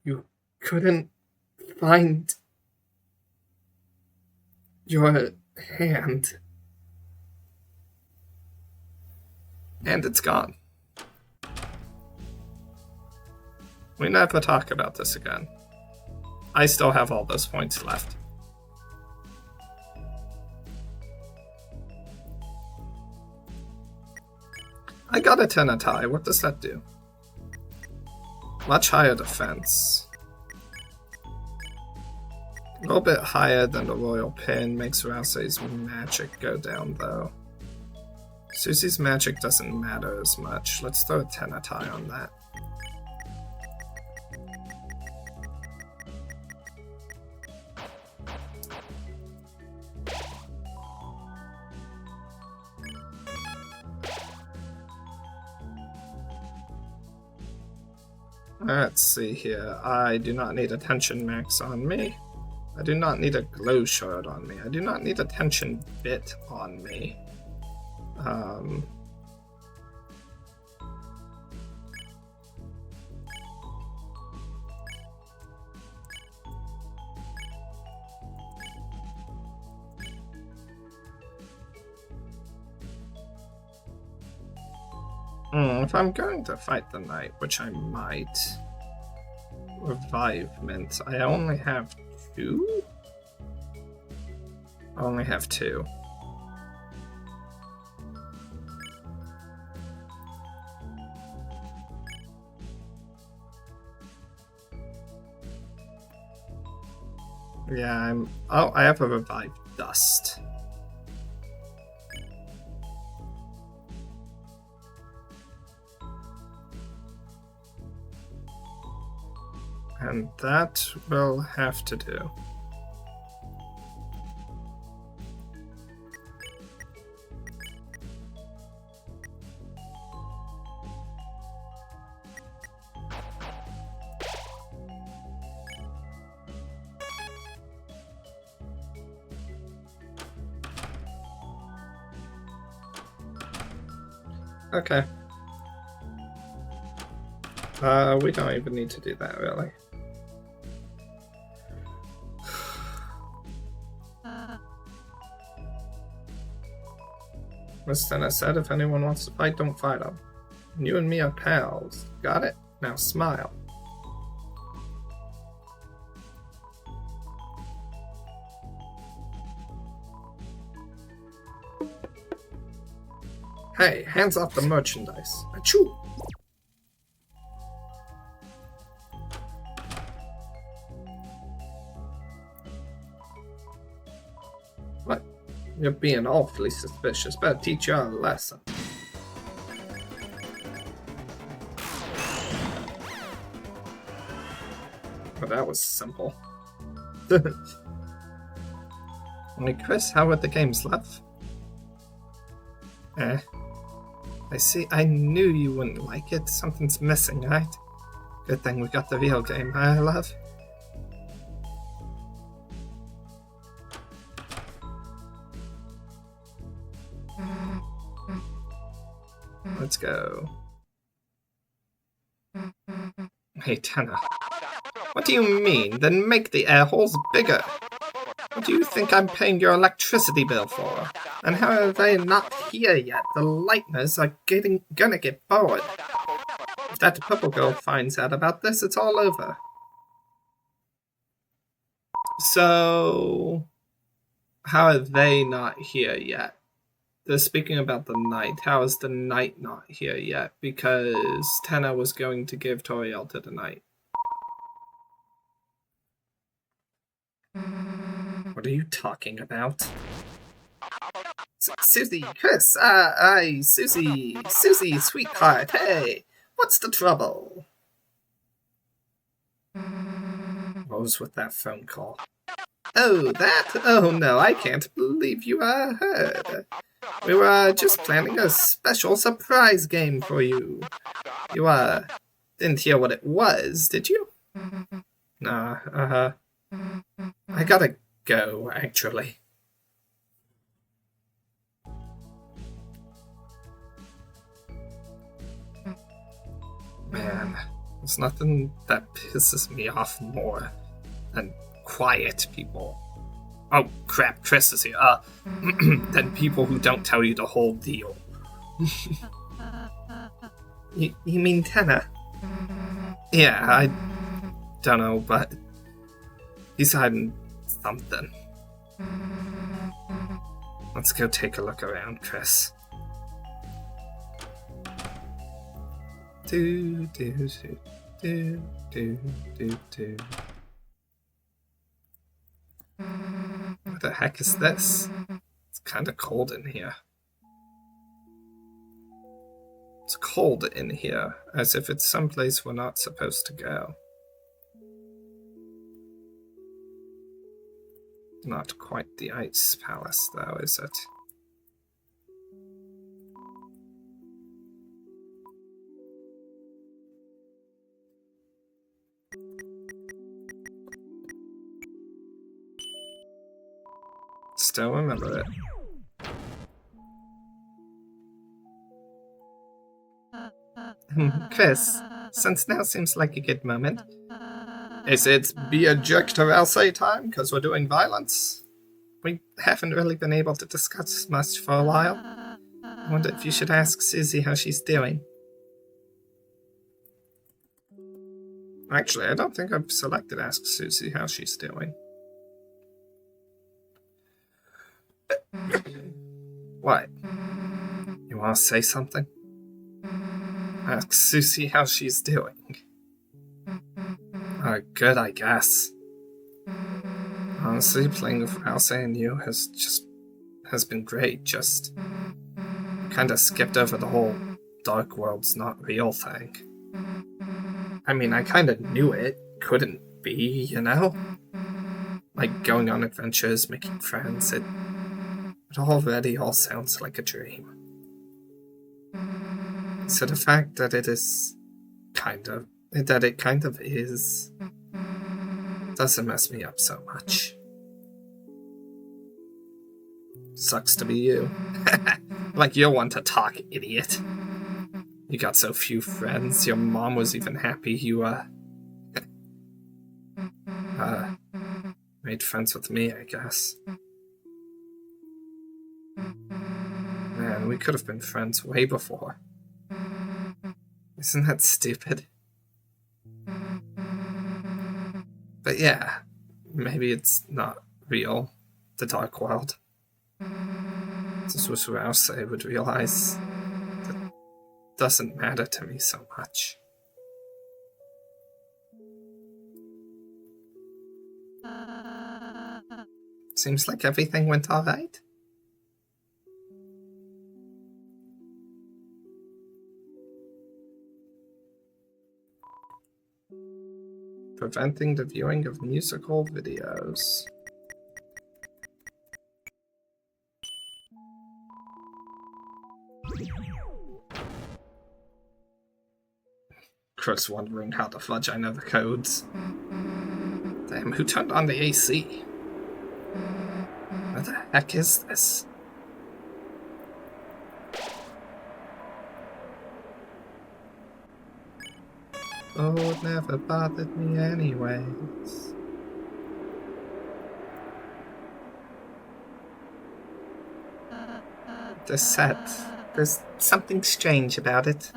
You couldn't find your hand. And it's gone. We never talk about this again. I still have all those points left. I got a 10 tie. What does that do? Much higher defense. A little bit higher than the Royal Pin. Makes Rousey's magic go down though. Susie's magic doesn't matter as much. Let's throw a 10 tie on that. Let's see here. I do not need a tension max on me. I do not need a glow shard on me. I do not need a tension bit on me. If I'm going to fight the knight, which I might, revivement, I only have 2? I only have 2. Yeah, I have a revived dust. And that will have to do. Okay. We don't even need to do that, really. Miss Tenna said if anyone wants to fight, don't fight them. You and me are pals. Got it? Now smile. Hey, hands off the merchandise. Achoo! What? You're being awfully suspicious. Better teach you a lesson. Well, that was simple. Hey, Chris, how were the games left? I see. I knew you wouldn't like it. Something's missing, right? Good thing we got the real game, huh, love? Let's go. Hey, Tenna. What do you mean? Then make the air holes bigger. What do you think I'm paying your electricity bill for? And how are they not here yet? The lighteners are gonna get bored. If that purple girl finds out about this, it's all over. So, how are they not here yet? They're speaking about the knight. How is the knight not here yet? Because Tenna was going to give Toriel to the knight. What are you talking about? Susie, Chris, Susie, sweetheart, hey, what's the trouble? What was with that phone call? Oh, that? Oh no, I can't believe you heard. We were just planning a special surprise game for you. You, didn't hear what it was, did you? Nah, I gotta go, actually. Man, there's nothing that pisses me off more than quiet people. Oh crap, Chris is here. Than people who don't tell you the whole deal. You mean Tenna? Yeah, I don't know, but he's hiding something. Let's go take a look around, Chris. Do. What the heck is this? It's kind of cold in here. It's cold in here, as if it's someplace we're not supposed to go. Not quite the Ice Palace, though, is it? still remember it. Chris, since now seems like a good moment, is it be a jerk to Ralsei time because we're doing violence? We haven't really been able to discuss much for a while. I wonder if you should ask Susie how she's doing. Actually, I don't think I've selected Ask Susie how she's doing. What? You want to say something? Ask Susie how she's doing. Good, I guess. Honestly, playing with Ralsei and you has been great. Just kind of skipped over the whole Dark World's not real thing. I mean, I kind of knew it couldn't be, you know? Like going on adventures, making friends, it already all sounds like a dream. So the fact that it kind of is, doesn't mess me up so much. Sucks to be you. Like you're one to talk, idiot. You got so few friends, your mom was even happy you, made friends with me, I guess. Man, we could have been friends way before. Isn't that stupid? But yeah, maybe it's not real, the Dark World. This was where Ralsei would realize that it doesn't matter to me so much. Seems like everything went alright. Preventing the viewing of musical videos. Chris wondering how the fudge I know the codes. Damn, who turned on the AC? What the heck is this? Oh, it never bothered me anyways. This set, there's something strange about it.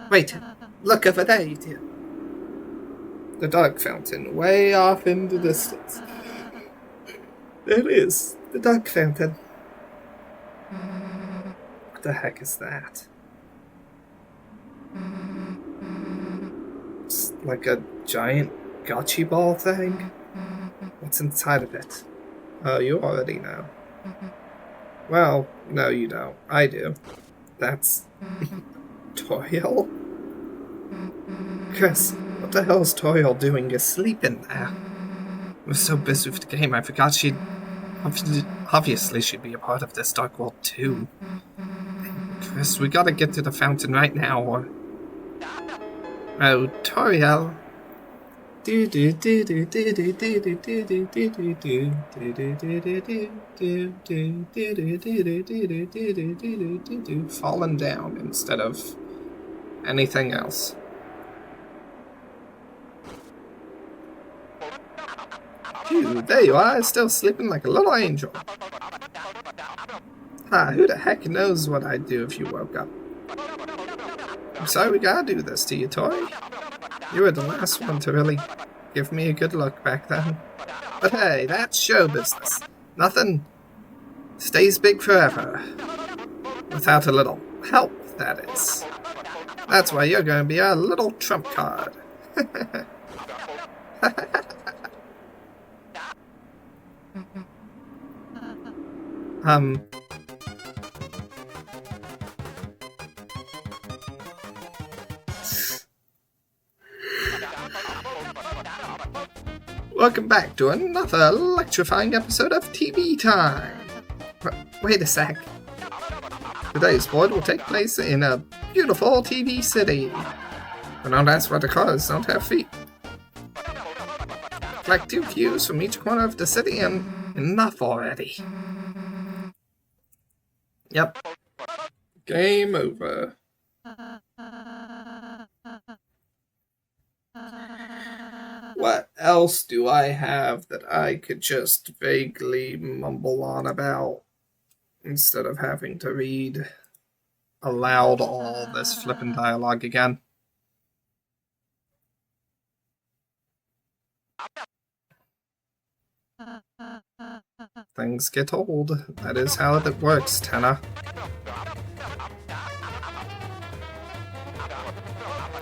Wait, look over there, you dear. The dark fountain, way off in the distance. There it is, the dark fountain. What the heck is that? It's like a giant gotchi ball thing? What's inside of it? Oh, you already know. Well, no you don't. I do. That's... Toriel? Chris, what the hell is Toriel doing asleep in there? I was so busy with the game, I forgot she'd... Obviously she'd be a part of this Dark World too. Chris, we gotta get to the fountain right now, or... Oh, Toriel. Fallen down instead of anything else. Phew, there you are, still sleeping like a little angel. Who the heck knows what I'd do if you woke up? I'm sorry we gotta do this to you, Tori. You were the last one to really give me a good look back then. But hey, that's show business. Nothing stays big forever. Without a little help, that is. That's why you're gonna be our little trump card. Welcome back to another electrifying episode of TV Time! Wait a sec. Today's VOD will take place in a beautiful TV city. But don't ask why the cars don't have feet. Like 2 views from each corner of the city and enough already. Yep. Game over. What else do I have that I could just vaguely mumble on about instead of having to read aloud all this flippin' dialogue again? Things get old. That is how it works, Tenna.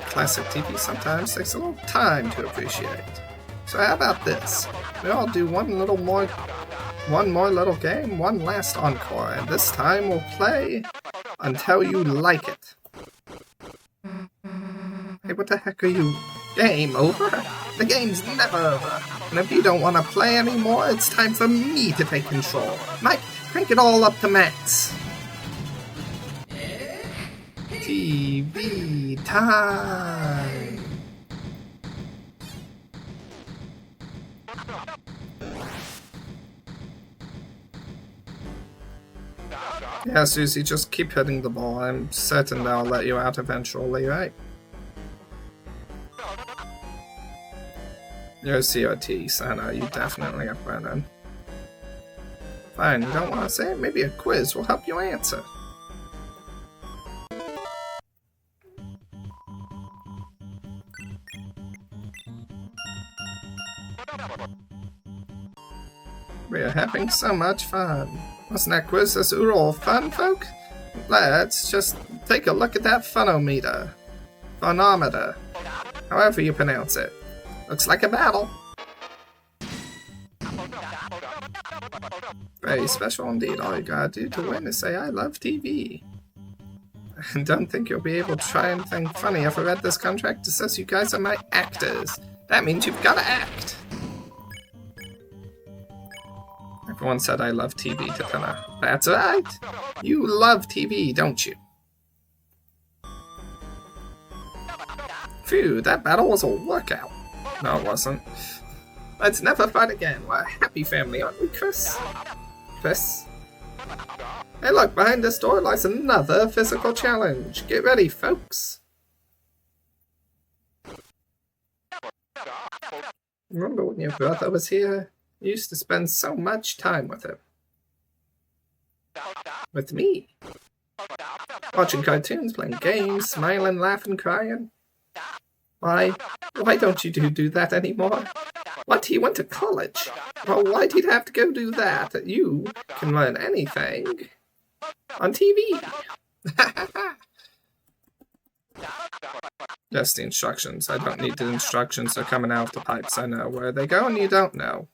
Classic TV sometimes takes a little time to appreciate. So how about this? We all do one more little game, one last encore, and this time we'll play until you like it. Hey, what the heck are you? Game over? The game's never over. And if you don't want to play anymore, it's time for me to take control. Mike, crank it all up to max. TV time! Yeah, Susie, just keep hitting the ball. I'm certain they'll let you out eventually, right? You're a CRT, Sana. You definitely have Brennan. Fine, you don't want to say it? Maybe a quiz will help you answer. We're having so much fun. Wasn't that quiz this oodle of fun, folk? Let's just take a look at that funometer. Phonometer. However you pronounce it. Looks like a battle. Very special indeed. All you gotta do to win is say, I love TV. I don't think you'll be able to try anything funny. If I read this contract, it says you guys are my actors. That means you've gotta act. Everyone said I love TV to Tenna. That's right. You love TV, don't you? Phew, that battle was a workout. No, it wasn't. Let's never fight again. We're a happy family, aren't we, Chris? Chris? Hey, look, behind this door lies another physical challenge. Get ready, folks. Remember when your brother was here? You used to spend so much time with him. With me. Watching cartoons, playing games, smiling, laughing, crying. Why don't you do that anymore? What, he went to college? Well, why'd he have to go do that? You can learn anything on TV. Just the instructions. I don't need the instructions. They're coming out of the pipes. I know where they go and you don't know.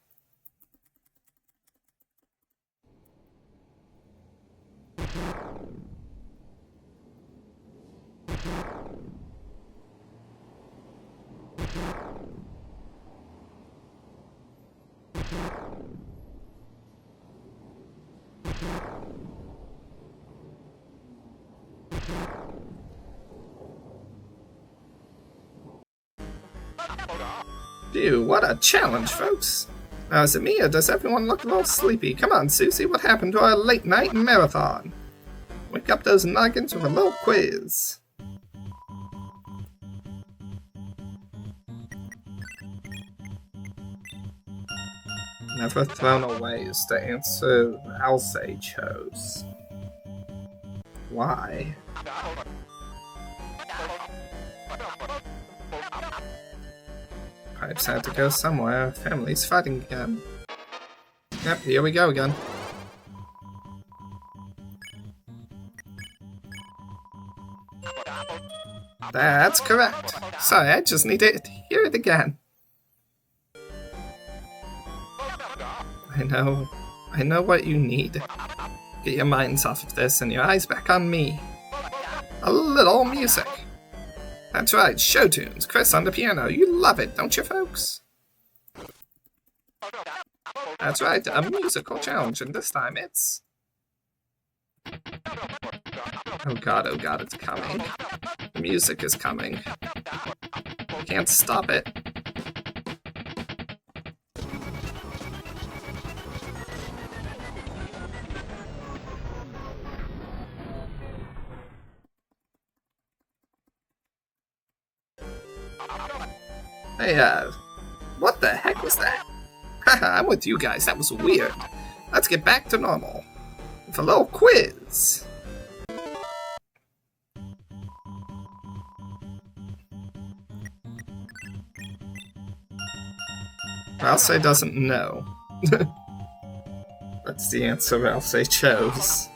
Phew, what a challenge, folks. Now, is it me or does everyone look a little sleepy? Come on, Susie, what happened to our late night marathon? Wake up those noggins with a little quiz. Never thrown away is the answer Alcé chose. Why? Pipes had to go somewhere. Family's fighting again. Yep, here we go again. That's correct. Sorry, I just need to hear it again. I know what you need. Get your minds off of this and your eyes back on me. A little music. That's right, show tunes. Chris on the piano. You love it, don't you, folks? That's right, a musical challenge, and this time it's... Oh god, it's coming. The music is coming. Can't stop it. Hey, what the heck was that? Haha, I'm with you guys, that was weird. Let's get back to normal. With a little quiz. Ralsei doesn't know. That's the answer Ralsei chose.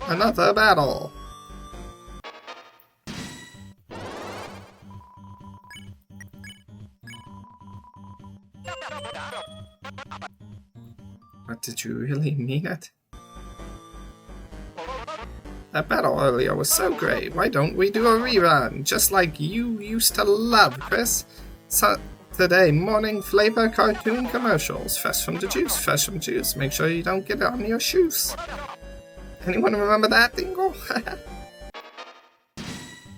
Another battle! But did you really mean it? That battle earlier was so great. Why don't we do a rerun? Just like you used to love, Chris. Saturday morning flavor cartoon commercials. Fresh from the juice, fresh from juice. Make sure you don't get it on your shoes. Anyone remember that, Dingle?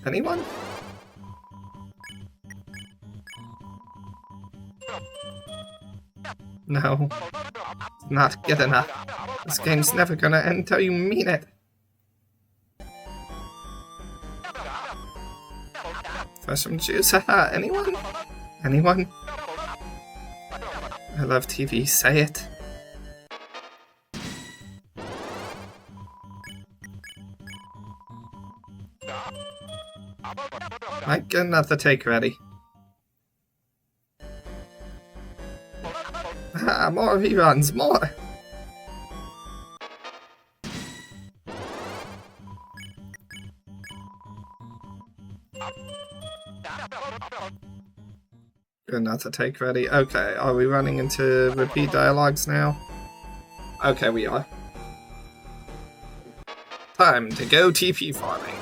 Anyone? No. Not good enough. This game's never gonna end until you mean it. Fresh from juice, haha. Anyone? Anyone? I love TV, say it. Might get another take ready. Ah, more reruns, more! Get another take ready. Okay, are we running into repeat dialogues now? Okay, we are. Time to go TP farming.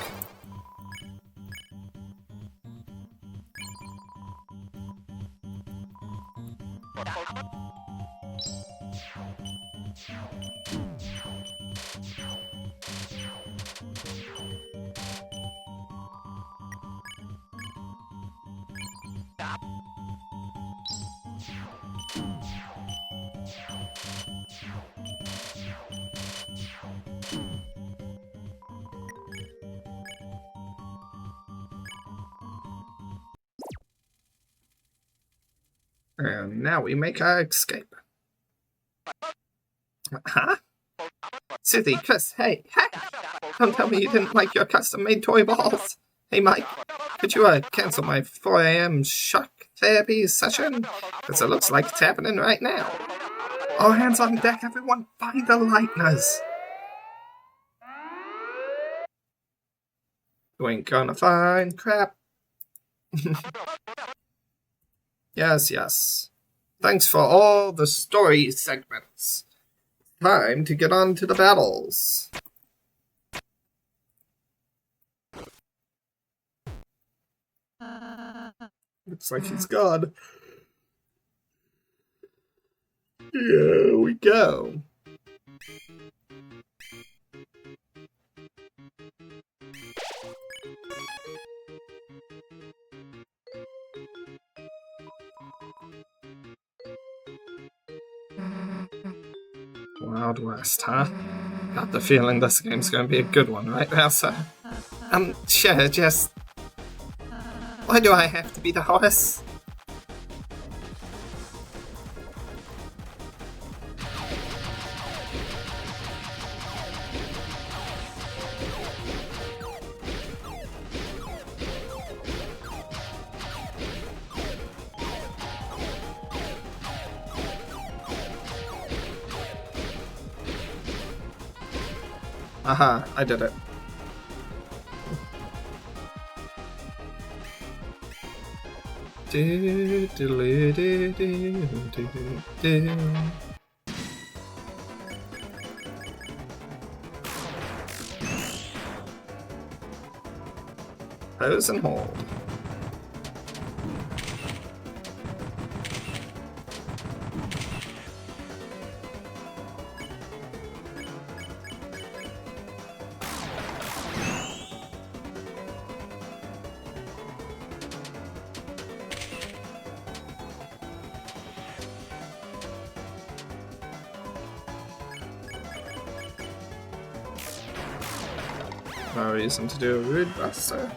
And now we make our escape. Huh? Susie, Chris, hey! Don't tell me you didn't like your custom-made toy balls! Hey Mike, could you cancel my 4 AM shock therapy session? Because it looks like it's happening right now. All hands on deck, everyone, find the lighteners! You ain't gonna find crap. Yes. Thanks for all the story segments. Time to get on to the battles. Looks like he's gone. Here we go. Wild West, huh? Got the feeling this game's gonna be a good one, right, Elsa? Sure, just... Why do I have to be the horse? Aha, I did it. Pose and hold. No reason to do a Rude Buster.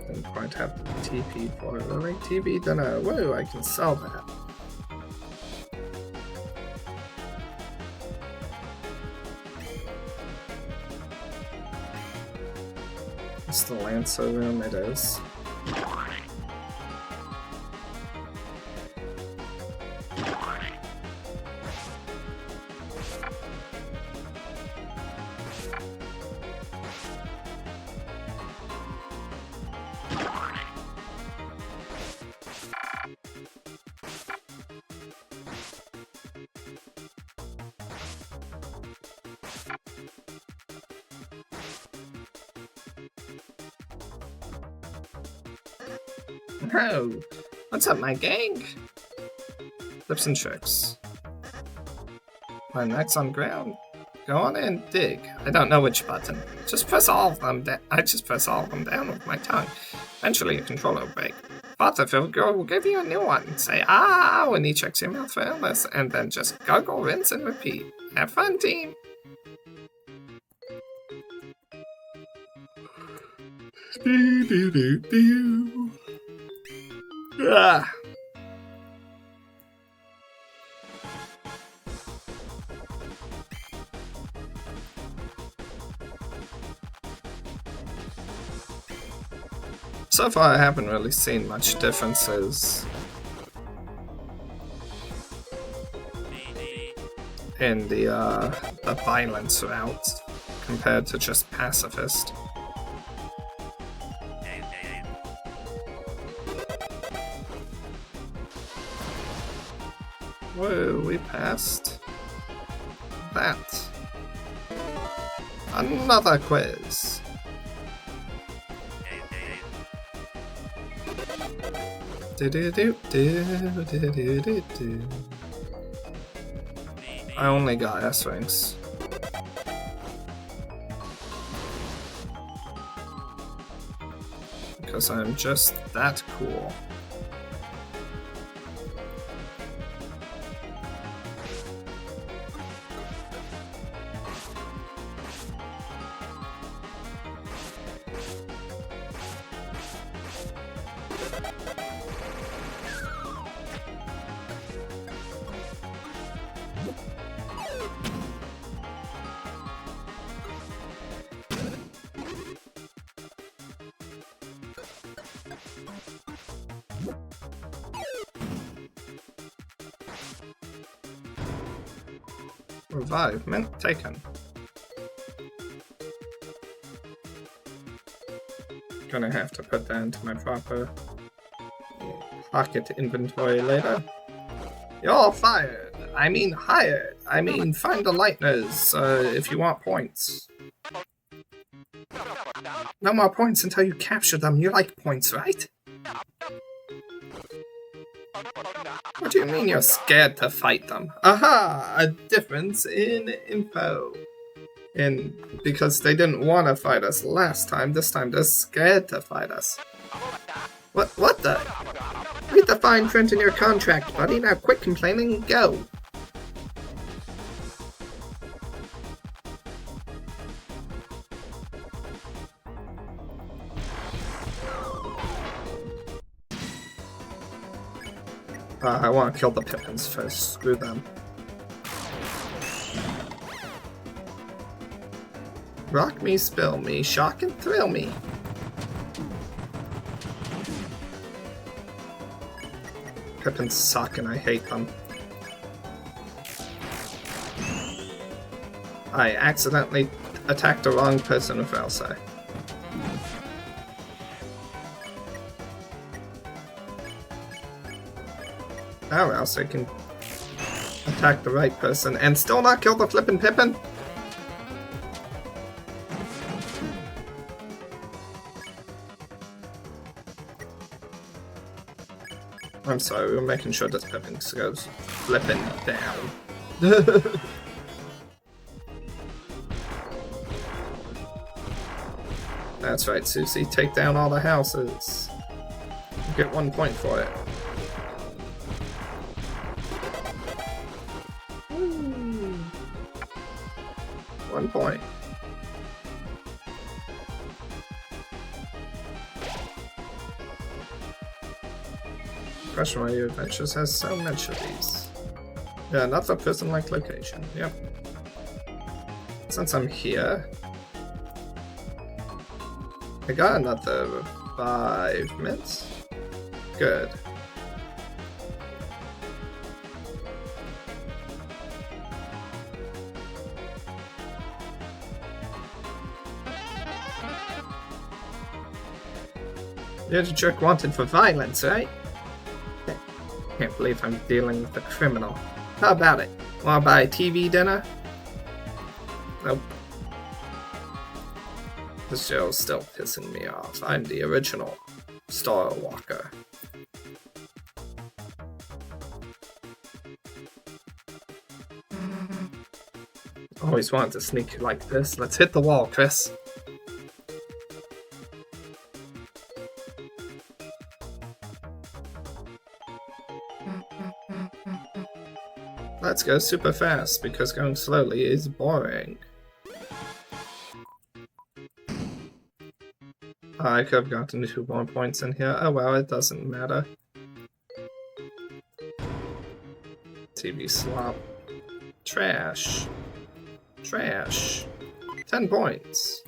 Didn't quite have TP for it, really. TP dinner. Whoa, I can sell that. It's the Lancer room, it is. Oh, what's up, my gang? Flips and tricks. My neck's on ground. Go on in, dig. I don't know which button. Just press all of them down. I just press all of them down with my tongue. Eventually, your controller will break. Butterfield Girl will give you a new one. Say ah when he checks your mouth for illness, and then just gargle, rinse, and repeat. Have fun, team. Do. Ah. So far, I haven't really seen much differences in the violence route compared to just pacifist. Whoa, we passed that. Another quiz. I only got S ranks. Because I'm just that cool. Revive, mint taken. Gonna have to put that into my proper pocket inventory later. You're fired! I mean hired! I mean find the lighteners if you want points. No more points until you capture them. You like points, right? What do you mean you're scared to fight them? Aha! A difference in info. Because they didn't want to fight us last time, this time they're scared to fight us. What the? Read the fine print in your contract, buddy. Now quit complaining and go. I want to kill the Pippins first. Screw them. Rock me, spill me, shock and thrill me. Pippins suck and I hate them. I accidentally attacked the wrong person with Elsa. Or else I can attack the right person and still not kill the flippin' Pippin? I'm sorry, we're making sure this Pippin goes flippin' down. That's right, Susie, take down all the houses. You get 1 point for it. 1 point. Question why your adventures has so much of these. Yeah, another prison-like location. Yep. Since I'm here, I got another 5 minutes. Good. You're the jerk wanted for violence, right? Can't believe I'm dealing with a criminal. How about it? Wanna buy a TV dinner? Nope. This show's still pissing me off. I'm the original Star Walker. Always wanted to sneak like this. Let's hit the wall, Chris. Let's go super fast, because going slowly is boring. I could have gotten 2 more points in here. Oh well, it doesn't matter. TV slop. Trash. Trash. 10 points.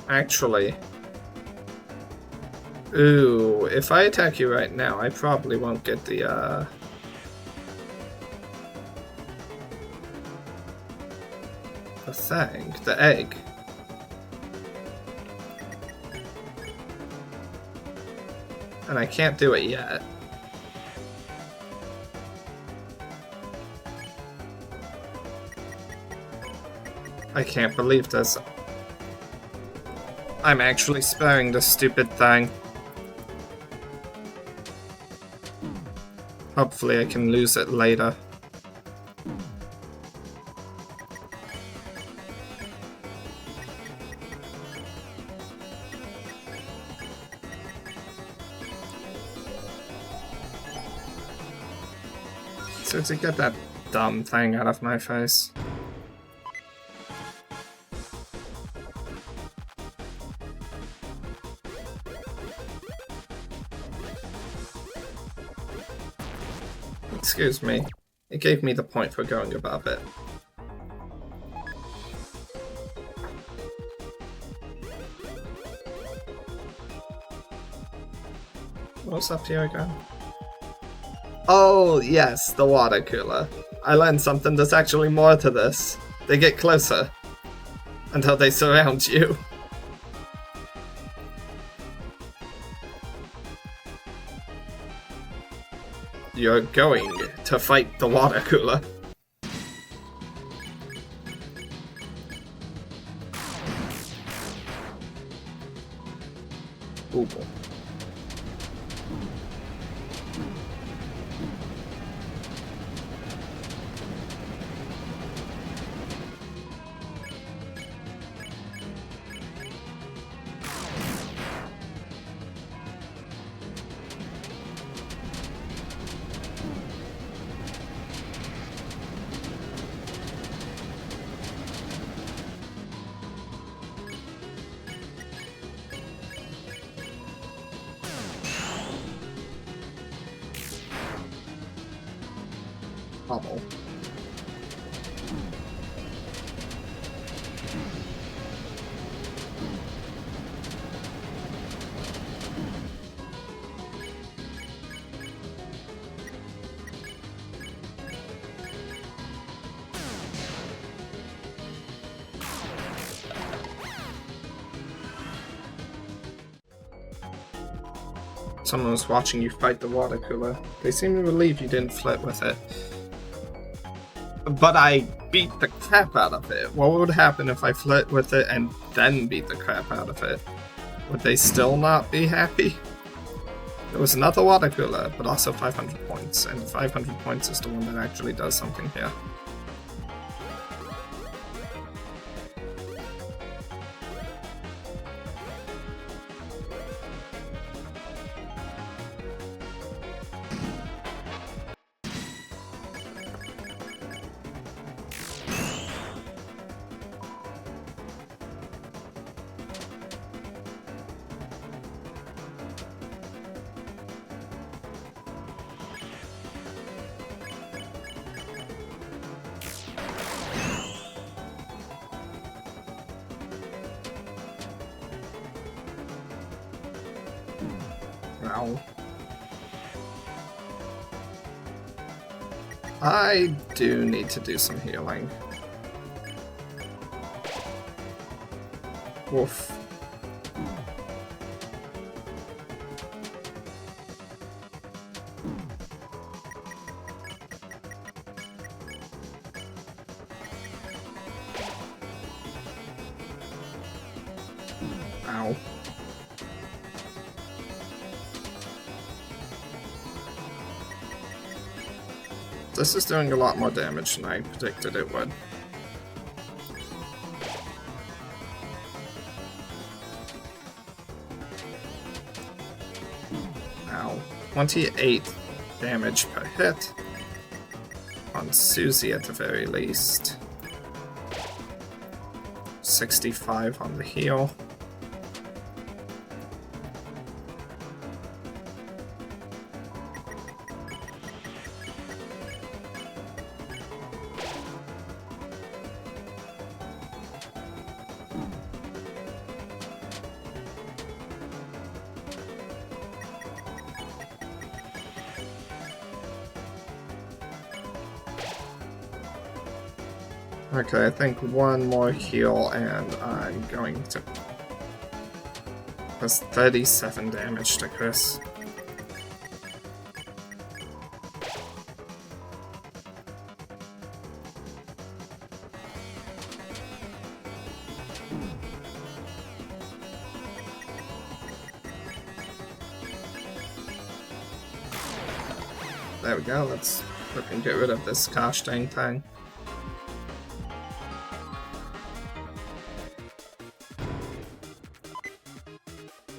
Actually. Ooh, if I attack you right now, I probably won't get the, thing, the egg. And I can't do it yet. I can't believe this. I'm actually sparing this stupid thing. Hopefully I can lose it later. So to get that dumb thing out of my face. Excuse me. It gave me the point for going above it. What's up here again? Oh, yes, the water cooler. I learned something. There's actually more to this. They get closer until they surround you. You're going to fight the water cooler. Ooh. Bubble. Someone was watching you fight the water cooler. They seem to believe you didn't flirt with it. But I beat the crap out of it. What would happen if I flirt with it and then beat the crap out of it? Would they still not be happy? There was another water cooler, but also 500 points. And 500 points is the one that actually does something here. Ow. I do need to do some healing. Woof. Ow. This is doing a lot more damage than I predicted it would. Ow. 28 damage per hit. On Susie at the very least. 65 on the heal. Okay, I think one more heal and I'm going to... That's 37 damage to Chris. There we go, let's fucking get rid of this gosh dang thing.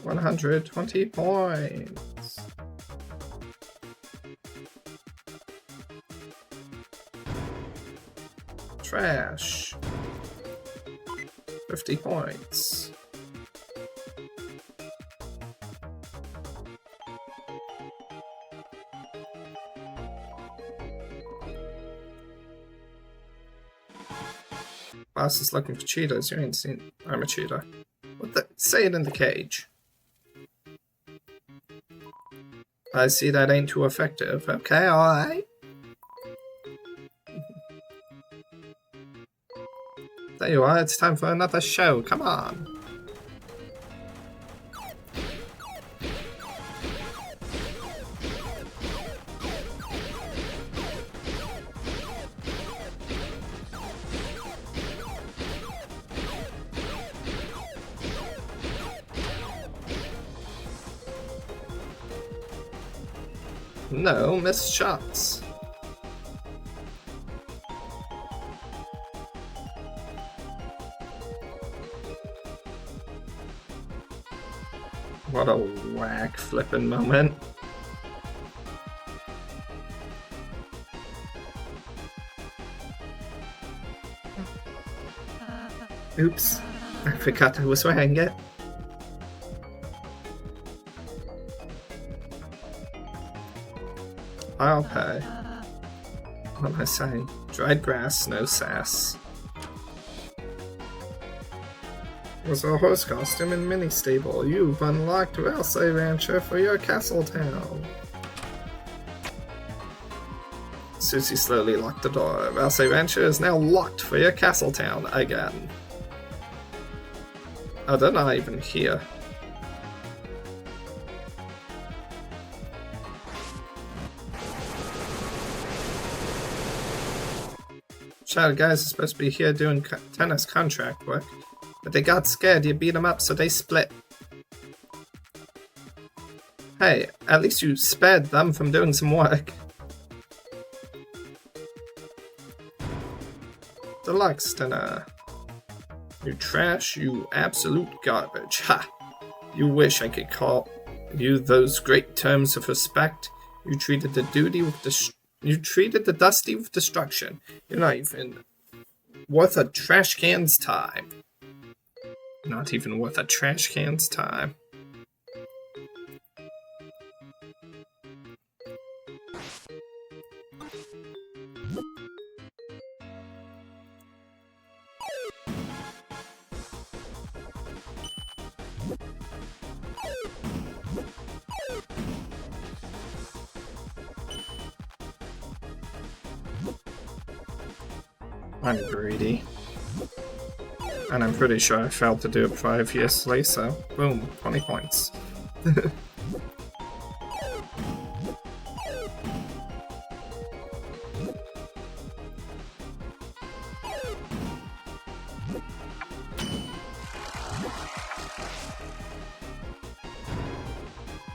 $120 points. Trash. 50 points. Boss is looking for cheetahs. You ain't seen. I'm a cheetah. What the? Say it in the cage. I see that ain't too effective. Okay, alright. There you are, it's time for another show. Come on. No missed shots. What a whack flippin' moment. Oops, I forgot I was wearing it. I'll pay. What am I saying? Dried grass, no sass. Was a horse costume in mini stable. You've unlocked Ralsei Rancher for your castle town. Susie slowly locked the door. Ralsei Rancher is now locked for your castle town again. Oh, they're not even here. Shadow guys are supposed to be here doing tennis contract work, but they got scared you beat them up, so they split. Hey, at least you spared them from doing some work. Deluxe dinner. You trash, you absolute garbage. Ha! You wish I could call you those great terms of respect. You treated the dusty with destruction. You're not even worth a trash can's time. Not even worth a trash can's time. I'm greedy. And I'm pretty sure I failed to do it previously, so boom, 20 points.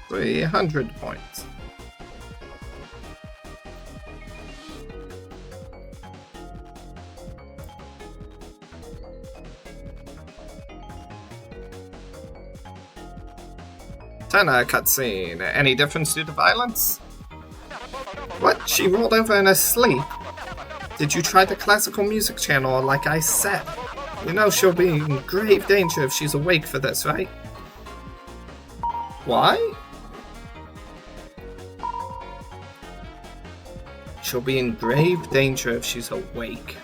$300 points. Turner cutscene. Any difference due to violence? What? She rolled over in her sleep. Did you try the classical music channel like I said? You know she'll be in grave danger if she's awake for this, right? Why? She'll be in grave danger if she's awake.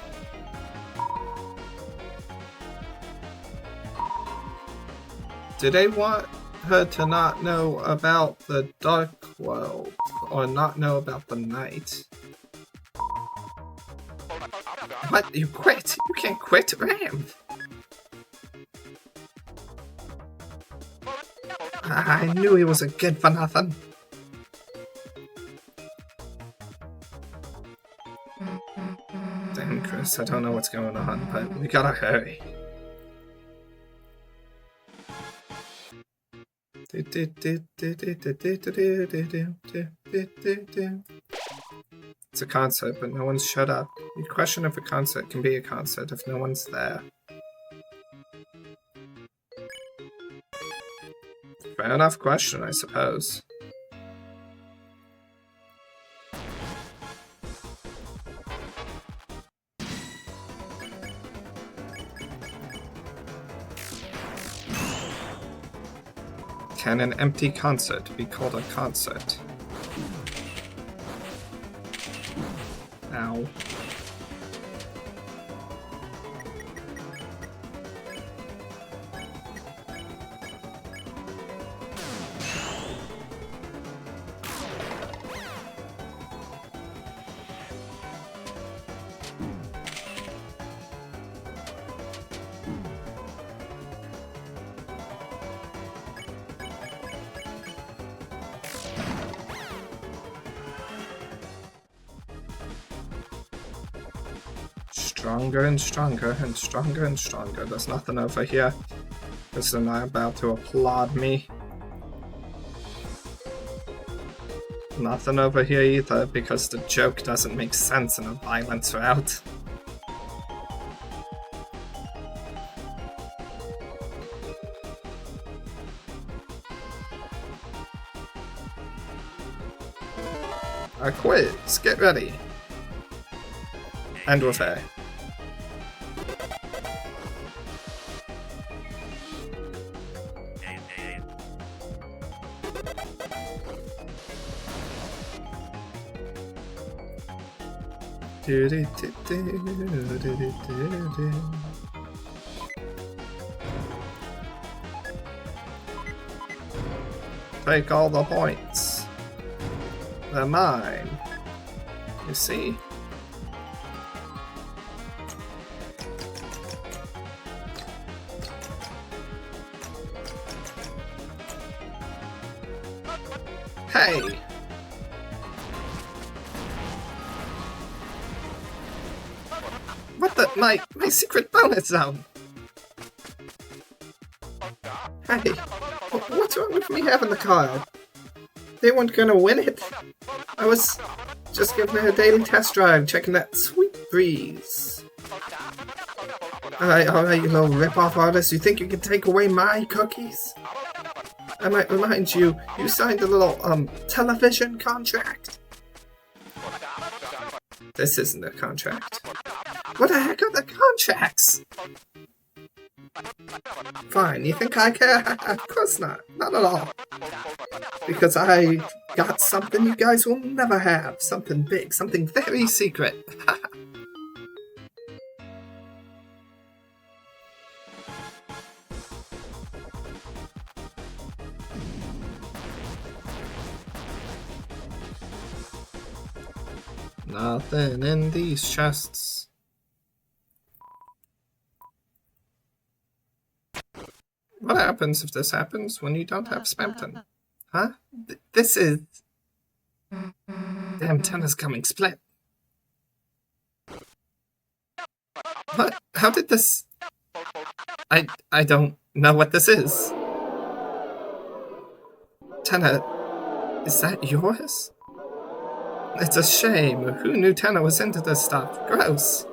Do they want her to not know about the dark world or not know about the night? What? You quit? You can't quit, Ram! I knew he was a good for nothing. Damn, Chris, I don't know what's going on, but we gotta hurry. It's a concert, but no one's shut up. You question if a concert can be a concert if no one's there. Fair enough question, I suppose. Can an empty concert be called a concert? Ow. Stronger and stronger and stronger and stronger. There's nothing over here. This is not about to applaud me. Nothing over here either, because the joke doesn't make sense in a violence route. A quiz. Get ready. End with A. Take all the points. They're mine. You see? Hey! What the? My secret bonus zone! Hey! What's wrong with me having the card? They weren't gonna win it. I was just giving it a daily test drive, checking that sweet breeze. Alright, you little rip-off artist, you think you can take away my cookies? I might remind you, you signed a little, television contract. This isn't a contract. What the heck are the contracts? Fine, you think I care? Of course not. Not at all. Because I got something you guys will never have. Something big, something very secret. Nothing in these chests. happens if this happens when you don't have Spamton? Huh? This is... Damn, Tenna's coming split. What? How did this... I don't know what this is. Tenna, is that yours? It's a shame. Who knew Tenna was into this stuff? Gross.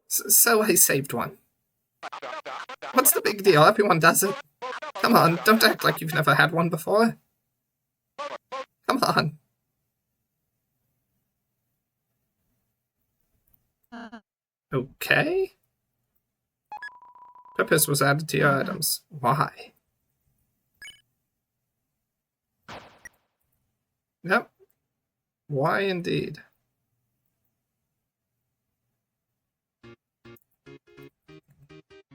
So I saved one. What's the big deal? Everyone does it. Come on, don't act like you've never had one before. Come on. Okay. Purpose was added to your items. Why? Yep. Why indeed?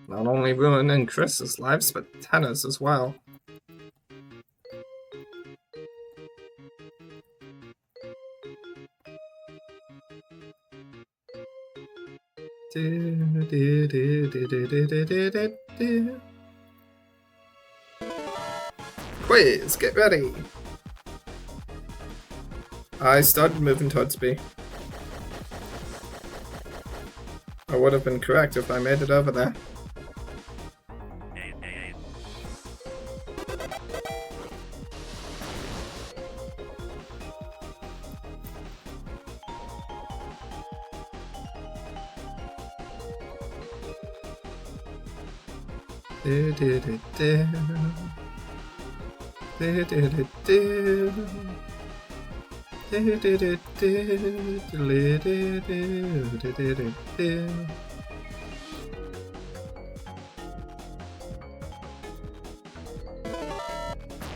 Not only ruining Chris's lives, but Tenna's as well. Quiz, get ready. I started moving towards B. I would have been correct if I made it over there.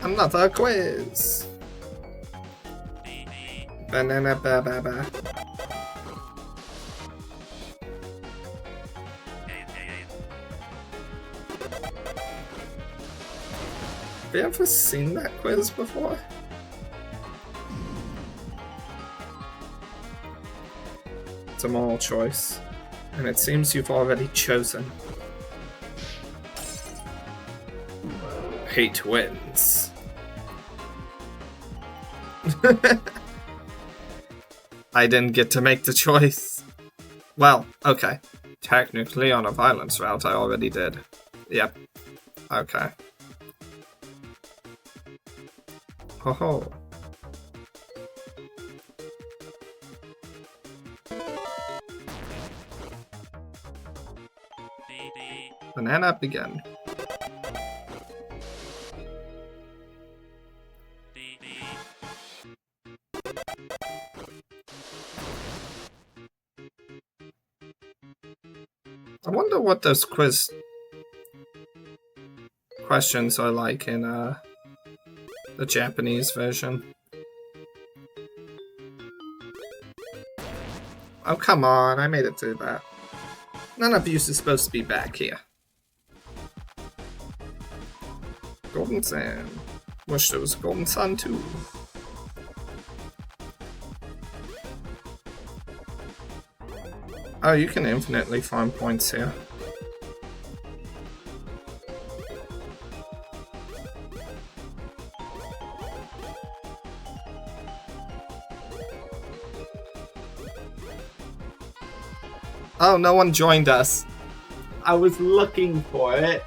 Another quiz. Banana ba ba ba. Have you ever seen that quiz before? It's a moral choice, and it seems you've already chosen. Hate wins. I didn't get to make the choice. Well, okay. Technically, on a violence route, I already did. Yep. Okay. Ho ho. Banana begin. I wonder what those quiz questions are like in the Japanese version. Oh, come on, I made it through that. None of you is supposed to be back here. Golden Sand. Wish there was a Golden Sun too. Oh, you can infinitely farm points here. Oh, no one joined us. I was looking for it,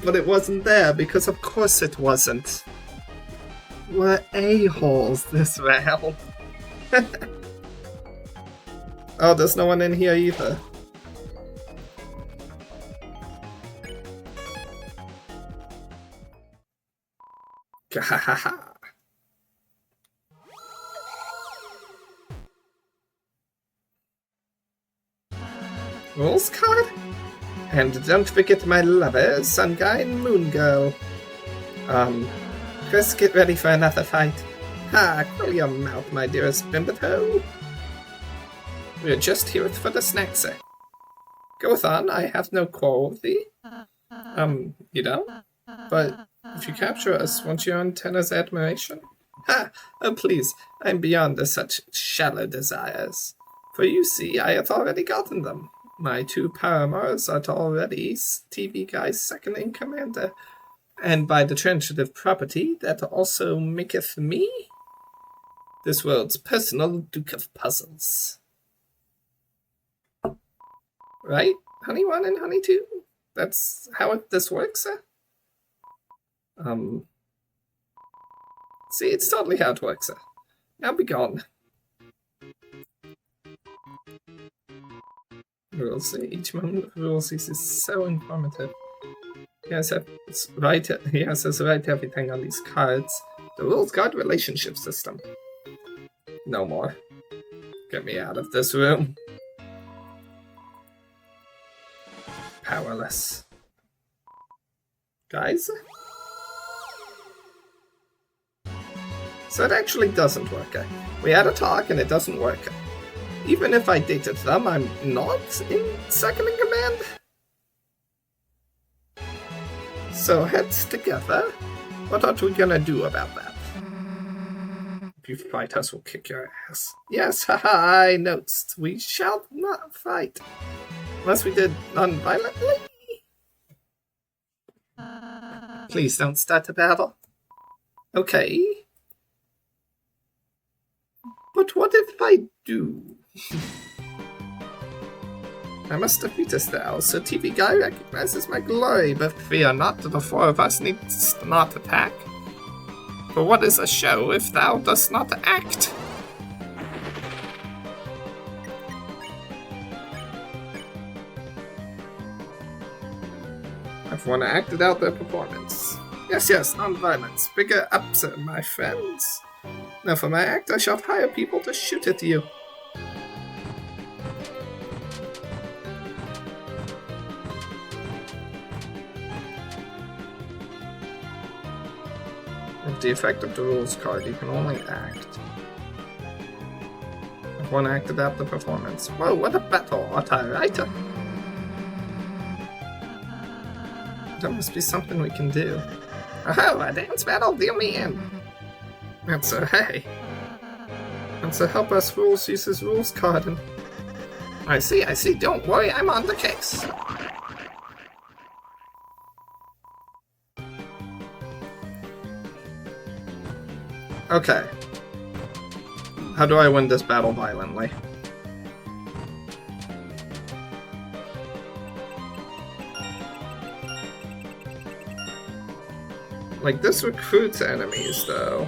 but it wasn't there because of course it wasn't. We're a-holes this round. Oh, there's no one in here either. Gahahaha. Rules card? And don't forget my lover, Sun Guy and Moon Girl. Chris, get ready for another fight. Ha, cool your mouth, my dearest Bimbito. We're just here for the snack set. Goeth on, I have no quarrel with thee. You don't? But if you capture us, won't you earn Tenna's admiration? Ha! Oh please, I'm beyond such shallow desires. For you see, I have already gotten them. My 2 paramours are already TV Guy's second in commander. And by the transitive property, that also maketh me this world's personal Duke of Puzzles. Right? Honey 1 and Honey 2? That's how this works, See, it's totally how it works, Now be gone. Rules. Each moment of rules is so informative. He has right everything on these cards. The rules guard relationship system. No more. Get me out of this room. Powerless. Guys? So it actually doesn't work. We had a talk and it doesn't work. Even if I dated them, I'm not in second in command. So heads together. What are we gonna do about that? If you fight us, we'll kick your ass. Yes, haha, I noticed. We shall not fight. Unless we did non-violently. Please don't start a battle. Okay. But what if I do? I must defeat us now, so TV Guy recognizes my glory, but fear not, the 4 of us need not attack. For what is a show if thou dost not act? Everyone acted out their performance. Yes, non-violence. Bigger ups, my friends. Now for my act, I shall hire people to shoot at you. With the effect of the rules card, you can only act. If one acted out the performance. Whoa, what a battle, Otter. There must be something we can do. Oh, a dance battle? Deal me in. That's hey. That's a help us rules uses rules card. And I see. Don't worry, I'm on the case. Okay. How do I win this battle violently? Like, this recruits enemies, though.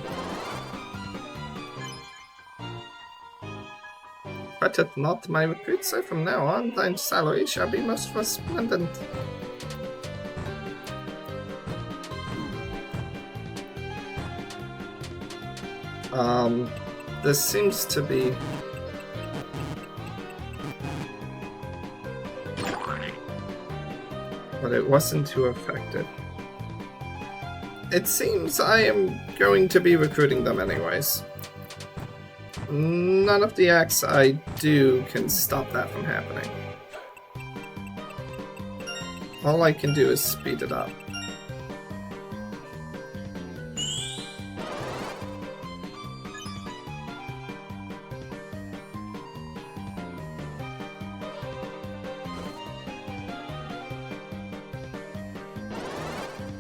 Fretted not my recruits, so from now on, thine salary shall be most resplendent. This seems to be... But it wasn't too effective. It seems I am going to be recruiting them anyways. None of the acts I do can stop that from happening. All I can do is speed it up.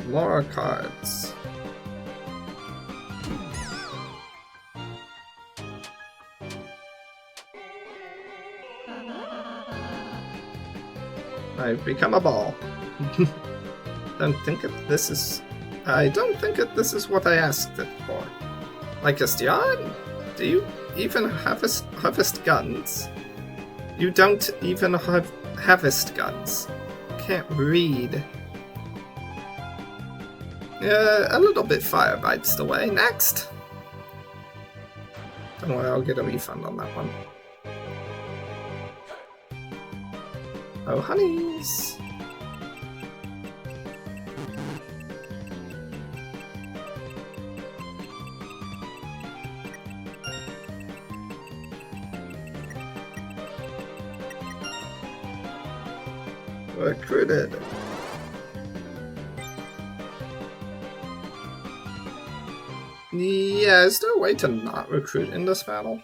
More cards. I've become a ball. I don't think this is what I asked it for. Like a Stian? Do you even harvest guns? You don't even harvest guns. Can't read. A little bit fire bites the way. Next! Don't worry, I'll get a refund on that one. Oh, honeys! Recruited. Yeah, is there a way to not recruit in this battle?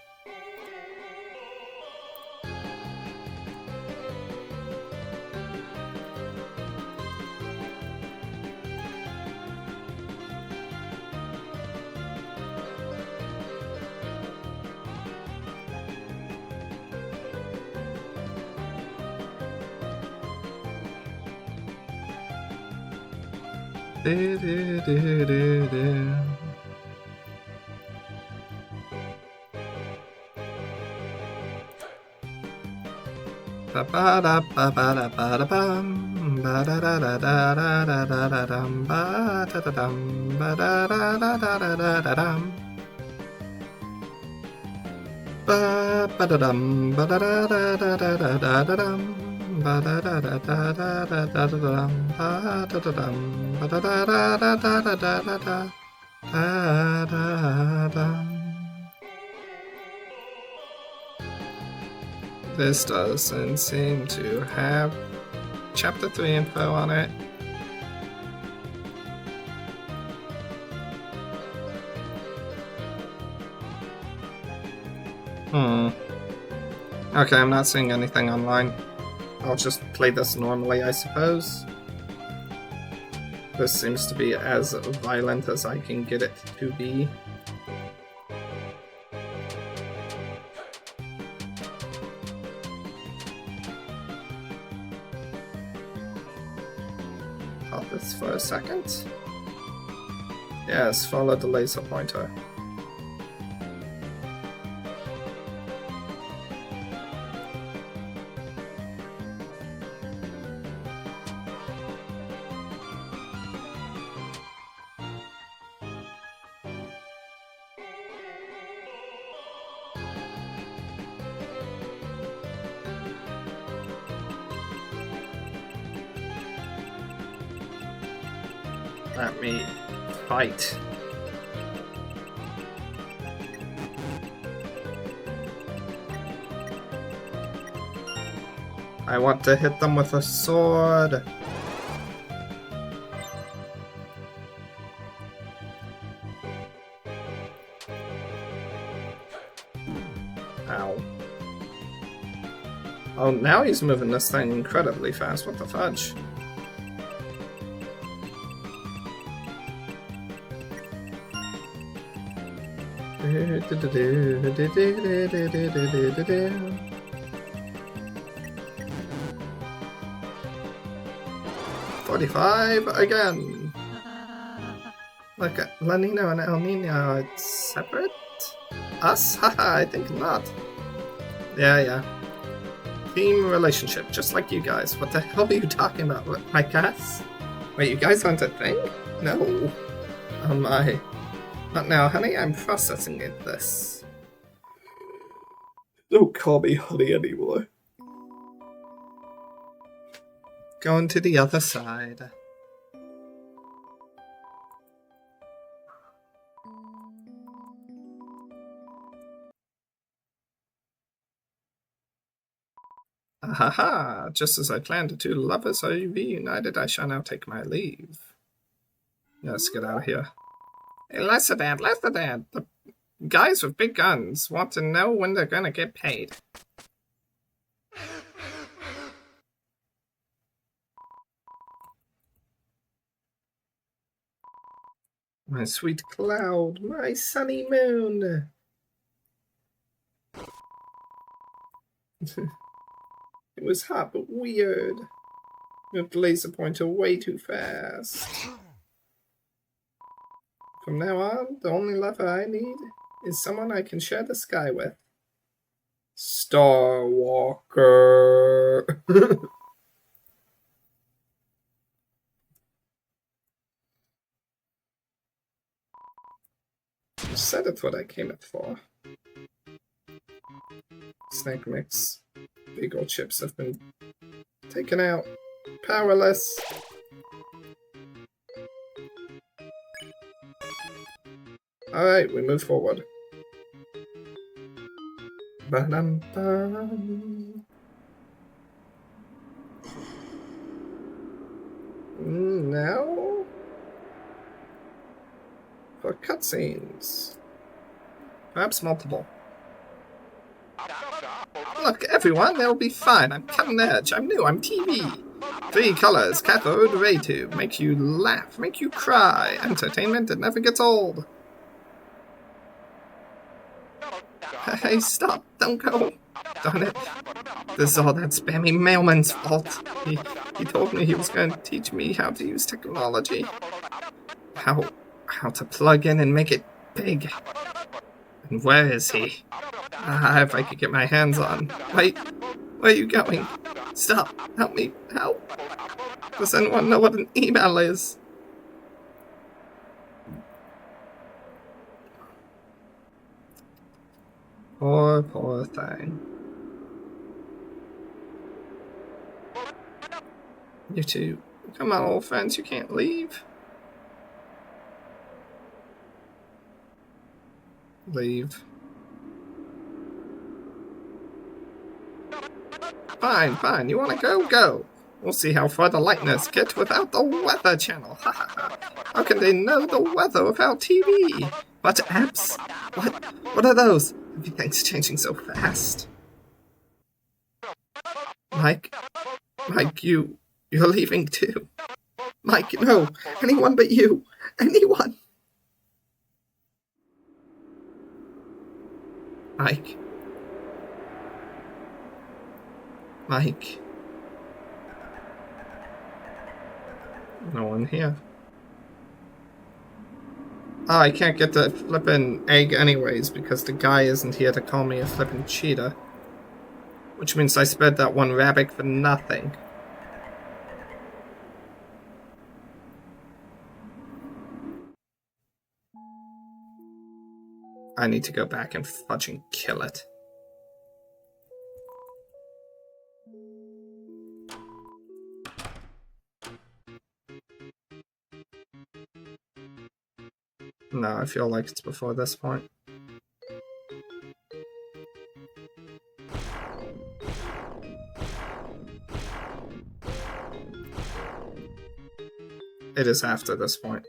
This doesn't seem to have Chapter 3 info on it. Okay, I'm not seeing anything online. I'll just play this normally, I suppose. This seems to be as violent as I can get it to be. Hold this for a second. Yes, follow the laser pointer. Let me fight. I want to hit them with a sword. Ow. Oh, now he's moving this thing incredibly fast. What the fudge? $45 again. Look, La Nina and El Nino are separate? Us? Haha, I think not. Yeah. Team relationship, just like you guys. What the hell are you talking about? Like us? Wait, you guys aren't a thing? No. Oh my. Not now, honey. I'm processing this. Don't call me honey anymore. Going to the other side. Ahaha! Just as I planned, the two lovers are reunited. I shall now take my leave. Let's get out of here. Hey, Lesser Dad! The guys with big guns want to know when they're gonna get paid. My sweet cloud, my sunny moon. It was hot but weird. Moved the laser pointer way too fast. From now on, the only lover I need is someone I can share the sky with. Star Walker. You said it's what I came it for. Snack mix. Big old chips have been taken out. Powerless. Alright, we move forward. Ba-dum-bum. Now? For cutscenes. Perhaps multiple. Look, everyone, they'll be fine. I'm cutting edge. I'm new. I'm TV. 3 colors. Cathode ray tube. Make you laugh. Make you cry. Entertainment that never gets old. Hey, stop. Don't go. Darn it. This is all that spammy mailman's fault. He told me he was going to teach me how to use technology. how to plug in and make it big. And where is he? If I could get my hands on. Wait, where are you going? Stop! Help me! Help! Does anyone know what an email is? Poor thing. You two, come on, old friends, you can't leave. Leave. Fine, you wanna go? Go! We'll see how far the lightners get without the weather channel. How can they know the weather without TV? What apps? What are those? Everything's changing so fast. Mike, you're leaving too. Mike, no, anyone but you. Anyone. Mike. No one here. Oh, I can't get the flippin' egg anyways because the guy isn't here to call me a flippin' cheater. Which means I spared that one rabbit for nothing. I need to go back and fudging kill it. No, I feel like it's before this point. It is after this point.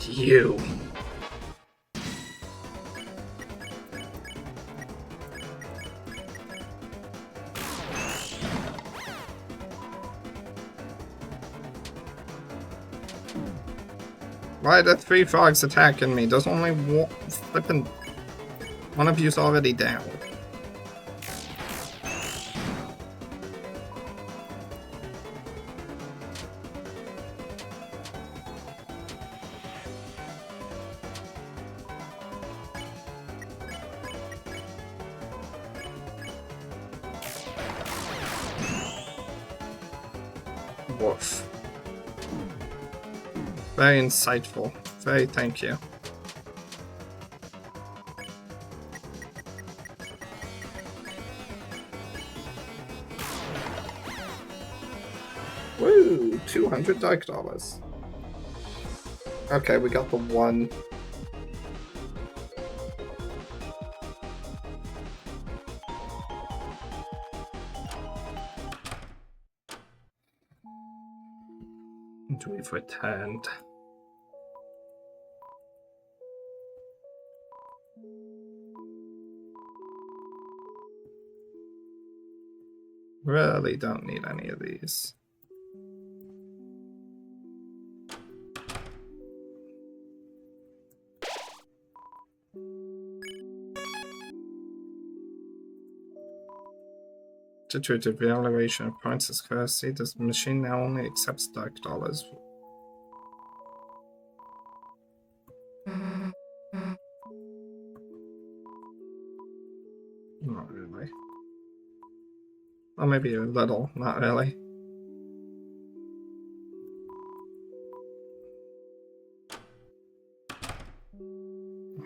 You. Why are the 3 frogs attacking me? There's only one flippin'. One of you's already down. Woof. Very insightful. Very thank you. Woo! $200 dark. Okay, we got the one. And we've returned. Really don't need any of these. Due to the evaluation of points as currency, this machine now only accepts dark dollars. Not really. Or maybe a little, not really.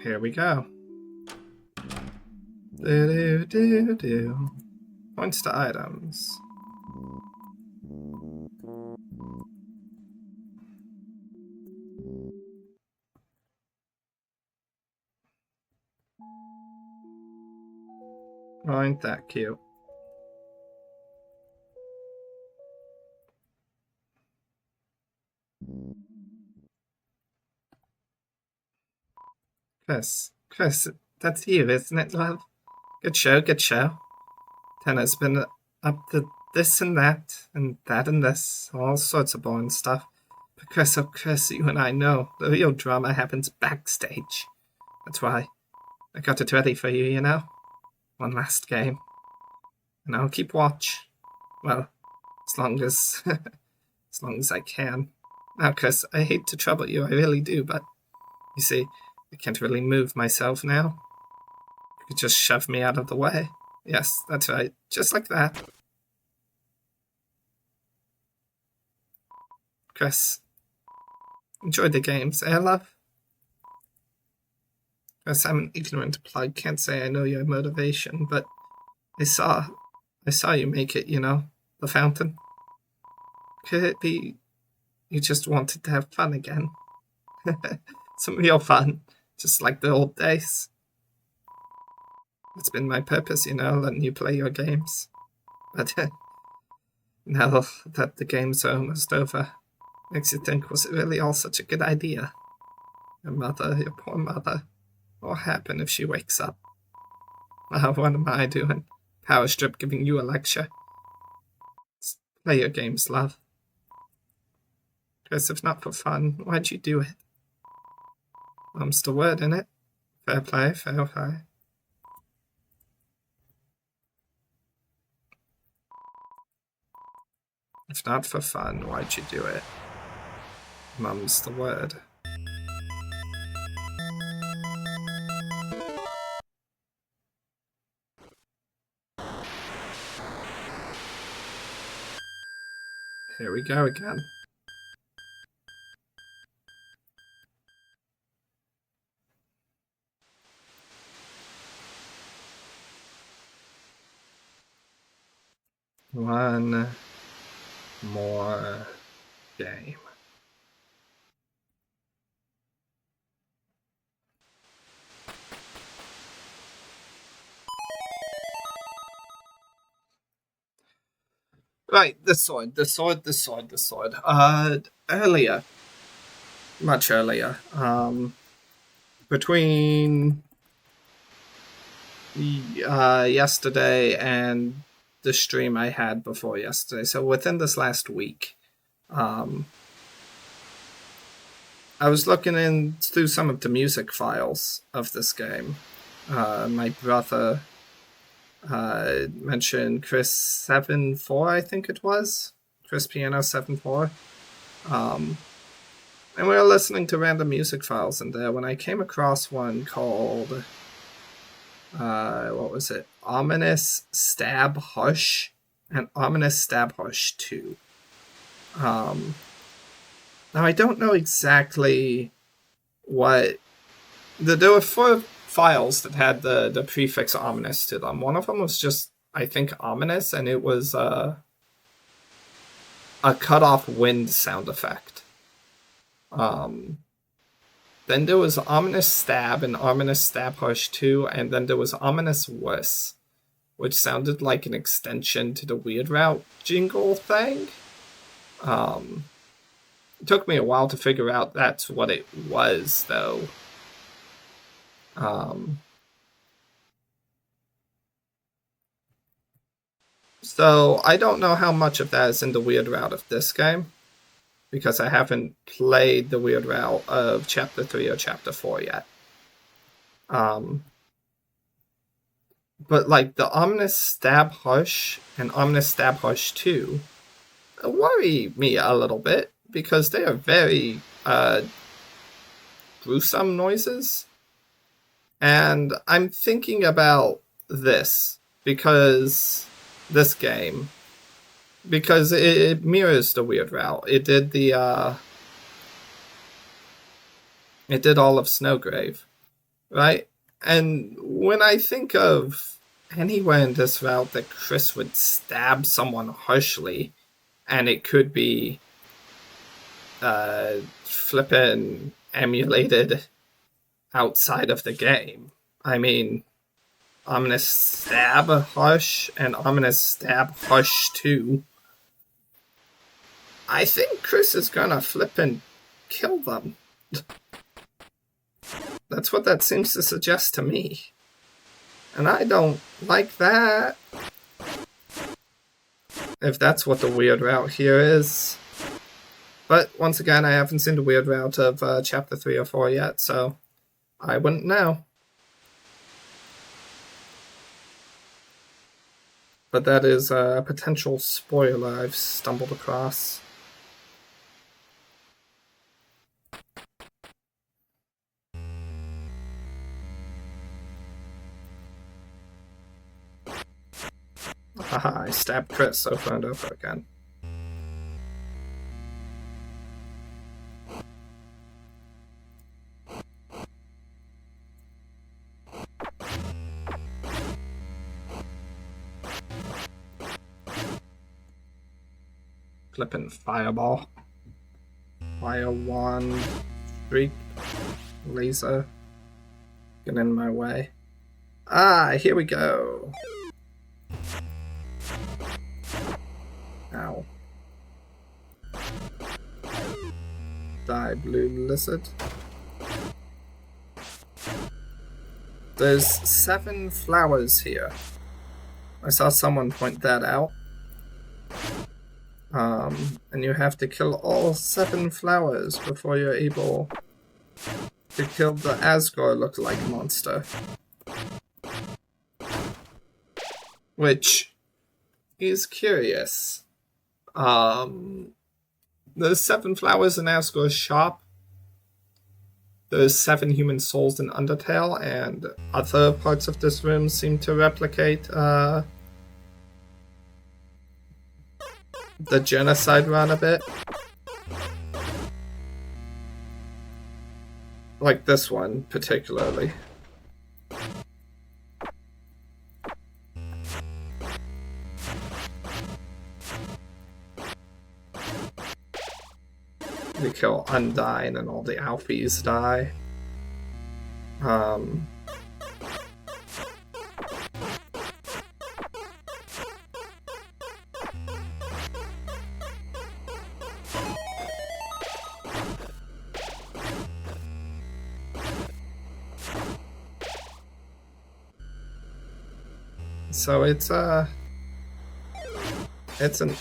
Here we go. Do. Points to items. Oh, ain't that cute? Chris, that's you, isn't it, love? Good show. Tanner's been up to this and that, and that and this, all sorts of boring stuff. But Chris, oh Chris, you and I know, the real drama happens backstage. That's why I got it ready for you, you know? One last game. And I'll keep watch. Well, as long as I can. Now, Chris, I hate to trouble you, I really do, but you see, I can't really move myself now. You could just shove me out of the way. Yes, that's right, just like that. Chris, enjoy the games, eh, love? Chris, I'm an ignorant plug, can't say I know your motivation, but I saw you make it, you know, the fountain. Could it be you just wanted to have fun again? Some real fun, just like the old days. It's been my purpose, you know, letting you play your games. But now that the games are almost over, makes you think, was it really all such a good idea? Your mother, your poor mother. What will happen if she wakes up? What am I doing? Power strip giving you a lecture. Just play your games, love. Because if not for fun, why'd you do it? Mum's the word, innit? Fair play, fair play. If not for fun, why'd you do it? Mum's the word. Here we go again. One more game. Right, the sword. Earlier, much earlier, between yesterday and the stream I had before yesterday, so within this last week, I was looking through some of the music files of this game. My brother mentioned Chris 7.4, I think it was. Chris Piano 7.4. And we were listening to random music files in there when I came across one called, what was it? Ominous Stab Hush and Ominous Stab Hush 2. Now, I don't know exactly what... There were 4 files that had the prefix ominous to them. One of them was just, I think, ominous, and it was a cut-off wind sound effect. Then there was Ominous Stab and Ominous Stab Hush 2, and then there was Ominous Wuss, which sounded like an extension to the Weird Route jingle thing. It took me a while to figure out that's what it was, though. So I don't know how much of that is in the Weird Route of this game, because I haven't played the Weird Route of Chapter 3 or Chapter 4 yet. But like the Ominous Stab Hush and Ominous Stab Hush 2 worry me a little bit, because they are very gruesome noises. And I'm thinking about this game, because it mirrors the Weird Route. It did all of Snowgrave, right? And when I think of anywhere in this route that Chris would stab someone harshly, and it could be flippin' emulated outside of the game. I mean, Ominous Stab Hush and Ominous Stab Hush 2. I think Chris is gonna flippin' kill them. That's what that seems to suggest to me. And I don't like that. If that's what the Weird Route here is. But once again, I haven't seen the Weird Route of Chapter 3 or 4 yet, so I wouldn't know. But that is a potential spoiler I've stumbled across. Haha, I stabbed Chris over and over again. Flippin' fireball. Fire wand. Streak. Laser. Get in my way. Ah, here we go. Ow. Die, blue lizard. There's 7 flowers here. I saw someone point that out. And you have to kill all 7 flowers before you're able to kill the Asgore look-alike monster. Which is curious. There's 7 flowers in Asgore's shop. There's 7 human souls in Undertale, and other parts of this room seem to replicate the genocide run a bit. Like this one, particularly. We kill Undyne and all the Alfies die. So it's an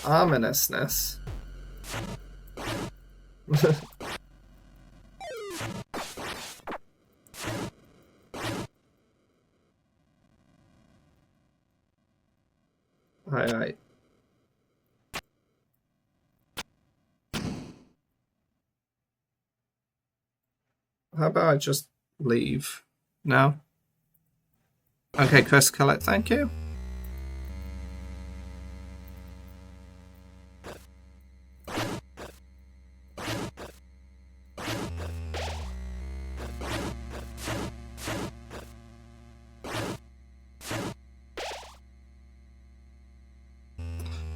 ominousness. Alright. How about I just leave? No? Okay, Chris, kill it, thank you.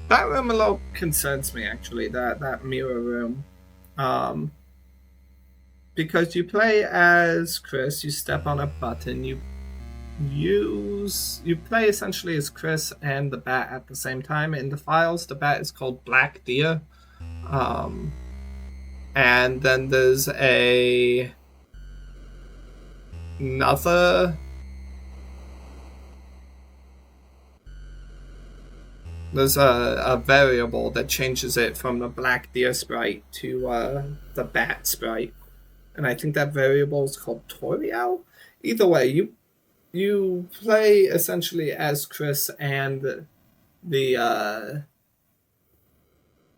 That room a little concerns me, actually, that mirror room. Because you play as Chris, you step on a button, you play essentially as Chris and the bat at the same time. In the files, the bat is called Black Deer. And then there's There's a variable that changes it from the Black Deer sprite to the bat sprite. And I think that variable is called Toriel. Either way, you play essentially as Chris and the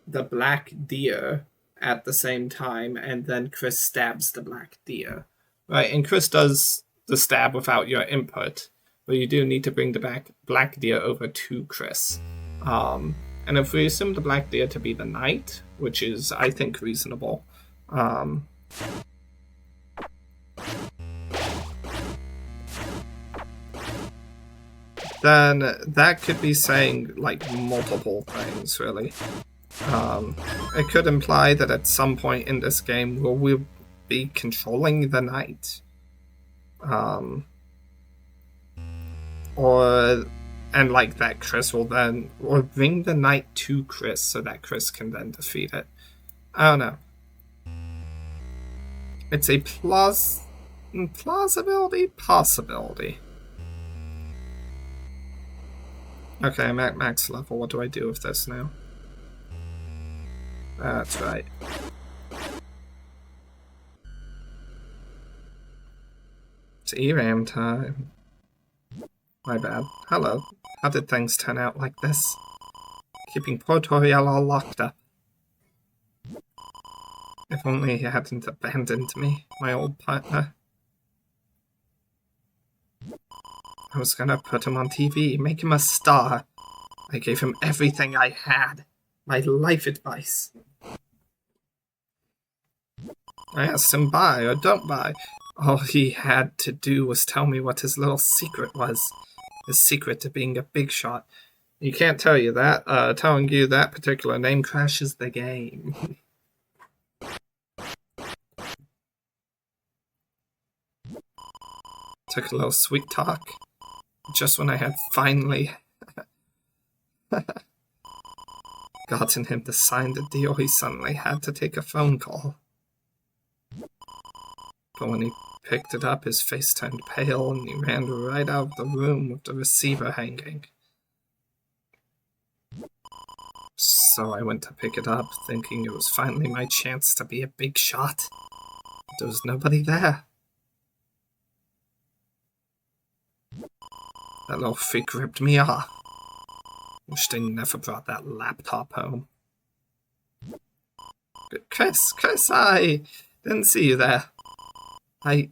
Black Deer at the same time, and then Chris stabs the Black Deer. Right, and Chris does the stab without your input, but you do need to bring the Black Deer over to Chris. And if we assume the Black Deer to be the knight, which is, I think, reasonable, then that could be saying, like, multiple things, really. It could imply that at some point in this game we'll be controlling the knight. And like that Chris will then, or bring the knight to Chris so that Chris can then defeat it. I don't know. It's a possibility. Okay, I'm at max level. What do I do with this now? That's right. It's ERAM time. My bad. Hello. How did things turn out like this? Keeping poor Toriel all locked up. If only he hadn't abandoned me, my old partner. I was gonna put him on TV, make him a star. I gave him everything I had. My life advice. I asked him buy or don't buy. All he had to do was tell me what his little secret was. His secret to being a big shot. You can't tell you that. Telling you that particular name crashes the game. Took a little sweet talk. Just when I had finally gotten him to sign the deal, he suddenly had to take a phone call. But when he picked it up, his face turned pale and he ran right out of the room with the receiver hanging. So I went to pick it up, thinking it was finally my chance to be a big shot. But there was nobody there. That little freak ripped me off. Wish they never brought that laptop home. Chris, I didn't see you there. I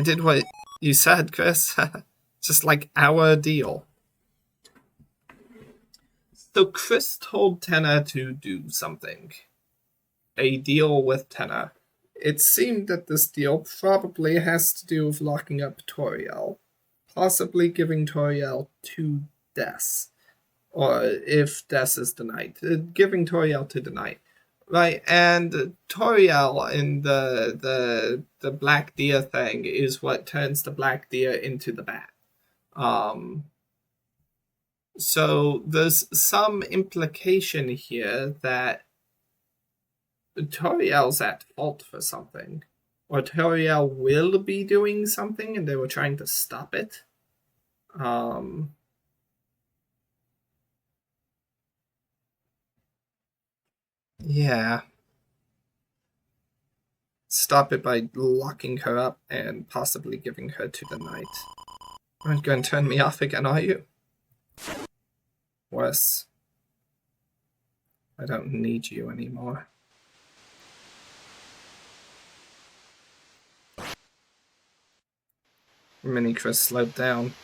did what you said, Chris. Just like our deal. So Chris told Tenna to do something. A deal with Tenna. It seemed that this deal probably has to do with locking up Toriel. Possibly giving Toriel to Des. Or if Des is denied, giving Toriel to the Knight. Right, and Toriel in the Black Deer thing is what turns the Black Deer into the bat. So there's some implication here that Toriel's at fault for something. Or Toriel will be doing something and they were trying to stop it. Yeah. Stop it by locking her up and possibly giving her to the Knight. Aren't going to turn me off again, are you? Worse. I don't need you anymore. Mini Chris slowed down.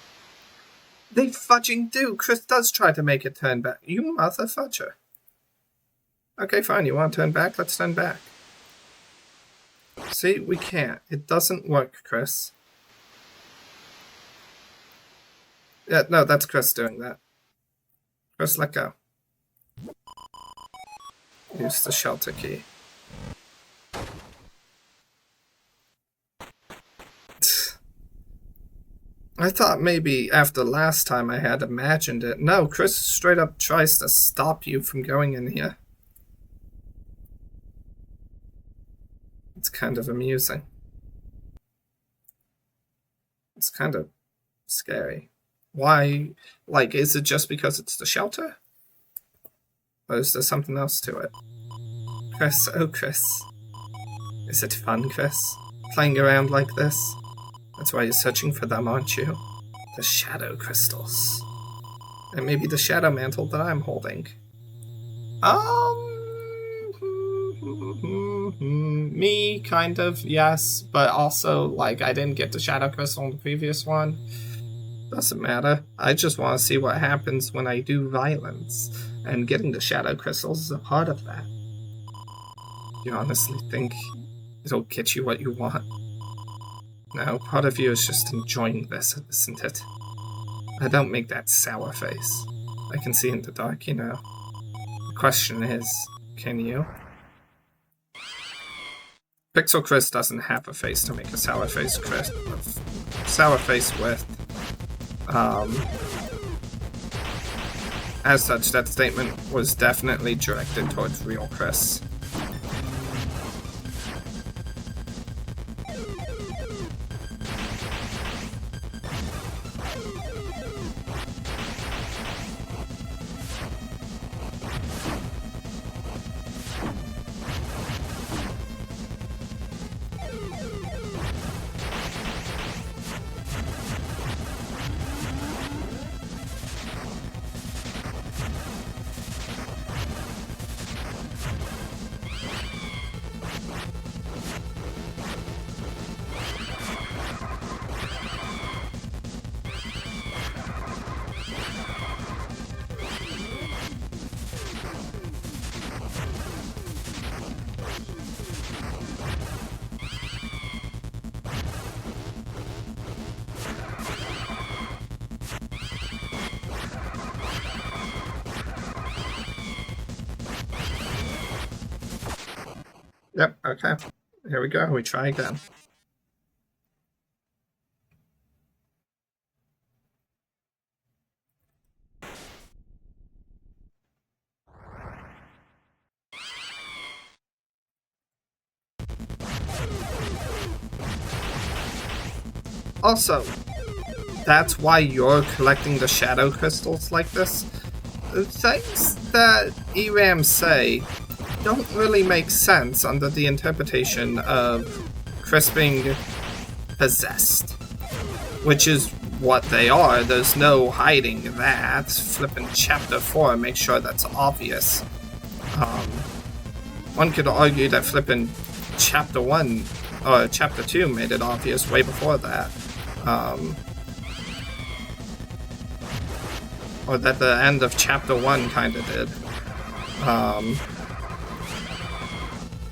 They fudging do! Chris does try to make it turn back. You mother fudger. Okay, fine, you want to turn back? Let's turn back. See, we can't. It doesn't work, Chris. Yeah, no, that's Chris doing that. Chris, let go. Use the shelter key. I thought maybe after last time I had imagined it. No, Chris straight up tries to stop you from going in here. It's kind of amusing. It's kind of scary. Why? Like, is it just because it's the shelter? Or is there something else to it? Chris, oh Chris. Is it fun, Chris? Playing around like this? That's why you're searching for them, aren't you? The shadow crystals. And maybe the shadow mantle that I'm holding. Me, kind of, yes. But also, like, I didn't get the shadow crystal in the previous one. Doesn't matter. I just want to see what happens when I do violence. And getting the shadow crystals is a part of that. You honestly think it'll get you what you want? No, part of you is just enjoying this, isn't it? I don't make that sour face. I can see in the dark, you know. The question is, can you? Pixel Chris doesn't have a face to make a sour face Chris. Sour face with. As such, that statement was definitely directed towards real Chris. Yep, okay. Here we go. We try again. Also, that's why you're collecting the shadow crystals like this. The things that ERAM say don't really make sense under the interpretation of Chris being possessed, which is what they are. There's no hiding that. Flipping chapter 4 makes sure that's obvious. One could argue that flipping chapter 1 or chapter 2 made it obvious way before that. Or that the end of chapter 1 kinda did.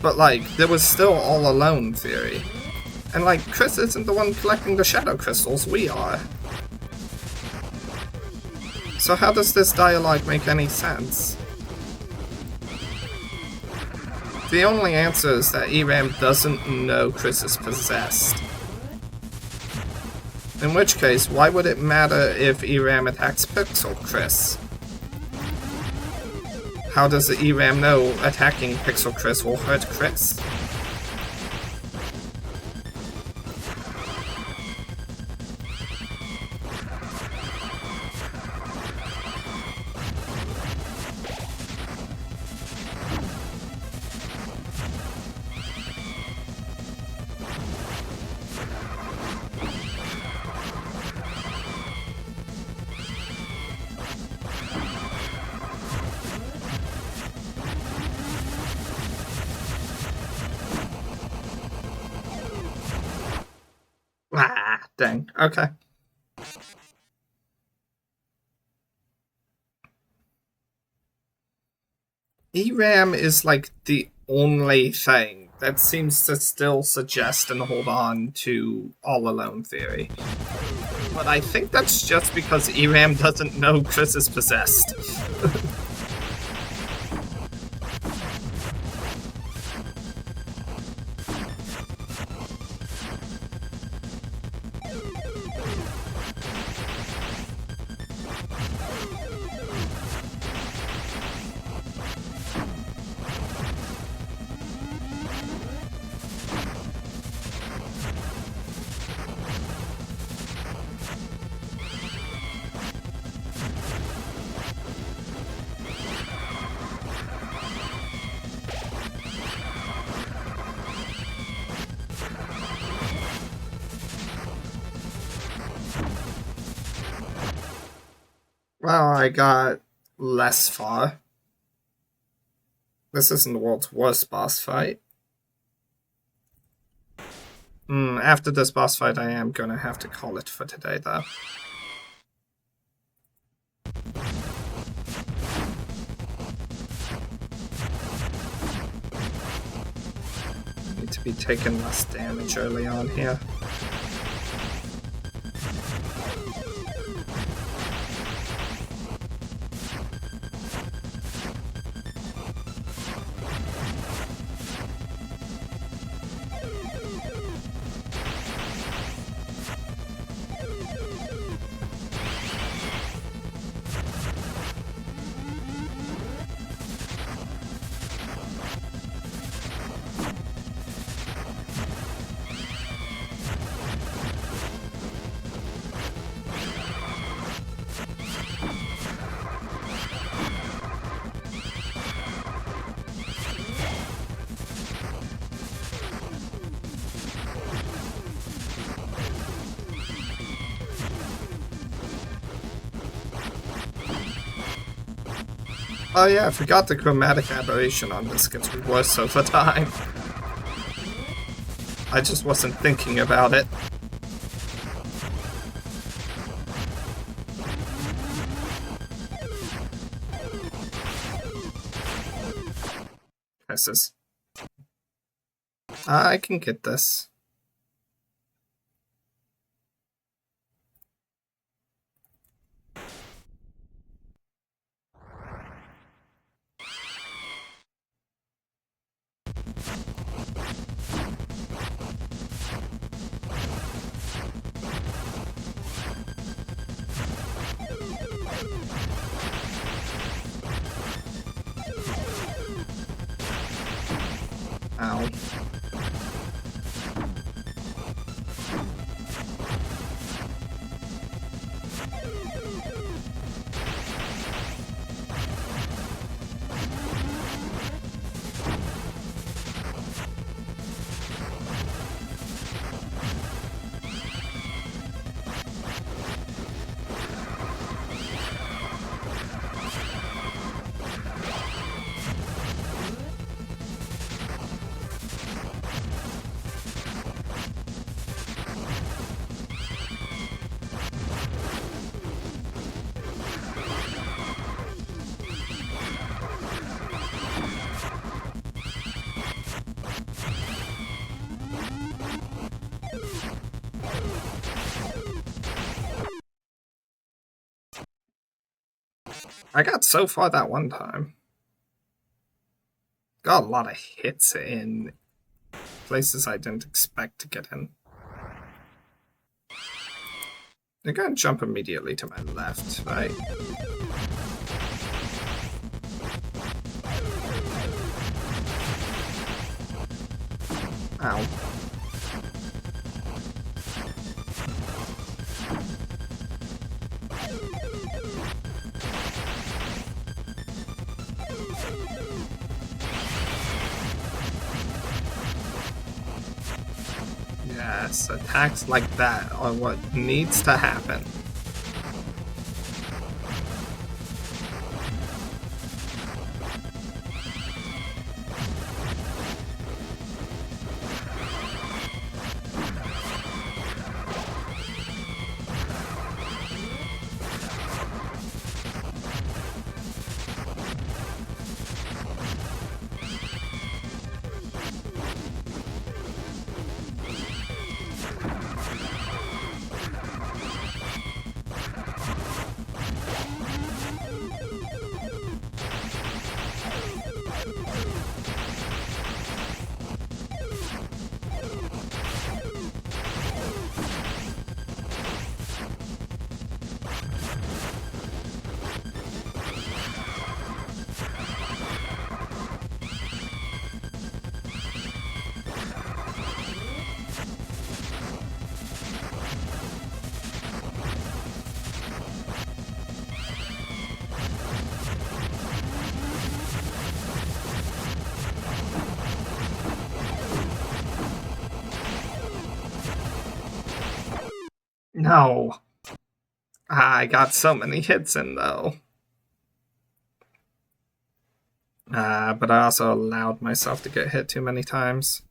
But like, there was still all alone theory. And like, Chris isn't the one collecting the shadow crystals, we are. So how does this dialogue make any sense? The only answer is that ERAM doesn't know Chris is possessed. In which case, why would it matter if ERAM attacks Pixel Chris? How does the ERAM know attacking Pixel Chris will hurt Chris? Ah, dang. Okay. ERAM is like the only thing that seems to still suggest and hold on to all alone theory. But I think that's just because ERAM doesn't know Chris is possessed. Well, I got less far. This isn't the world's worst boss fight. After this boss fight, I am gonna have to call it for today, though. Need to be taking less damage early on here. Oh yeah, I forgot the chromatic aberration on this gets worse over time. I just wasn't thinking about it. Misses. I can get this. Ow. I got so far that one time. Got a lot of hits in places I didn't expect to get in. They're gonna jump immediately to my left, right? Ow. Yes, attacks like that are what needs to happen. No. I got so many hits in, though. But I also allowed myself to get hit too many times.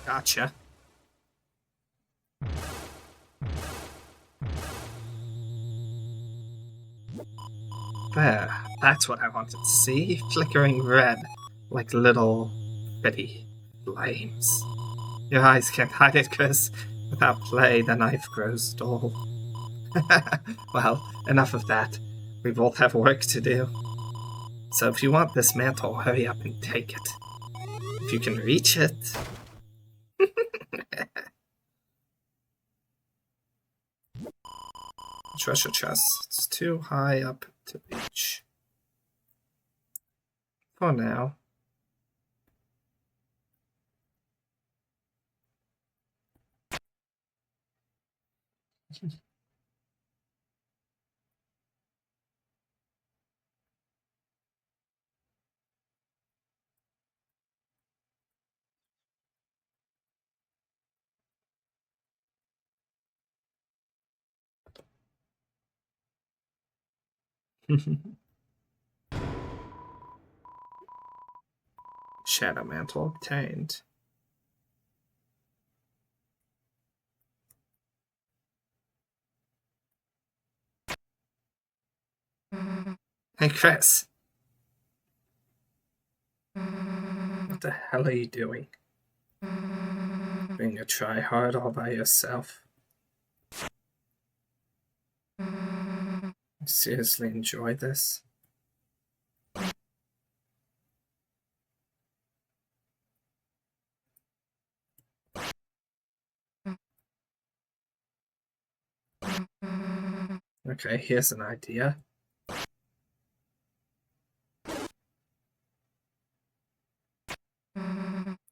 Gotcha. There, that's what I wanted to see. Flickering red, like little bitty Flames. Your eyes can't hide it, Chris. Without play, the knife grows dull. Well, enough of that. We both have work to do. So if you want this mantle, hurry up and take it. If you can reach it. Treasure chest. It's too high up to reach. For now. Shadow mantle obtained. Hey, Chris. What the hell are you doing? Being a tryhard all by yourself? You seriously enjoy this? Okay, here's an idea.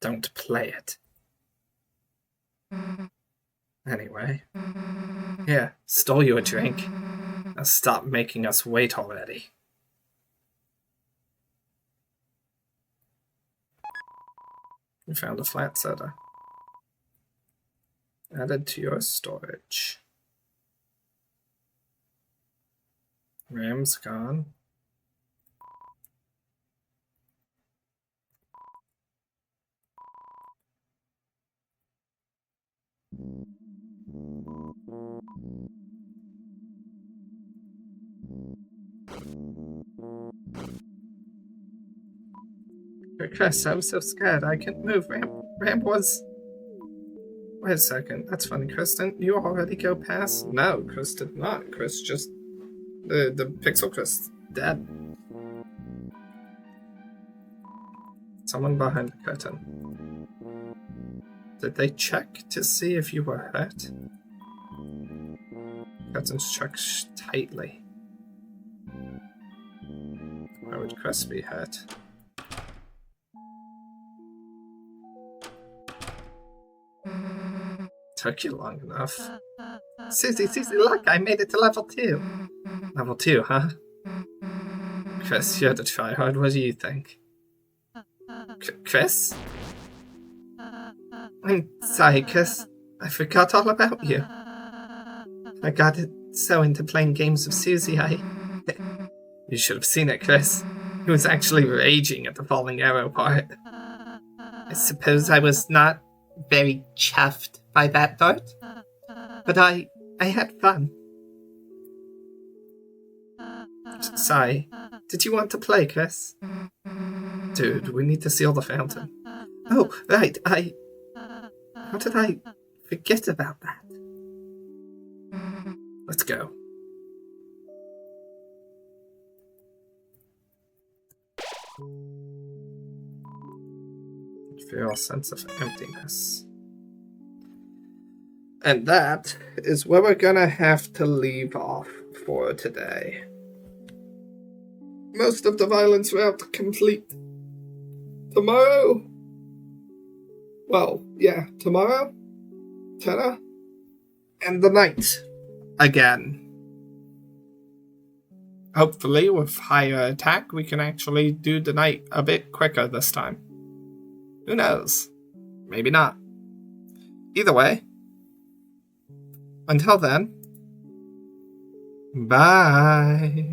Don't play it. Anyway. Here, stole you a drink. Now stop making us wait already. You found a flat soda. Added to your storage. RAM's gone. Chris, I was so scared I couldn't move. Ramp was... Wait a second, that's funny. Chris, didn't you already go past? No, Chris did not. Chris just... The Pixel Chris dead. Someone behind the curtain. Did they check to see if you were hurt? Curtains checked tightly. Why would Chris be hurt? Took you long enough. Susie, look, I made it to level 2. Level 2, huh? Chris, you're the tryhard. What do you think? Chris? I'm sorry, Chris. I forgot all about you. I got so into playing games with Susie, You should have seen it, Chris. He was actually raging at the falling arrow part. I suppose I was not very chuffed by that part, but I had fun. Sorry, did you want to play, Chris? Dude, we need to seal the fountain. Oh, right, how did I forget about that? Let's go. Feel a sense of emptiness. And that is where we're gonna have to leave off for today. Most of the violence route complete. Tomorrow? Well, yeah, tomorrow? Tenna? And the night. Again. Hopefully, with higher attack, we can actually do the night a bit quicker this time. Who knows? Maybe not. Either way, until then, bye.